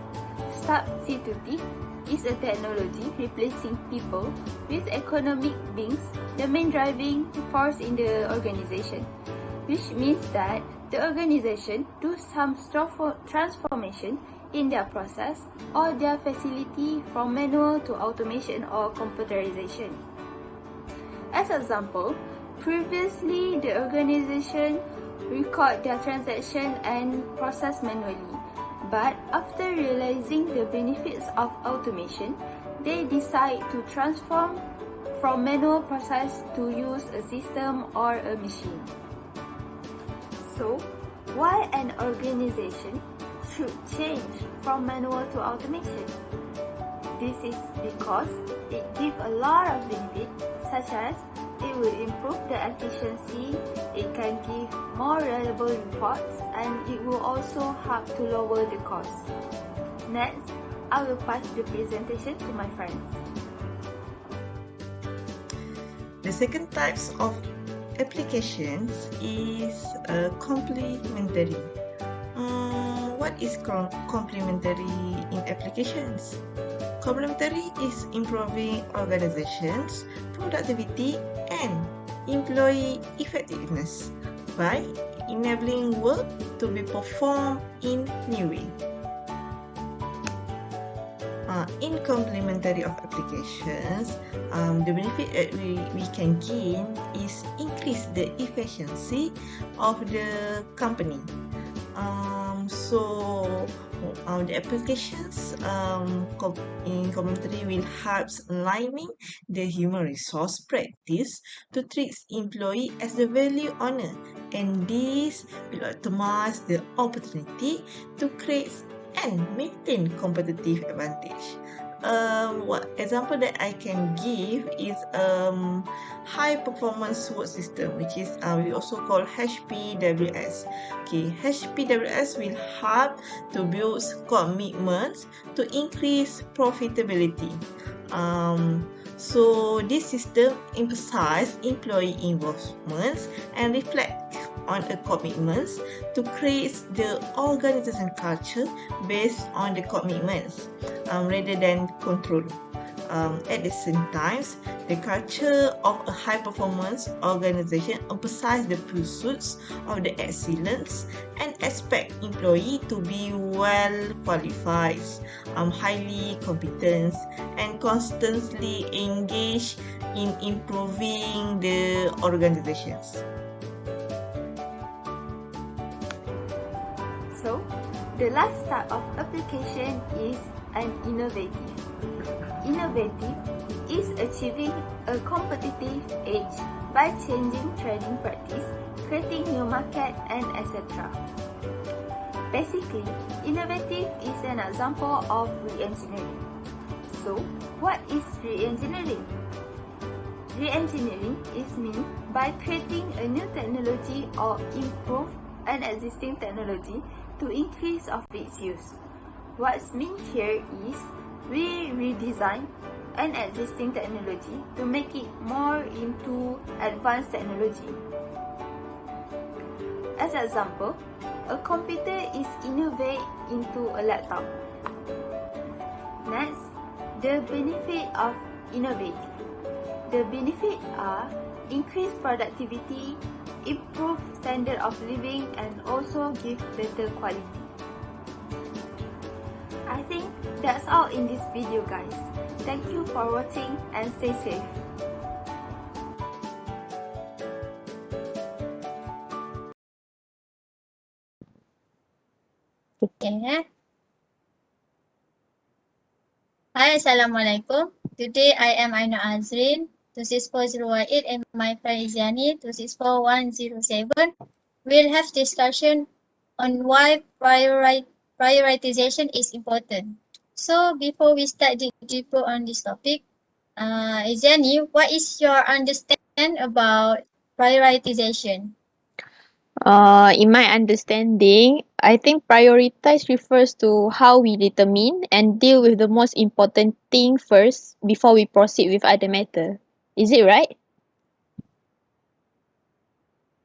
Substitutive is a technology replacing people with economic beings, the main driving force in the organization, which means that the organization do some transformation in their process or their facility from manual to automation or computerization. As an example, previously the organization record their transaction and process manually. But after realizing the benefits of automation, they decide to transform from manual process to use a system or a machine. So, why an organization should change from manual to automation? This is because it gives a lot of benefits, such as it will improve the efficiency, it can give more reliable reports, and it will also help to lower the cost. Next, I will pass the presentation to my friends. The second types of applications is complementary. What is complementary in applications? Complementary is improving organizations' productivity and employee effectiveness by enabling work to be performed in new way. In complementary of applications, the benefit that we can gain is increase the efficiency of the company. The applications in complementary will help aligning the human resource practice to treat employee as the value owner, and this will optimize the opportunity to create and maintain competitive advantage. What example that I can give is high performance work system, which is we also call HPWS. Okay, HPWS will help to build commitments to increase profitability. So this system emphasizes employee involvement and reflect on a commitments to create the organization culture based on the commitments rather than control. At the same time, the culture of a high-performance organization emphasizes the pursuits of the excellence and expect employee to be well qualified, highly competent, and constantly engaged in improving the organizations. So, the last type of application is an innovative. Innovative is achieving a competitive edge by changing trading practice, creating new market, and etc. Basically, innovative is an example of re-engineering. So, what is re-engineering? Re-engineering is meant by creating a new technology or improve an existing technology to increase of its use. What's meant here is we redesign an existing technology to make it more into advanced technology. As an example, a computer is innovate into a laptop. Next, the benefit of innovative. The benefits are increased productivity, improve standard of living, and also give better quality. I think that's all in this video, guys. Thank you for watching and stay safe. Okay. Hi, Assalamualaikum. Today I am Aina Azrin, 26408, and my friend is Yani, 264-107. We'll have discussion on why prioritization is important. So before we start deeper on this topic, Yani, what is your understanding about prioritization? In my understanding, I think prioritize refers to how we determine and deal with the most important thing first before we proceed with other matter. Is it right?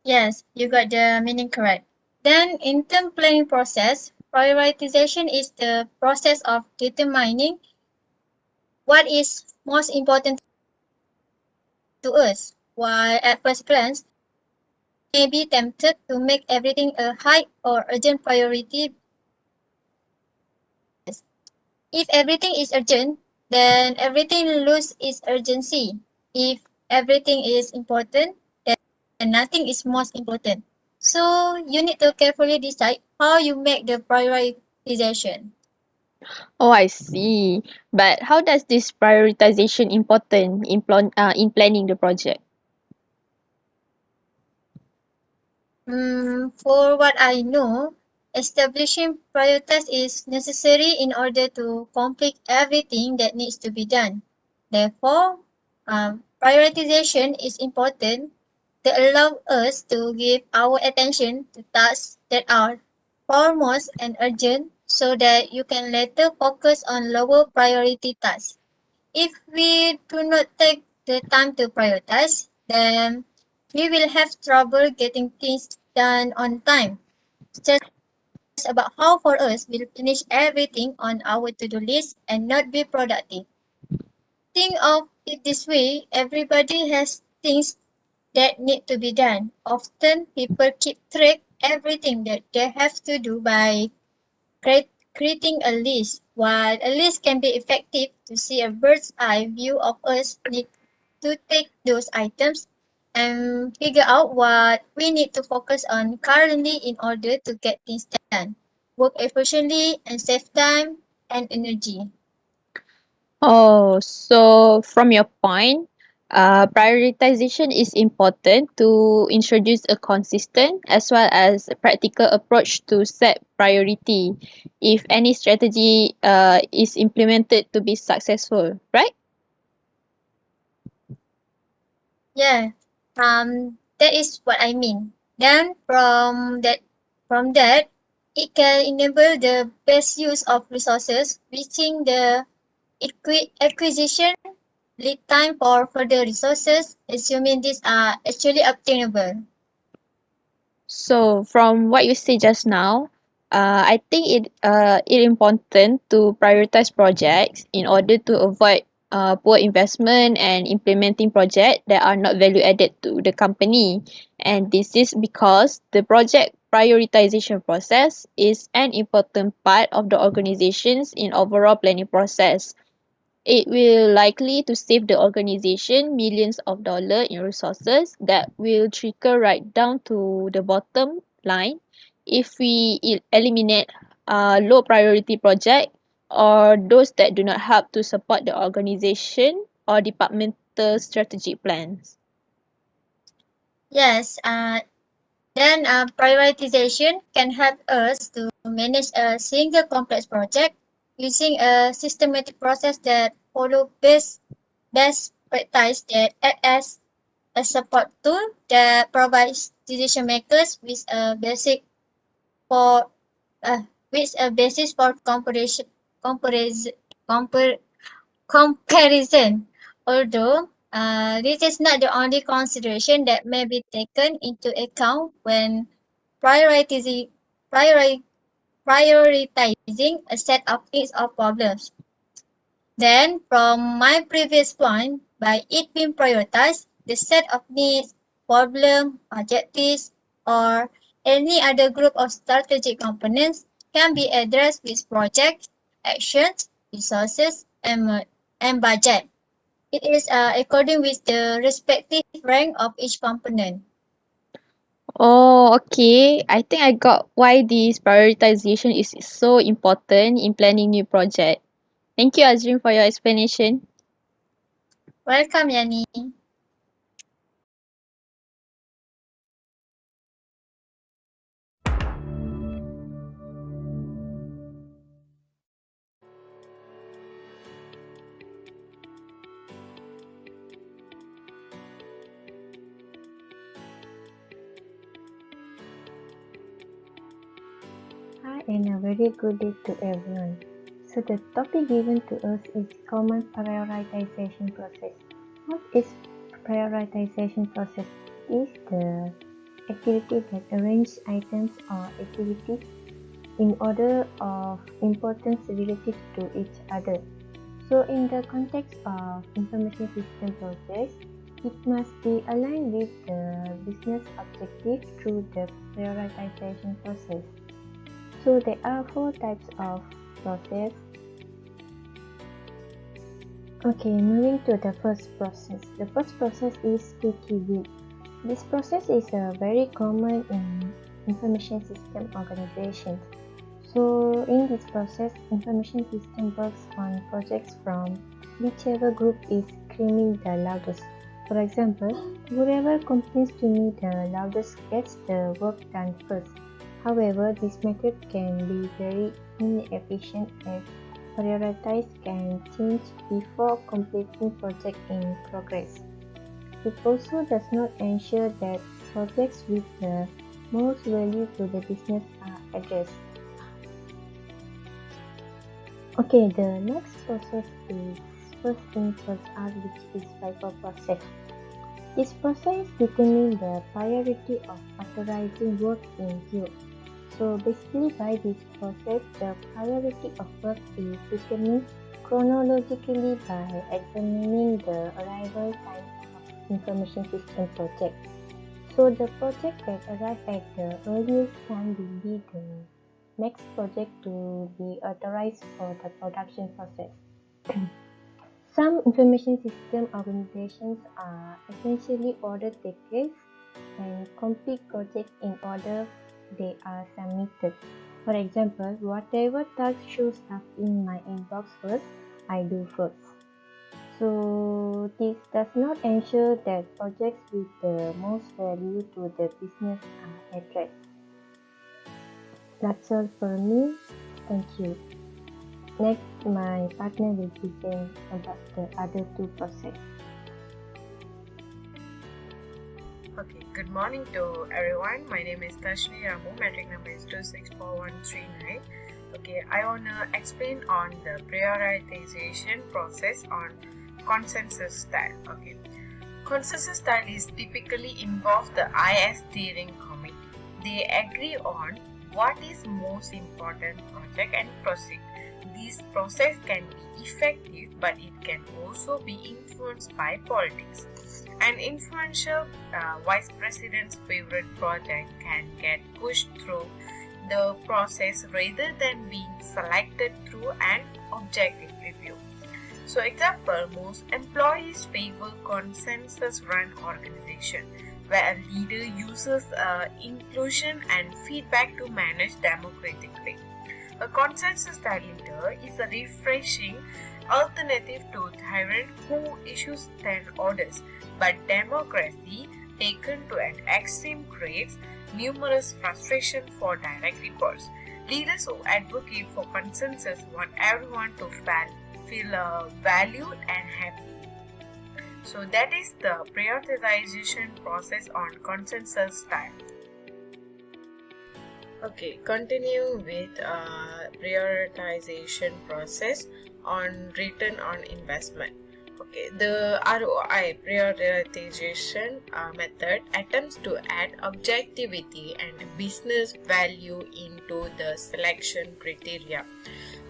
Yes, you got the meaning correct. Then in term planning process, prioritization is the process of determining what is most important to us. While at first glance, may be tempted to make everything a high or urgent priority. If everything is urgent, then everything loses its urgency. If everything is important, then nothing is most important. So you need to carefully decide how you make the prioritization. Oh, I see. But how does this prioritization important in planning the project? For what I know, establishing priorities is necessary in order to complete everything that needs to be done. Therefore, prioritization is important to allow us to give our attention to tasks that are foremost and urgent so that you can later focus on lower priority tasks. If we do not take the time to prioritize, then we will have trouble getting things done on time. Stress about how for us we'll finish everything on our to-do list and not be productive. Think of it this way, everybody has things that need to be done. Often people keep track everything that they have to do by creating a list. While a list can be effective to see a bird's eye view of us need to take those items and figure out what we need to focus on currently in order to get things done, work efficiently, and save time and energy. Oh, so from your point, prioritization is important to introduce a consistent as well as a practical approach to set priority if any strategy is implemented to be successful, right? Yeah, that is what I mean. Then from that, it can enable the best use of resources, reaching the acquisition lead time for further resources, assuming these are actually obtainable. So from what you say just now, I think it important to prioritize projects in order to avoid poor investment and implementing projects that are not value added to the company. And this is because the project prioritization process is an important part of the organization's in overall planning process. It will likely to save the organization millions of dollars in resources that will trickle right down to the bottom line if we eliminate low priority project or those that do not help to support the organization or departmental strategic plans. Yes, then prioritization can help us to manage a single complex project using a systematic process that follow best practice that act as a support tool that provides decision makers with a for uh, basis for compar- comparison. Although this is not the only consideration that may be taken into account when prioritizing, priori- prioritizing a set of needs or problems. Then, from my previous point, by it being prioritized, the set of needs, problem, objectives, or any other group of strategic components can be addressed with projects, actions, resources, and budget. It is according with the respective rank of each component. Oh, okay. I think I got why this prioritization is so important in planning new project. Thank you, Azrin, for your explanation. Welcome, Yani. Hi and a very good day to everyone. So the topic given to us is common prioritization process. What is prioritization process? It is the activity that arranges items or activities in order of importance relative to each other. So in the context of information system process, it must be aligned with the business objective through the prioritization process. So there are 4 types of process. Okay, moving to the first process. The first process is sticky view. This process is very common in information system organizations. So in this process, information system works on projects from whichever group is screaming the loudest. For example, whoever complains to me the loudest gets the work done first. However, this method can be very inefficient as priorities can change before completing project in progress. It also does not ensure that projects with the most value to the business are addressed. Okay, the next process is first in first out, which is FIFO process. This process determines the priority of authorizing work in queue. So basically by this process, the priority of work is determined chronologically by examining the arrival time of information system project. So the project that arrives at the earliest time will be the next project to be authorized for the production process. Some information system organizations are essentially order takers and complete projects in order they are submitted. For example, whatever task shows up in my inbox first, I do first. So this does not ensure that projects with the most value to the business are addressed. That's all for me. Thank you. Next, my partner will present about the other 2 processes. Okay, good morning to everyone. My name is Tashni Ramu. Metric number is 264139. Okay, I wanna explain on the prioritization process on consensus style. Okay, consensus style is typically involves the IS steering committee. They agree on what is most important project and proceed. This process can be effective, but it can also be influenced by politics. An influential vice president's favorite project can get pushed through the process rather than being selected through an objective review. So example, most employees favor consensus-run organization, where a leader uses inclusion and feedback to manage democratically. A consensus-style leader is a refreshing alternative to tyrant who issues 10 orders, but democracy taken to an extreme creates numerous frustration for direct reports. Leaders who advocate for consensus want everyone to feel valued and happy. So that is the prioritization process on consensus style. Okay, continue with prioritization process on return on investment. Okay, the ROI prioritization method attempts to add objectivity and business value into the selection criteria.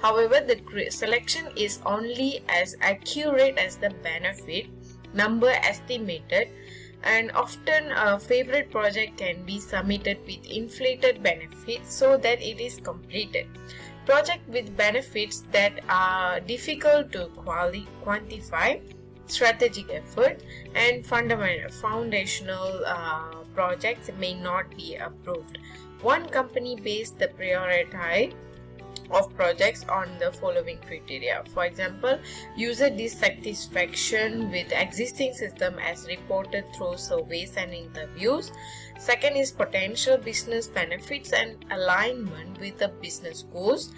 However, the selection is only as accurate as the benefit number estimated, and often a favorite project can be submitted with inflated benefits so that it is completed. Projects with benefits that are difficult to quantify, strategic effort, and foundational projects may not be approved. One company based the priority of projects on the following criteria. For example, user dissatisfaction with existing system as reported through surveys and interviews. Second is potential business benefits and alignment with the business goals.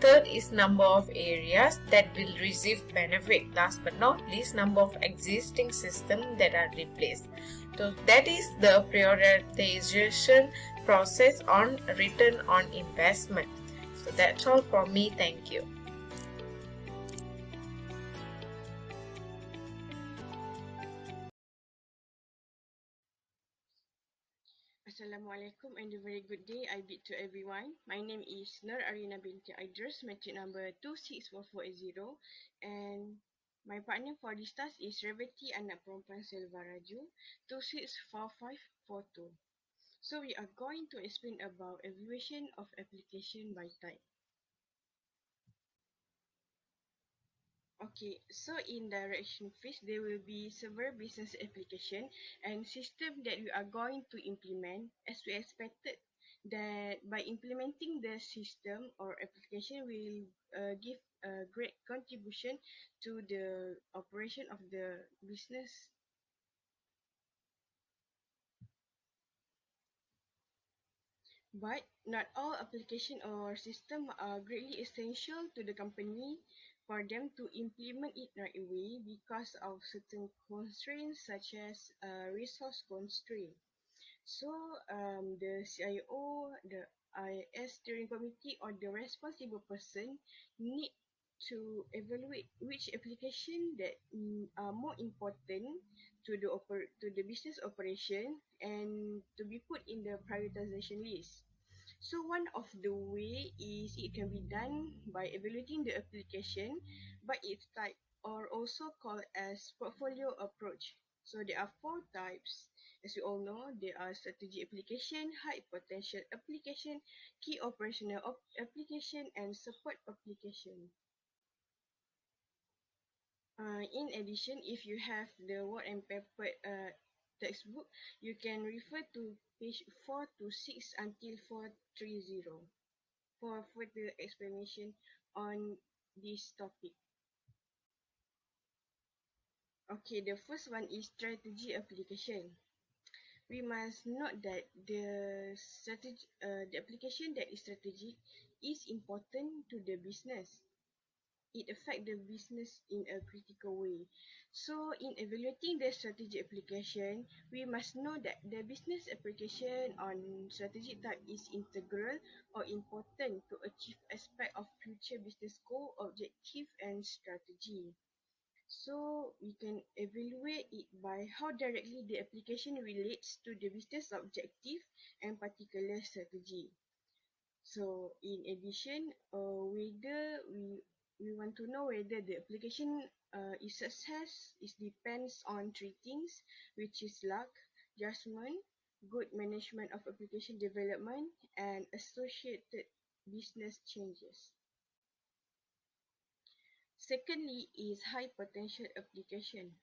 Third is number of areas that will receive benefit. Last but not least, number of existing systems that are replaced. So that is the prioritization process on return on investment. So that's all for me. Thank you. Assalamualaikum and a very good day I bid to everyone. My name is Nur Arina binti Idris, metric number 26440, and my partner for this task is Revati anak perempuan Selvaraju 264542. So we are going to explain about evaluation of application by type. Okay, so in direction phase, there will be several business application and system that we are going to implement. As we expected that by implementing the system or application will give a great contribution to the operation of the business. But not all application or system are greatly essential to the company for them to implement it right away because of certain constraints such as resource constraint. So the CIO, the IS steering committee or the responsible person need to evaluate which application that are more important to the business operation and to be put in the prioritization list. So one of the way is it can be done by evaluating the application by its type or also called as portfolio approach. So there are four types. As you all know, there are strategy application, high potential application, key operational application, and support application. In addition, if you have the word and paper textbook, you can refer to page 4 to 6 until 430 for further explanation on this topic. Okay, the first one is strategy application. We must note that the application that is strategic is important to the business. It affects the business in a critical way. So in evaluating the strategy application, we must know that the business application on strategic type is integral or important to achieve aspect of future business goal, objective and strategy. So we can evaluate it by how directly the application relates to the business objective and particular strategy. So in addition, whether we want to know whether the application is success, it depends on three things, which is luck, judgment, good management of application development, and associated business changes. Secondly is high potential application.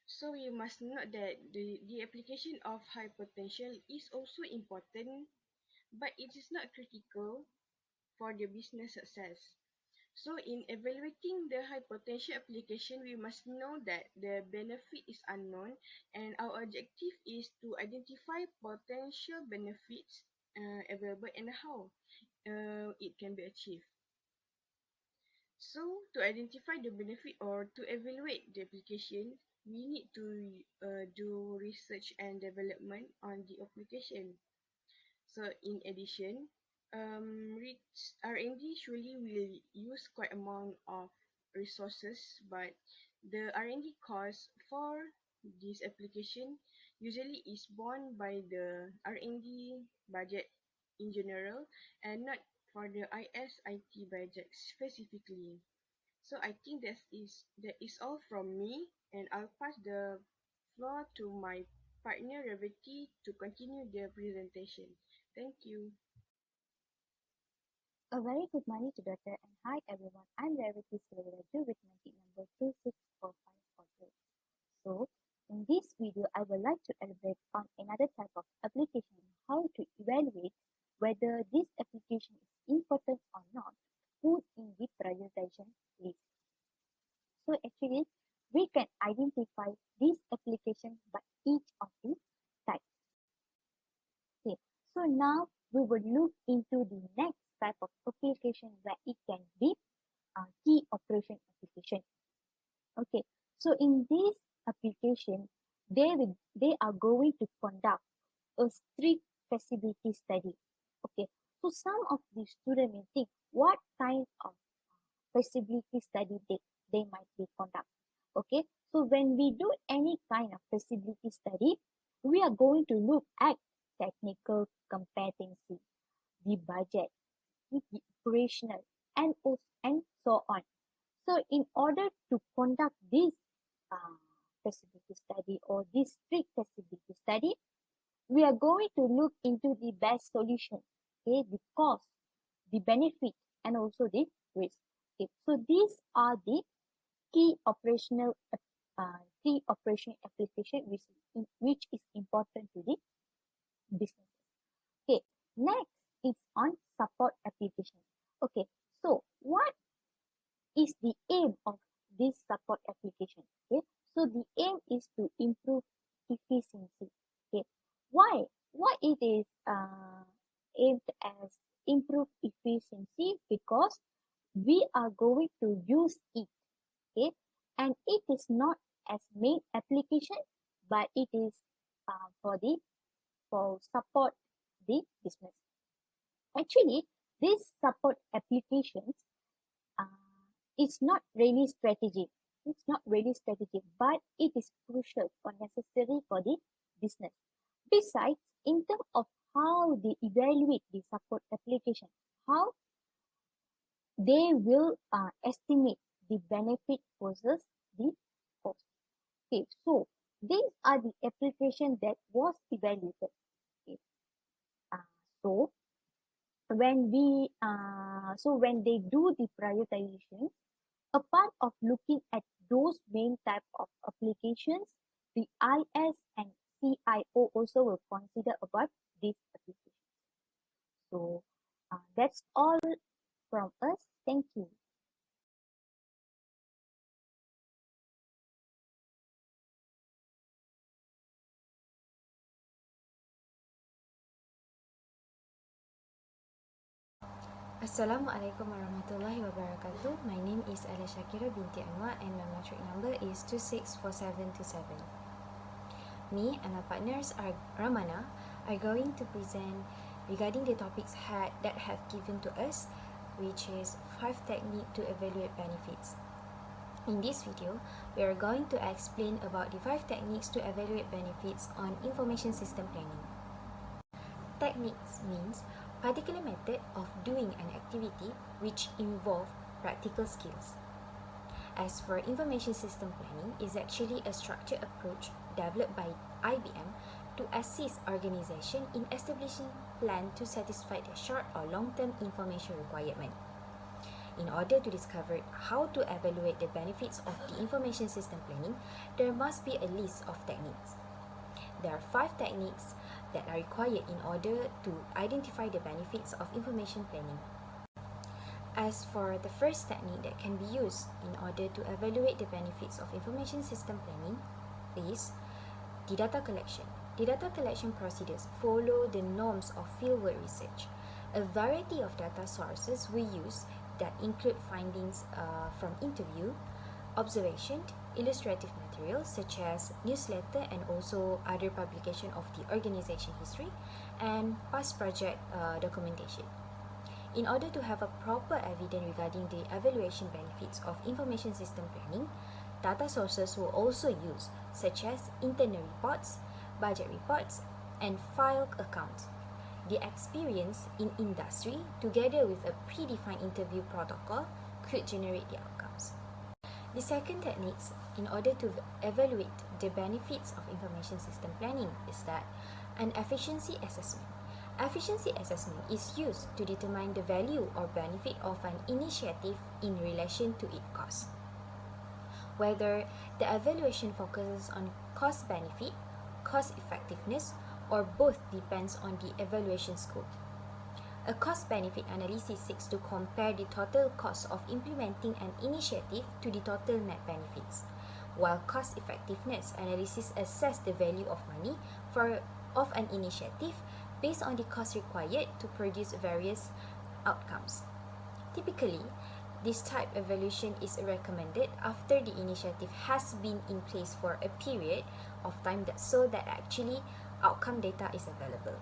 So you must note that the application of high potential is also important, but it is not critical for the business success. So in evaluating the high potential application, we must know that the benefit is unknown, and our objective is to identify potential benefits available and how it can be achieved. So to identify the benefit or to evaluate the application, we need to do research and development on the application. So in addition, R&D surely will use quite amount of resources, but the R&D cost for this application usually is borne by the R&D budget in general and not for the ISIT budget specifically. So I think that is all from me, and I'll pass the floor to my partner Revati to continue the presentation. Thank you. A very good morning to Doctor and hi everyone. I'm Revati Silveraju with my team number 26454. So, in this video, I would like to elaborate on another type of application, how to evaluate whether this application is important or not, put in the prioritization list. So actually, we can identify this application by each of the types. Okay, so now we will look into the next type of application where it can be key operation application. Okay, so in this application, they are going to conduct a strict feasibility study. Okay, so some of the students may think what kind of feasibility study they might be conduct. Okay, so when we do any kind of feasibility study, we are going to look at technical competency, the budget, the operational, and so on. So in order to conduct this feasibility study or this strict feasibility study, we are going to look into the best solution, okay, the cost, the benefit, and also the risk. Okay, so these are the key operation application which is important to the business. Okay, next is on support application. Okay, so what is the aim of this support application? Okay, so the aim is to improve efficiency. Okay, why it is aimed as improve efficiency? Because we are going to use it. Okay, and it is not as main application, but it is for support the business. Actually, this support applications is not really strategic. It's not really strategic, but it is crucial or necessary for the business. Besides, in terms of how they evaluate the support application, how they will estimate the benefit versus the cost. Okay, so these are the application that was evaluated. Okay. So when they do the prioritization, a part of looking at those main type of applications, the IS and CIO also will consider about these applications. So that's all from us. Thank you. Assalamualaikum warahmatullahi wabarakatuh. My name is Ala Shakira binti Anwar and my metric number is 264727. Me and my partners are Ramana are going to present regarding the topics that have given to us, which is 5 techniques to evaluate benefits. In this video, we are going to explain about the 5 techniques to evaluate benefits on information system planning. Techniques means particular method of doing an activity which involve practical skills. As for information system planning, is actually a structured approach developed by IBM to assist organization in establishing plan to satisfy their short or long-term information requirement. In order to discover how to evaluate the benefits of the information system planning, there must be a list of techniques. There are 5 techniques that are required in order to identify the benefits of information planning. As for the first technique that can be used in order to evaluate the benefits of information system planning is the data collection. The data collection procedures follow the norms of fieldwork research. A variety of data sources we use that include findings from interview, observation, illustrative materials such as newsletter and also other publication of the organization history, and past project documentation. In order to have a proper evidence regarding the evaluation benefits of information system planning, data sources were also used such as internal reports, budget reports, and file accounts. The experience in industry together with a predefined interview protocol could generate the outcomes. The second techniques in order to evaluate the benefits of information system planning is that an efficiency assessment. Efficiency assessment is used to determine the value or benefit of an initiative in relation to its cost. Whether the evaluation focuses on cost benefit, cost effectiveness, or both depends on the evaluation scope. A cost-benefit analysis seeks to compare the total cost of implementing an initiative to the total net benefits, while cost-effectiveness analysis assess the value of money of an initiative based on the cost required to produce various outcomes. Typically, this type evaluation is recommended after the initiative has been in place for a period of time so that actually outcome data is available.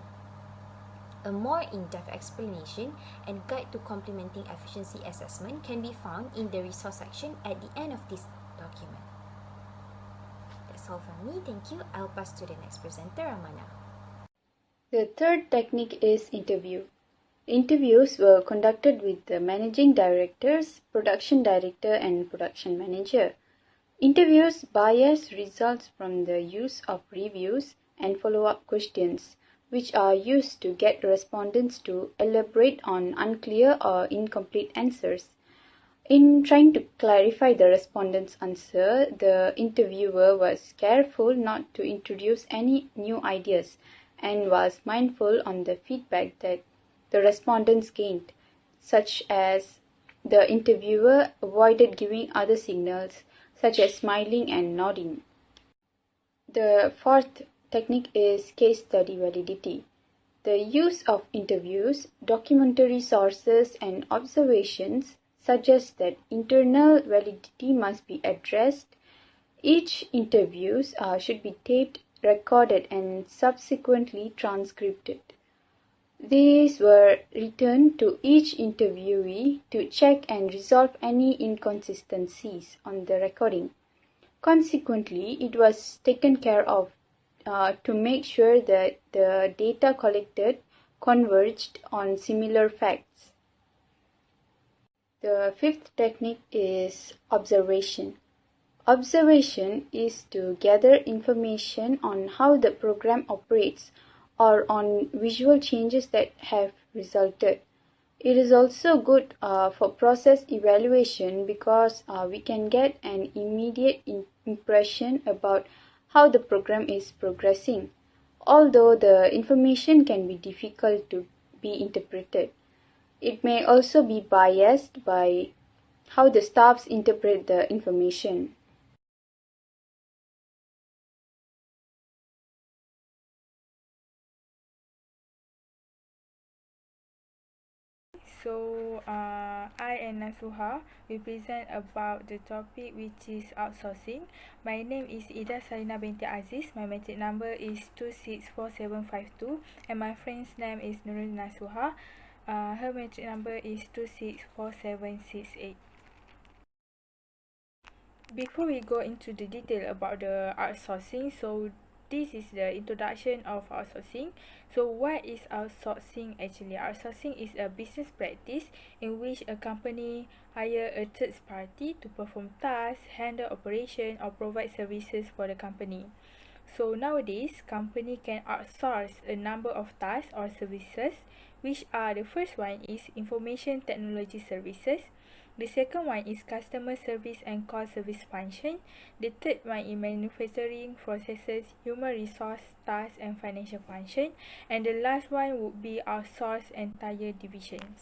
A more in-depth explanation and guide to complementing efficiency assessment can be found in the resource section at the end of this document. That's all from me. Thank you. I'll pass to the next presenter, Ramana. The third technique is interview. Interviews were conducted with the managing directors, production director, and production manager. Interviews bias results from the use of reviews and follow-up questions, which are used to get respondents to elaborate on unclear or incomplete answers. In trying to clarify the respondent's answer, the interviewer was careful not to introduce any new ideas and was mindful on the feedback that the respondents gained, such as the interviewer avoided giving other signals such as smiling and nodding. The fourth technique is case study validity. The use of interviews, documentary sources, and observations suggests that internal validity must be addressed. Each interviews should be taped, recorded, and subsequently transcribed. These were returned to each interviewee to check and resolve any inconsistencies on the recording. Consequently, it was taken care of to make sure that the data collected converged on similar facts. The fifth technique is observation. Observation is to gather information on how the program operates or on visual changes that have resulted. It is also good for process evaluation because we can get an immediate impression about how the program is progressing, although the information can be difficult to be interpreted. It may also be biased by how the staffs interpret the information. So, I and Nasuha will present about the topic which is outsourcing. My name is Ida Salina binti Aziz. My metric number is 264752 and my friend's name is Nurul Nasuha. Her metric number is 264768. Before we go into the detail about the outsourcing, so this is the introduction of outsourcing. So what is outsourcing actually? Outsourcing is a business practice in which a company hire a third party to perform tasks, handle operation, or provide services for the company. So nowadays, company can outsource a number of tasks or services, which are the first one is information technology services. The second one is customer service and call service function. The third one is manufacturing processes, human resource, tasks, and financial function. And the last one would be outsource entire divisions.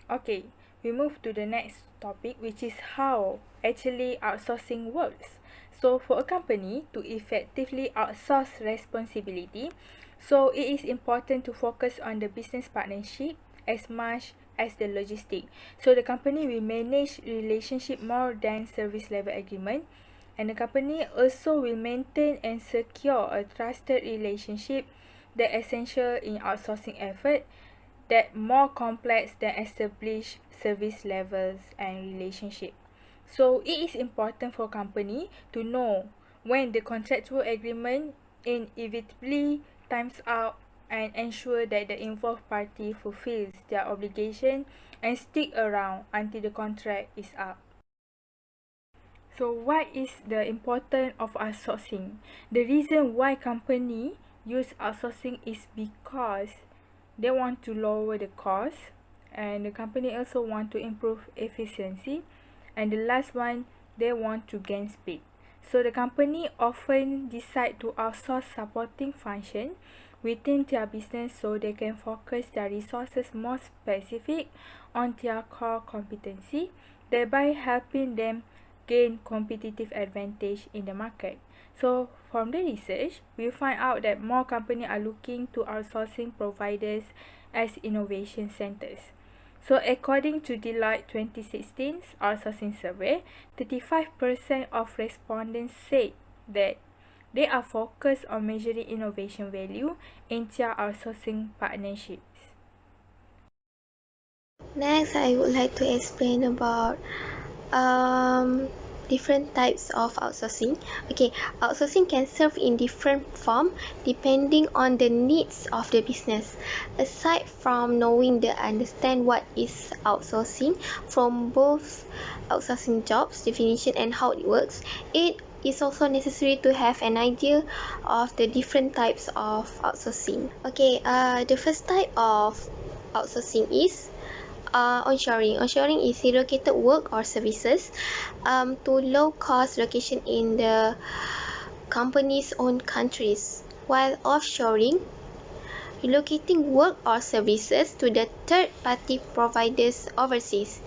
Okay, we move to the next topic, which is how actually outsourcing works. So for a company to effectively outsource responsibility, so it is important to focus on the business partnership as much as the logistic. So the company will manage relationship more than service level agreement, and the company also will maintain and secure a trusted relationship that essential in outsourcing effort that more complex than established service levels and relationship. So it is important for company to know when the contractual agreement inevitably times out and ensure that the involved party fulfills their obligation and stick around until the contract is up. So what is the importance of outsourcing? The reason why company use outsourcing is because they want to lower the cost, and the company also want to improve efficiency, and the last one, they want to gain speed. So the company often decide to outsource supporting function within their business so they can focus their resources more specific on their core competency, thereby helping them gain competitive advantage in the market. So from the research, we find out that more companies are looking to outsourcing providers as innovation centers. So according to Deloitte 2016 outsourcing survey, 35% of respondents said that they are focused on measuring innovation value in their outsourcing partnerships. Next, I would like to explain about different types of outsourcing. Okay, outsourcing can serve in different form depending on the needs of the business. Aside from knowing the understand what is outsourcing from both outsourcing jobs definition and how it works, it is also necessary to have an idea of the different types of outsourcing. Okay, the first type of outsourcing is onshoring. Onshoring is relocated work or services to low-cost location in the company's own countries, while offshoring, relocating work or services to the third-party providers overseas.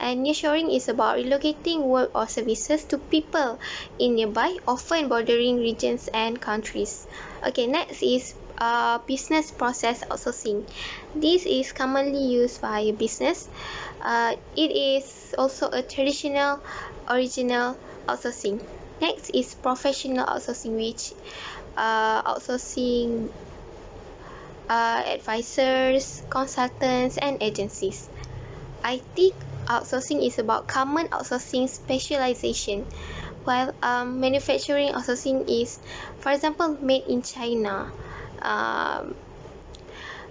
And nearshoring is about relocating work or services to people in nearby, often bordering regions and countries. Okay, next is business process outsourcing. This is commonly used by business. It is also a traditional original outsourcing. Next is professional outsourcing, which outsourcing advisors, consultants, and agencies. IT outsourcing is about common outsourcing specialization, while manufacturing outsourcing is, for example, made in China.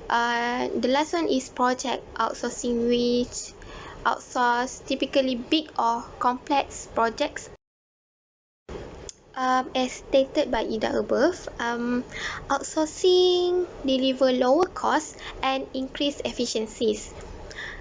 The last one is project outsourcing, which outsource typically big or complex projects. As stated by Ida above, outsourcing deliver lower costs and increase efficiencies.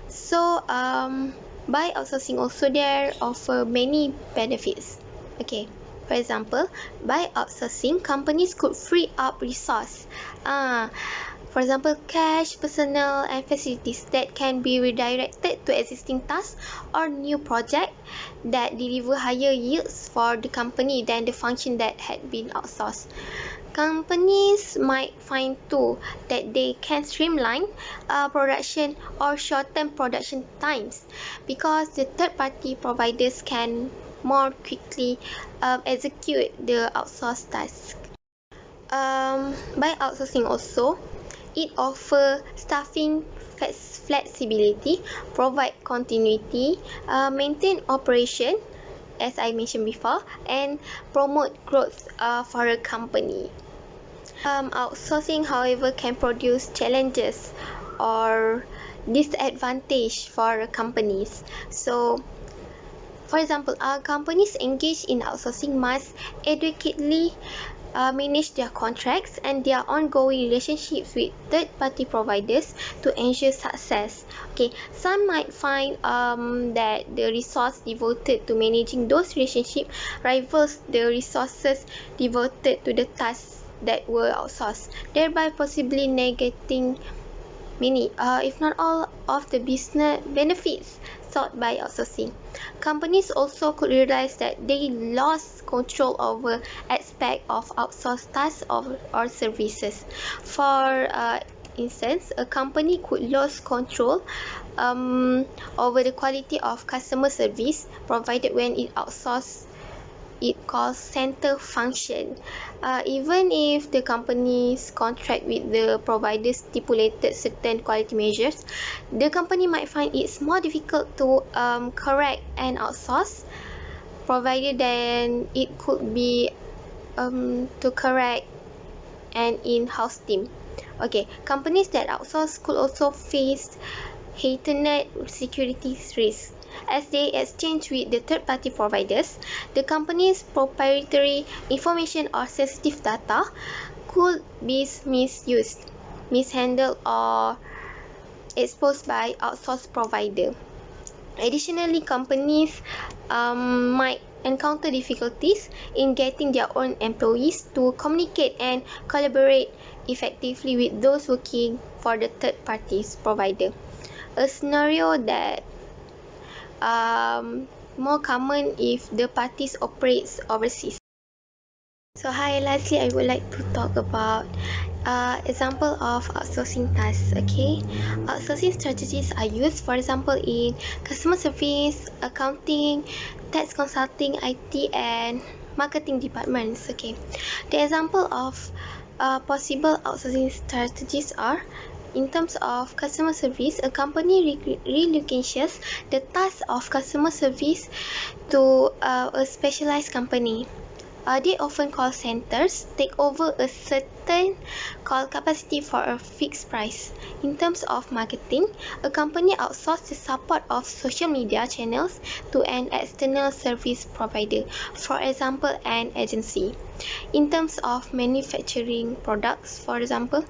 So by outsourcing also there offer many benefits. Okay, for example, by outsourcing, companies could free up resource. For example, cash, personnel, and facilities that can be redirected to existing tasks or new projects that deliver higher yields for the company than the function that had been outsourced. Companies might find too that they can streamline production or shorten production times because the third-party providers can more quickly execute the outsourced task. By outsourcing also, it offers staffing flexibility, provide continuity, maintain operation, as I mentioned before, and promote growth for a company. Outsourcing, however, can produce challenges or disadvantage for companies. So, for example, companies engaged in outsourcing must adequately manage their contracts and their ongoing relationships with third-party providers to ensure success. Okay, some might find that the resource devoted to managing those relationships rivals the resources devoted to the tasks that were outsourced, thereby possibly negating many, if not all, of the business benefits sought by outsourcing. Companies also could realize that they lost control over aspects of outsourced tasks or services. For instance, a company could lose control over the quality of customer service provided when it outsourced its call center function. Even if the company's contract with the provider stipulated certain quality measures, the company might find it's more difficult to correct and outsource provider than it could be to correct an in-house team. Okay, companies that outsource could also face heightened security risks. As they exchange with the third-party providers, the company's proprietary information or sensitive data could be misused, mishandled, or exposed by outsourced provider. Additionally, companies might encounter difficulties in getting their own employees to communicate and collaborate effectively with those working for the third parties provider. A scenario that more common if the parties operates overseas. So hi, lastly I would like to talk about example of outsourcing tasks. Okay, outsourcing strategies are used, for example, in customer service, accounting, tax consulting, IT, and marketing departments. Okay, the example of possible outsourcing strategies are: in terms of customer service, a company relinquishes the task of customer service to a specialized company. They often call centers take over a certain call capacity for a fixed price. In terms of marketing, a company outsources the support of social media channels to an external service provider, for example, an agency. In terms of manufacturing products, for example,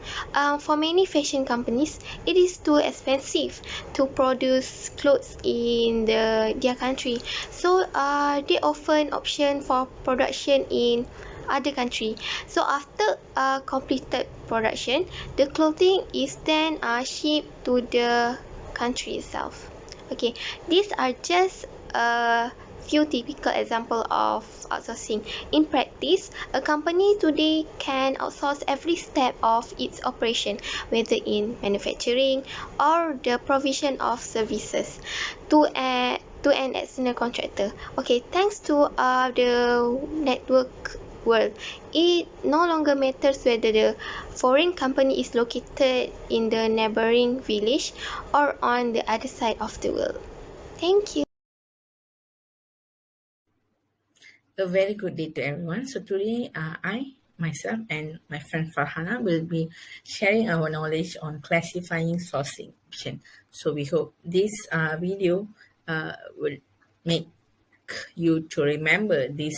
for many fashion companies, it is too expensive to produce clothes in their country, so they often option for production in other country. So after completed production, the clothing is then shipped to the country itself. Okay, these are just a few typical examples of outsourcing. In practice, a company today can outsource every step of its operation, whether in manufacturing or the provision of services, to an external contractor. Okay, thanks to the network world, it no longer matters whether the foreign company is located in the neighboring village or on the other side of the world. Thank you. A very good day to everyone. So today, I, myself, and my friend Farhana will be sharing our knowledge on classifying sourcing option. So we hope this video will make you to remember this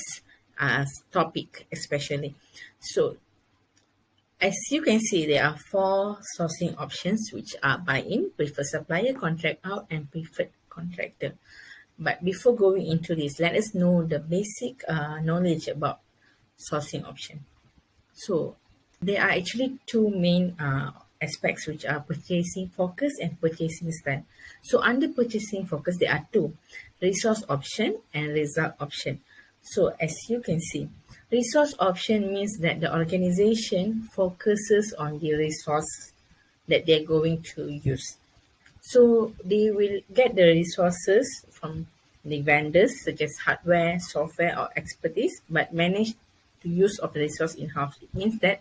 topic especially. So as you can see, there are 4 sourcing options, which are buy-in, preferred supplier, contract out, and preferred contractor. But before going into this, let us know the basic knowledge about sourcing option. So there are actually 2 main aspects, which are purchasing focus and purchasing stand. So under purchasing focus, there are 2: resource option and result option. So as you can see, resource option means that the organization focuses on the resource that they're going to use. So they will get the resources from the vendors, such as hardware, software, or expertise, but manage to use of the resource in-house. It means that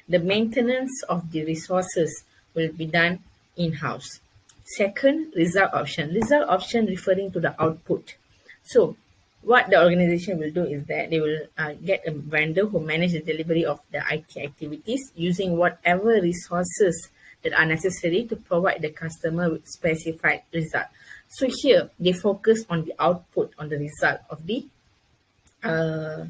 the maintenance of the resources will be done in-house. Second, result option. Result option referring to the output. So what the organization will do is that they will get a vendor who manage the delivery of the IT activities using whatever resources that are necessary to provide the customer with specified result. So here they focus on the output, on the result of the uh,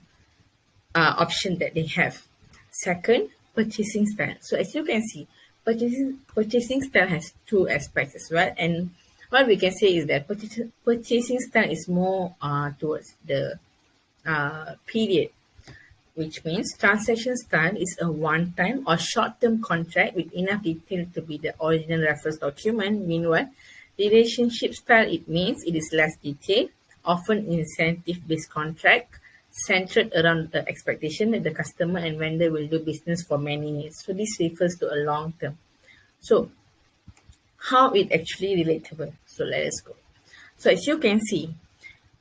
option that they have. Second, purchasing style. So as you can see, purchasing style has two aspects as well. And what we can say is that purchasing style is more towards the period, which means transaction style is a one-time or short-term contract with enough detail to be the original reference document. Meanwhile, relationship style, it means it is less detailed, often incentive-based contract centered around the expectation that the customer and vendor will do business for many years. So this refers to a long term. So how it actually relatable? So let us go. So as you can see,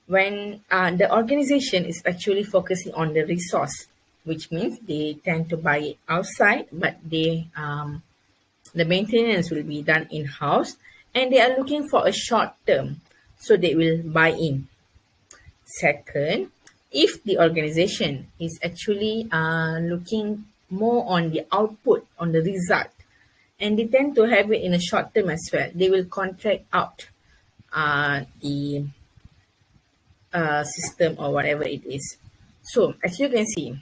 when the organization is actually focusing on the resource, which means they tend to buy it outside, but the maintenance will be done in-house, and they are looking for a short term, so they will buy in. Second, if the organization is actually looking more on the output, on the result, and they tend to have it in a short term as well, they will contract out the system or whatever it is. So as you can see,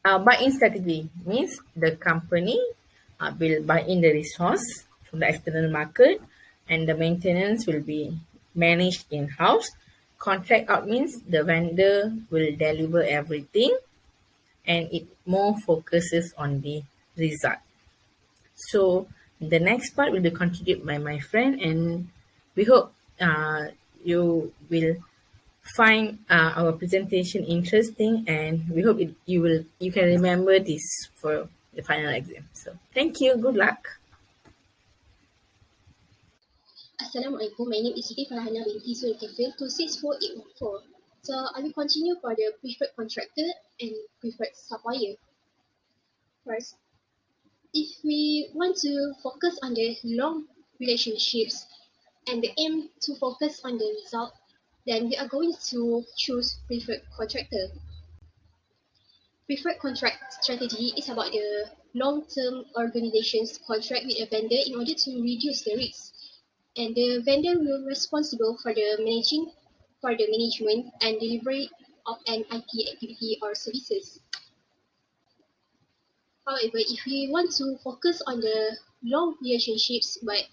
buy-in strategy means the company will buy in the resource from the external market, and the maintenance will be managed in-house. Contract out means the vendor will deliver everything, and it more focuses on the result. So the next part will be contributed by my friend, and we hope you will find our presentation interesting, and we hope you can remember this for the final exam. So thank you. Good luck. Assalamualaikum. My name is Siti Farhana binti Zulkifil 264814. So I will continue for the preferred contractor and preferred supplier. First, if we want to focus on the long relationships and the aim to focus on the result, then we are going to choose preferred contractor. Preferred contract strategy is about the long-term organization's contract with a vendor in order to reduce the risk. And the vendor will be responsible for the management and delivery of an IT activity or services. However, if we want to focus on the long relationships, but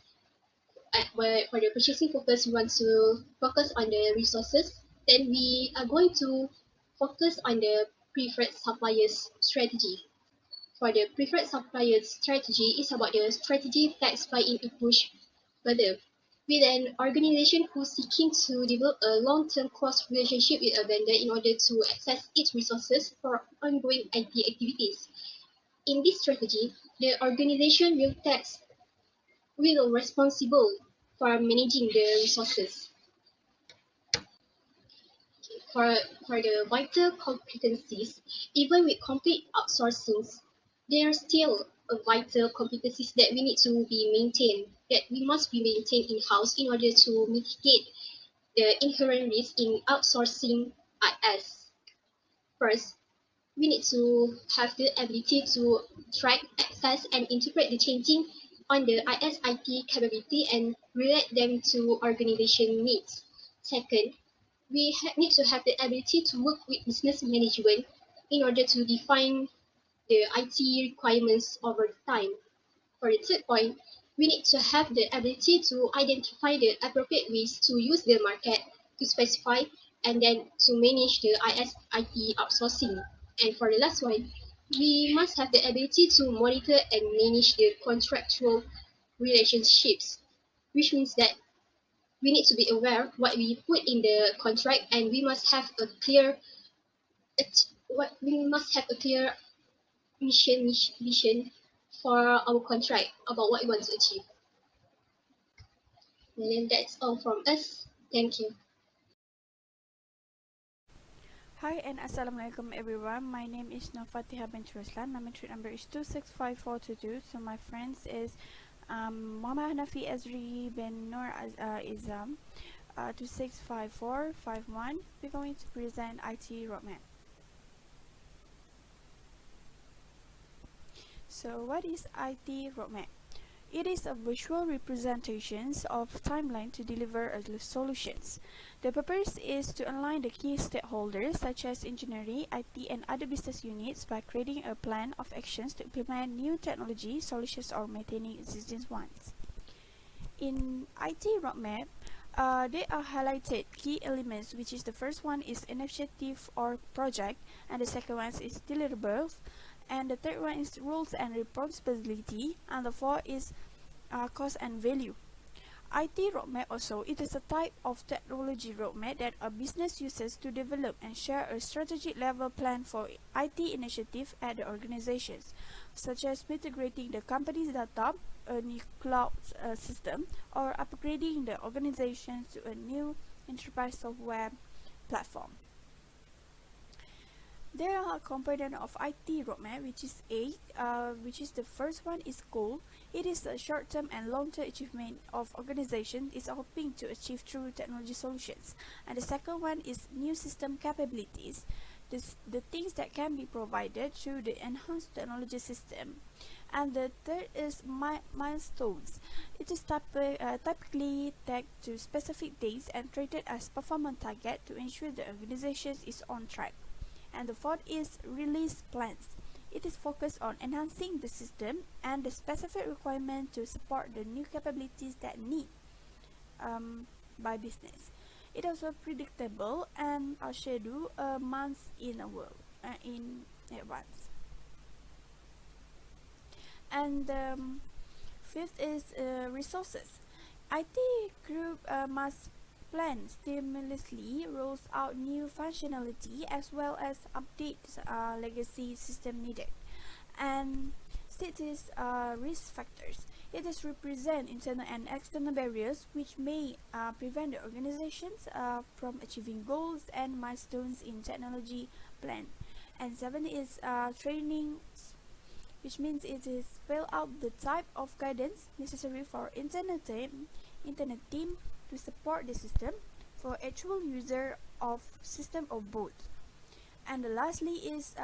for the purchasing focus, we want to focus on the resources, then we are going to focus on the preferred suppliers strategy. For the preferred suppliers strategy, it's about the strategy tax buy-in approach further. With an organization who's seeking to develop a long-term cross relationship with a vendor in order to access its resources for ongoing IT activities. In this strategy, the organization will be responsible for managing the resources. For the vital competencies, even with complete outsourcing, there are still vital competencies that we need to be maintained, that we must be maintained in-house in order to mitigate the inherent risk in outsourcing IS. First, we need to have the ability to track, access, and integrate the changing on the IS IT capability and relate them to organization needs. Second, we need to have the ability to work with business management in order to define the IT requirements over time. For the third point, we need to have the ability to identify the appropriate ways to use the market to specify and then to manage the IT outsourcing. And for the last one, we must have the ability to monitor and manage the contractual relationships, which means that we need to be aware what we put in the contract, and we must have a clear vision for our contract about what we want to achieve. And then that's all from us. Thank you. Hi and Assalamualaikum everyone. My name is Nofatiha bint Ruslan. My matric number is 265422. So my friends is Muhammad Hanafi Azri bin Nur Izam. 265451, we're going to present IT roadmap. So what is IT roadmap? It is a visual representation of timeline to deliver solutions. The purpose is to align the key stakeholders such as engineering, IT, and other business units by creating a plan of actions to implement new technology solutions or maintaining existing ones. In IT roadmap, they are highlighted key elements, which is the first one is initiative or project, and the second one is deliverables, and the third one is roles and responsibility, and the fourth is cost and value. IT roadmap also, it is a type of technology roadmap that a business uses to develop and share a strategic level plan for IT initiative at the organizations, such as integrating the company's data, a new cloud system, or upgrading the organization to a new enterprise software platform. There are components of IT roadmap, which is which is the first one is goal. It is a short-term and long-term achievement of organization is hoping to achieve through technology solutions. And the second one is new system capabilities. The things that can be provided through the enhanced technology system. And the third is milestones. It is typically tagged to specific dates and treated as performance target to ensure the organization is on track. And the fourth is release plans. It is focused on enhancing the system and the specific requirement to support the new capabilities that need by business. It is also predictable and schedule months in advance. And fifth is resources. IT group must plan stimulously rolls out new functionality as well as updates legacy system needed. And sixth is risk factors. It is represent internal and external barriers which may prevent the organizations from achieving goals and milestones in technology plan. And seven is training, which means it is spell out the type of guidance necessary for internet team to support the system for actual user of system or both. And lastly is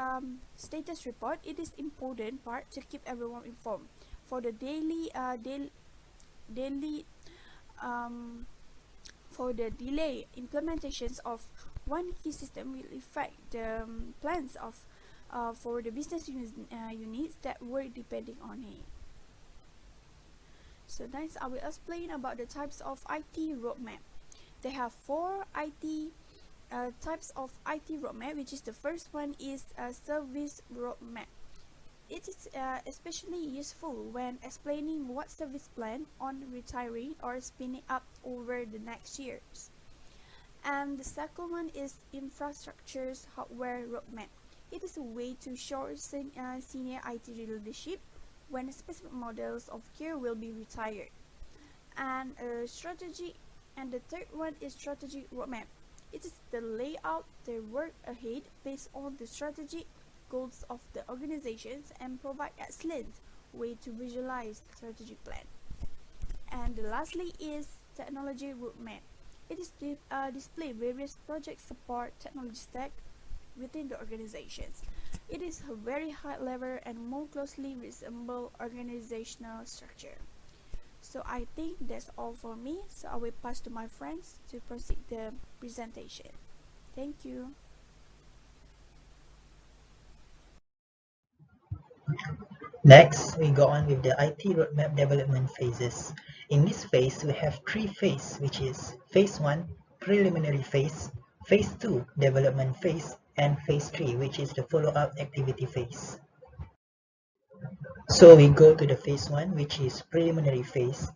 status report. It is important part to keep everyone informed for the for the delay implementations of one key system will affect the plans of for the business units that work depending on it. So next I will explain about the types of IT roadmap. They have four types of IT roadmap, which is the first one is a service roadmap. It is especially useful when explaining what service plan on retiring or spinning up over the next years. And the second one is infrastructure's hardware roadmap. It is a way to shorten senior IT leadership when specific models of gear will be retired. And strategy, and the third one is strategy roadmap. It is the layout, the work ahead based on the strategic goals of the organizations and provide excellent way to visualize strategic plan. And lastly is technology roadmap. It is display various project support technology stack within the organizations. It is a very high level and more closely resemble organizational structure. So I think that's all for me. So I will pass to my friends to proceed the presentation. Thank you. Next, we go on with the IT roadmap development phases. In this phase, we have three phases, which is Phase 1, Preliminary Phase, Phase 2, Development Phase, and Phase 3, which is the follow-up activity phase. So we go to the Phase 1, which is Preliminary Phase.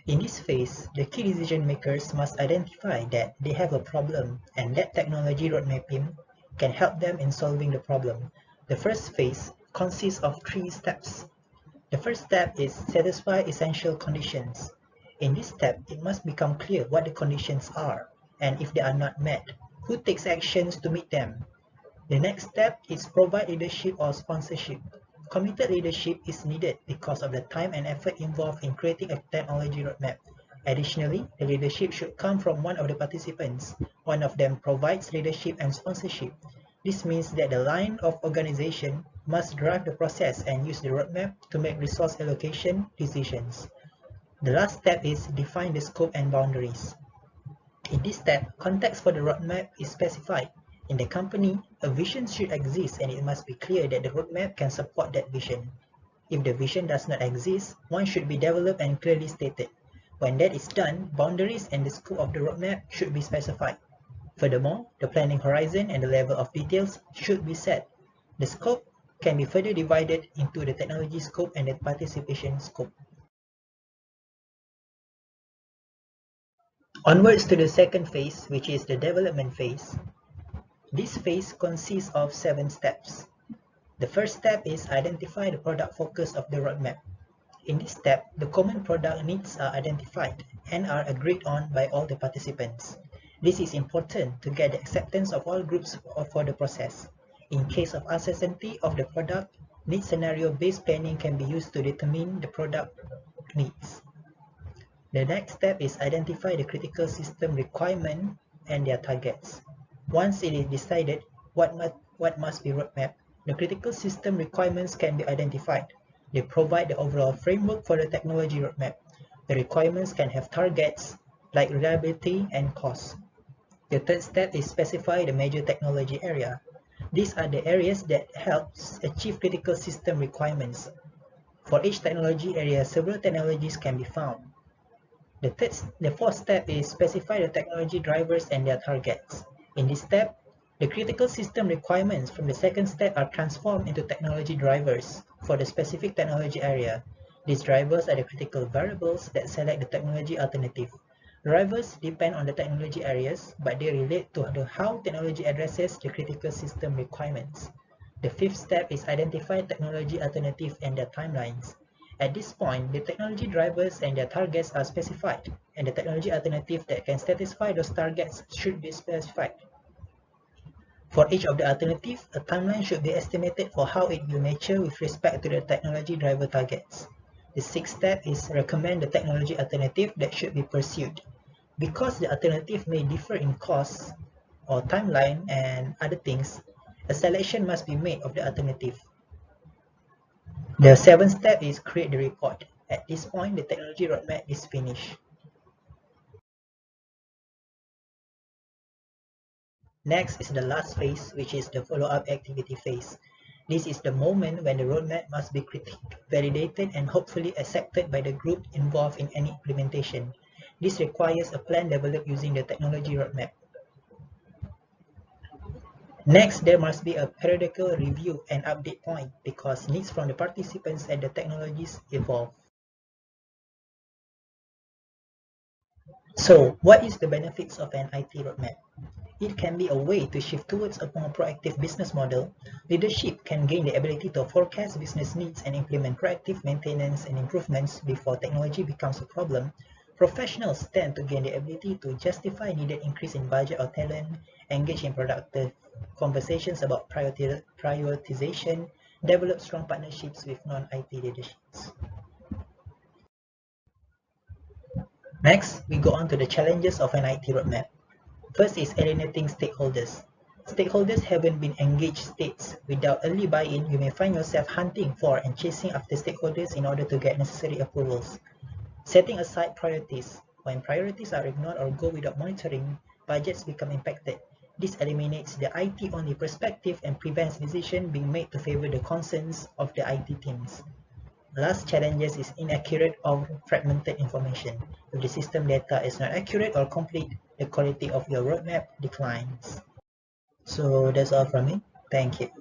In this phase, the key decision makers must identify that they have a problem and that technology roadmap team can help them in solving the problem. The first phase consists of three steps. The first step is satisfy essential conditions. In this step, it must become clear what the conditions are, and if they are not met, who takes actions to meet them. The next step is provide leadership or sponsorship. Committed leadership is needed because of the time and effort involved in creating a technology roadmap, Additionally, the leadership should come from one of the participants. One of them provides leadership and sponsorship. This means that the line of organization must drive the process and use the roadmap to make resource allocation decisions. The last step is define the scope and boundaries. In this step, context for the roadmap is specified. In the company, a vision should exist and it must be clear that the roadmap can support that vision. If the vision does not exist, one should be developed and clearly stated. When that is done, boundaries and the scope of the roadmap should be specified. Furthermore, the planning horizon and the level of details should be set. The scope can be further divided into the technology scope and the participation scope. Onwards to the second phase, which is the development phase. This phase consists of 7 steps. The first step is identify the product focus of the roadmap. In this step, the common product needs are identified and are agreed on by all the participants. This is important to get the acceptance of all groups for the process. In case of uncertainty of the product, need scenario-based planning can be used to determine the product needs. The next step is identify the critical system requirement and their targets. Once it is decided what must be roadmap, the critical system requirements can be identified. They provide the overall framework for the technology roadmap. The requirements can have targets like reliability and cost. The third step is specify the major technology area. These are the areas that helps achieve critical system requirements. For each technology area, several technologies can be found. The fourth step is specify the technology drivers and their targets. In this step, the critical system requirements from the second step are transformed into technology drivers for the specific technology area. These drivers are the critical variables that select the technology alternative. Drivers depend on the technology areas, but they relate to how technology addresses the critical system requirements. The fifth step is identify technology alternative and their timelines. At this point, the technology drivers and their targets are specified, and the technology alternative that can satisfy those targets should be specified. For each of the alternatives, a timeline should be estimated for how it will mature with respect to the technology driver targets. The sixth step is recommend the technology alternative that should be pursued. Because the alternative may differ in cost or timeline and other things, a selection must be made of the alternative. The seventh step is create the report. At this point, the technology roadmap is finished. Next is the last phase, which is the follow-up activity phase. This is the moment when the roadmap must be critiqued, validated, and hopefully accepted by the group involved in any implementation. This requires a plan developed using the technology roadmap. Next, there must be a periodical review and update point because needs from the participants and the technologies evolve. So, what is the benefits of an IT roadmap? It can be a way to shift towards a more proactive business model. Leadership can gain the ability to forecast business needs and implement proactive maintenance and improvements before technology becomes a problem. Professionals tend to gain the ability to justify needed increase in budget or talent, engage in productive conversations about prioritization, develop strong partnerships with non-IT leaderships. Next, we go on to the challenges of an IT roadmap. First is alienating stakeholders. Stakeholders haven't been engaged states. Without early buy-in, you may find yourself hunting for and chasing after stakeholders in order to get necessary approvals. Setting aside priorities. When priorities are ignored or go without monitoring, budgets become impacted. This eliminates the IT-only perspective and prevents decisions being made to favor the concerns of the IT teams. Last challenges is inaccurate or fragmented information. If the system data is not accurate or complete, the quality of your roadmap declines. So that's all from me. Thank you.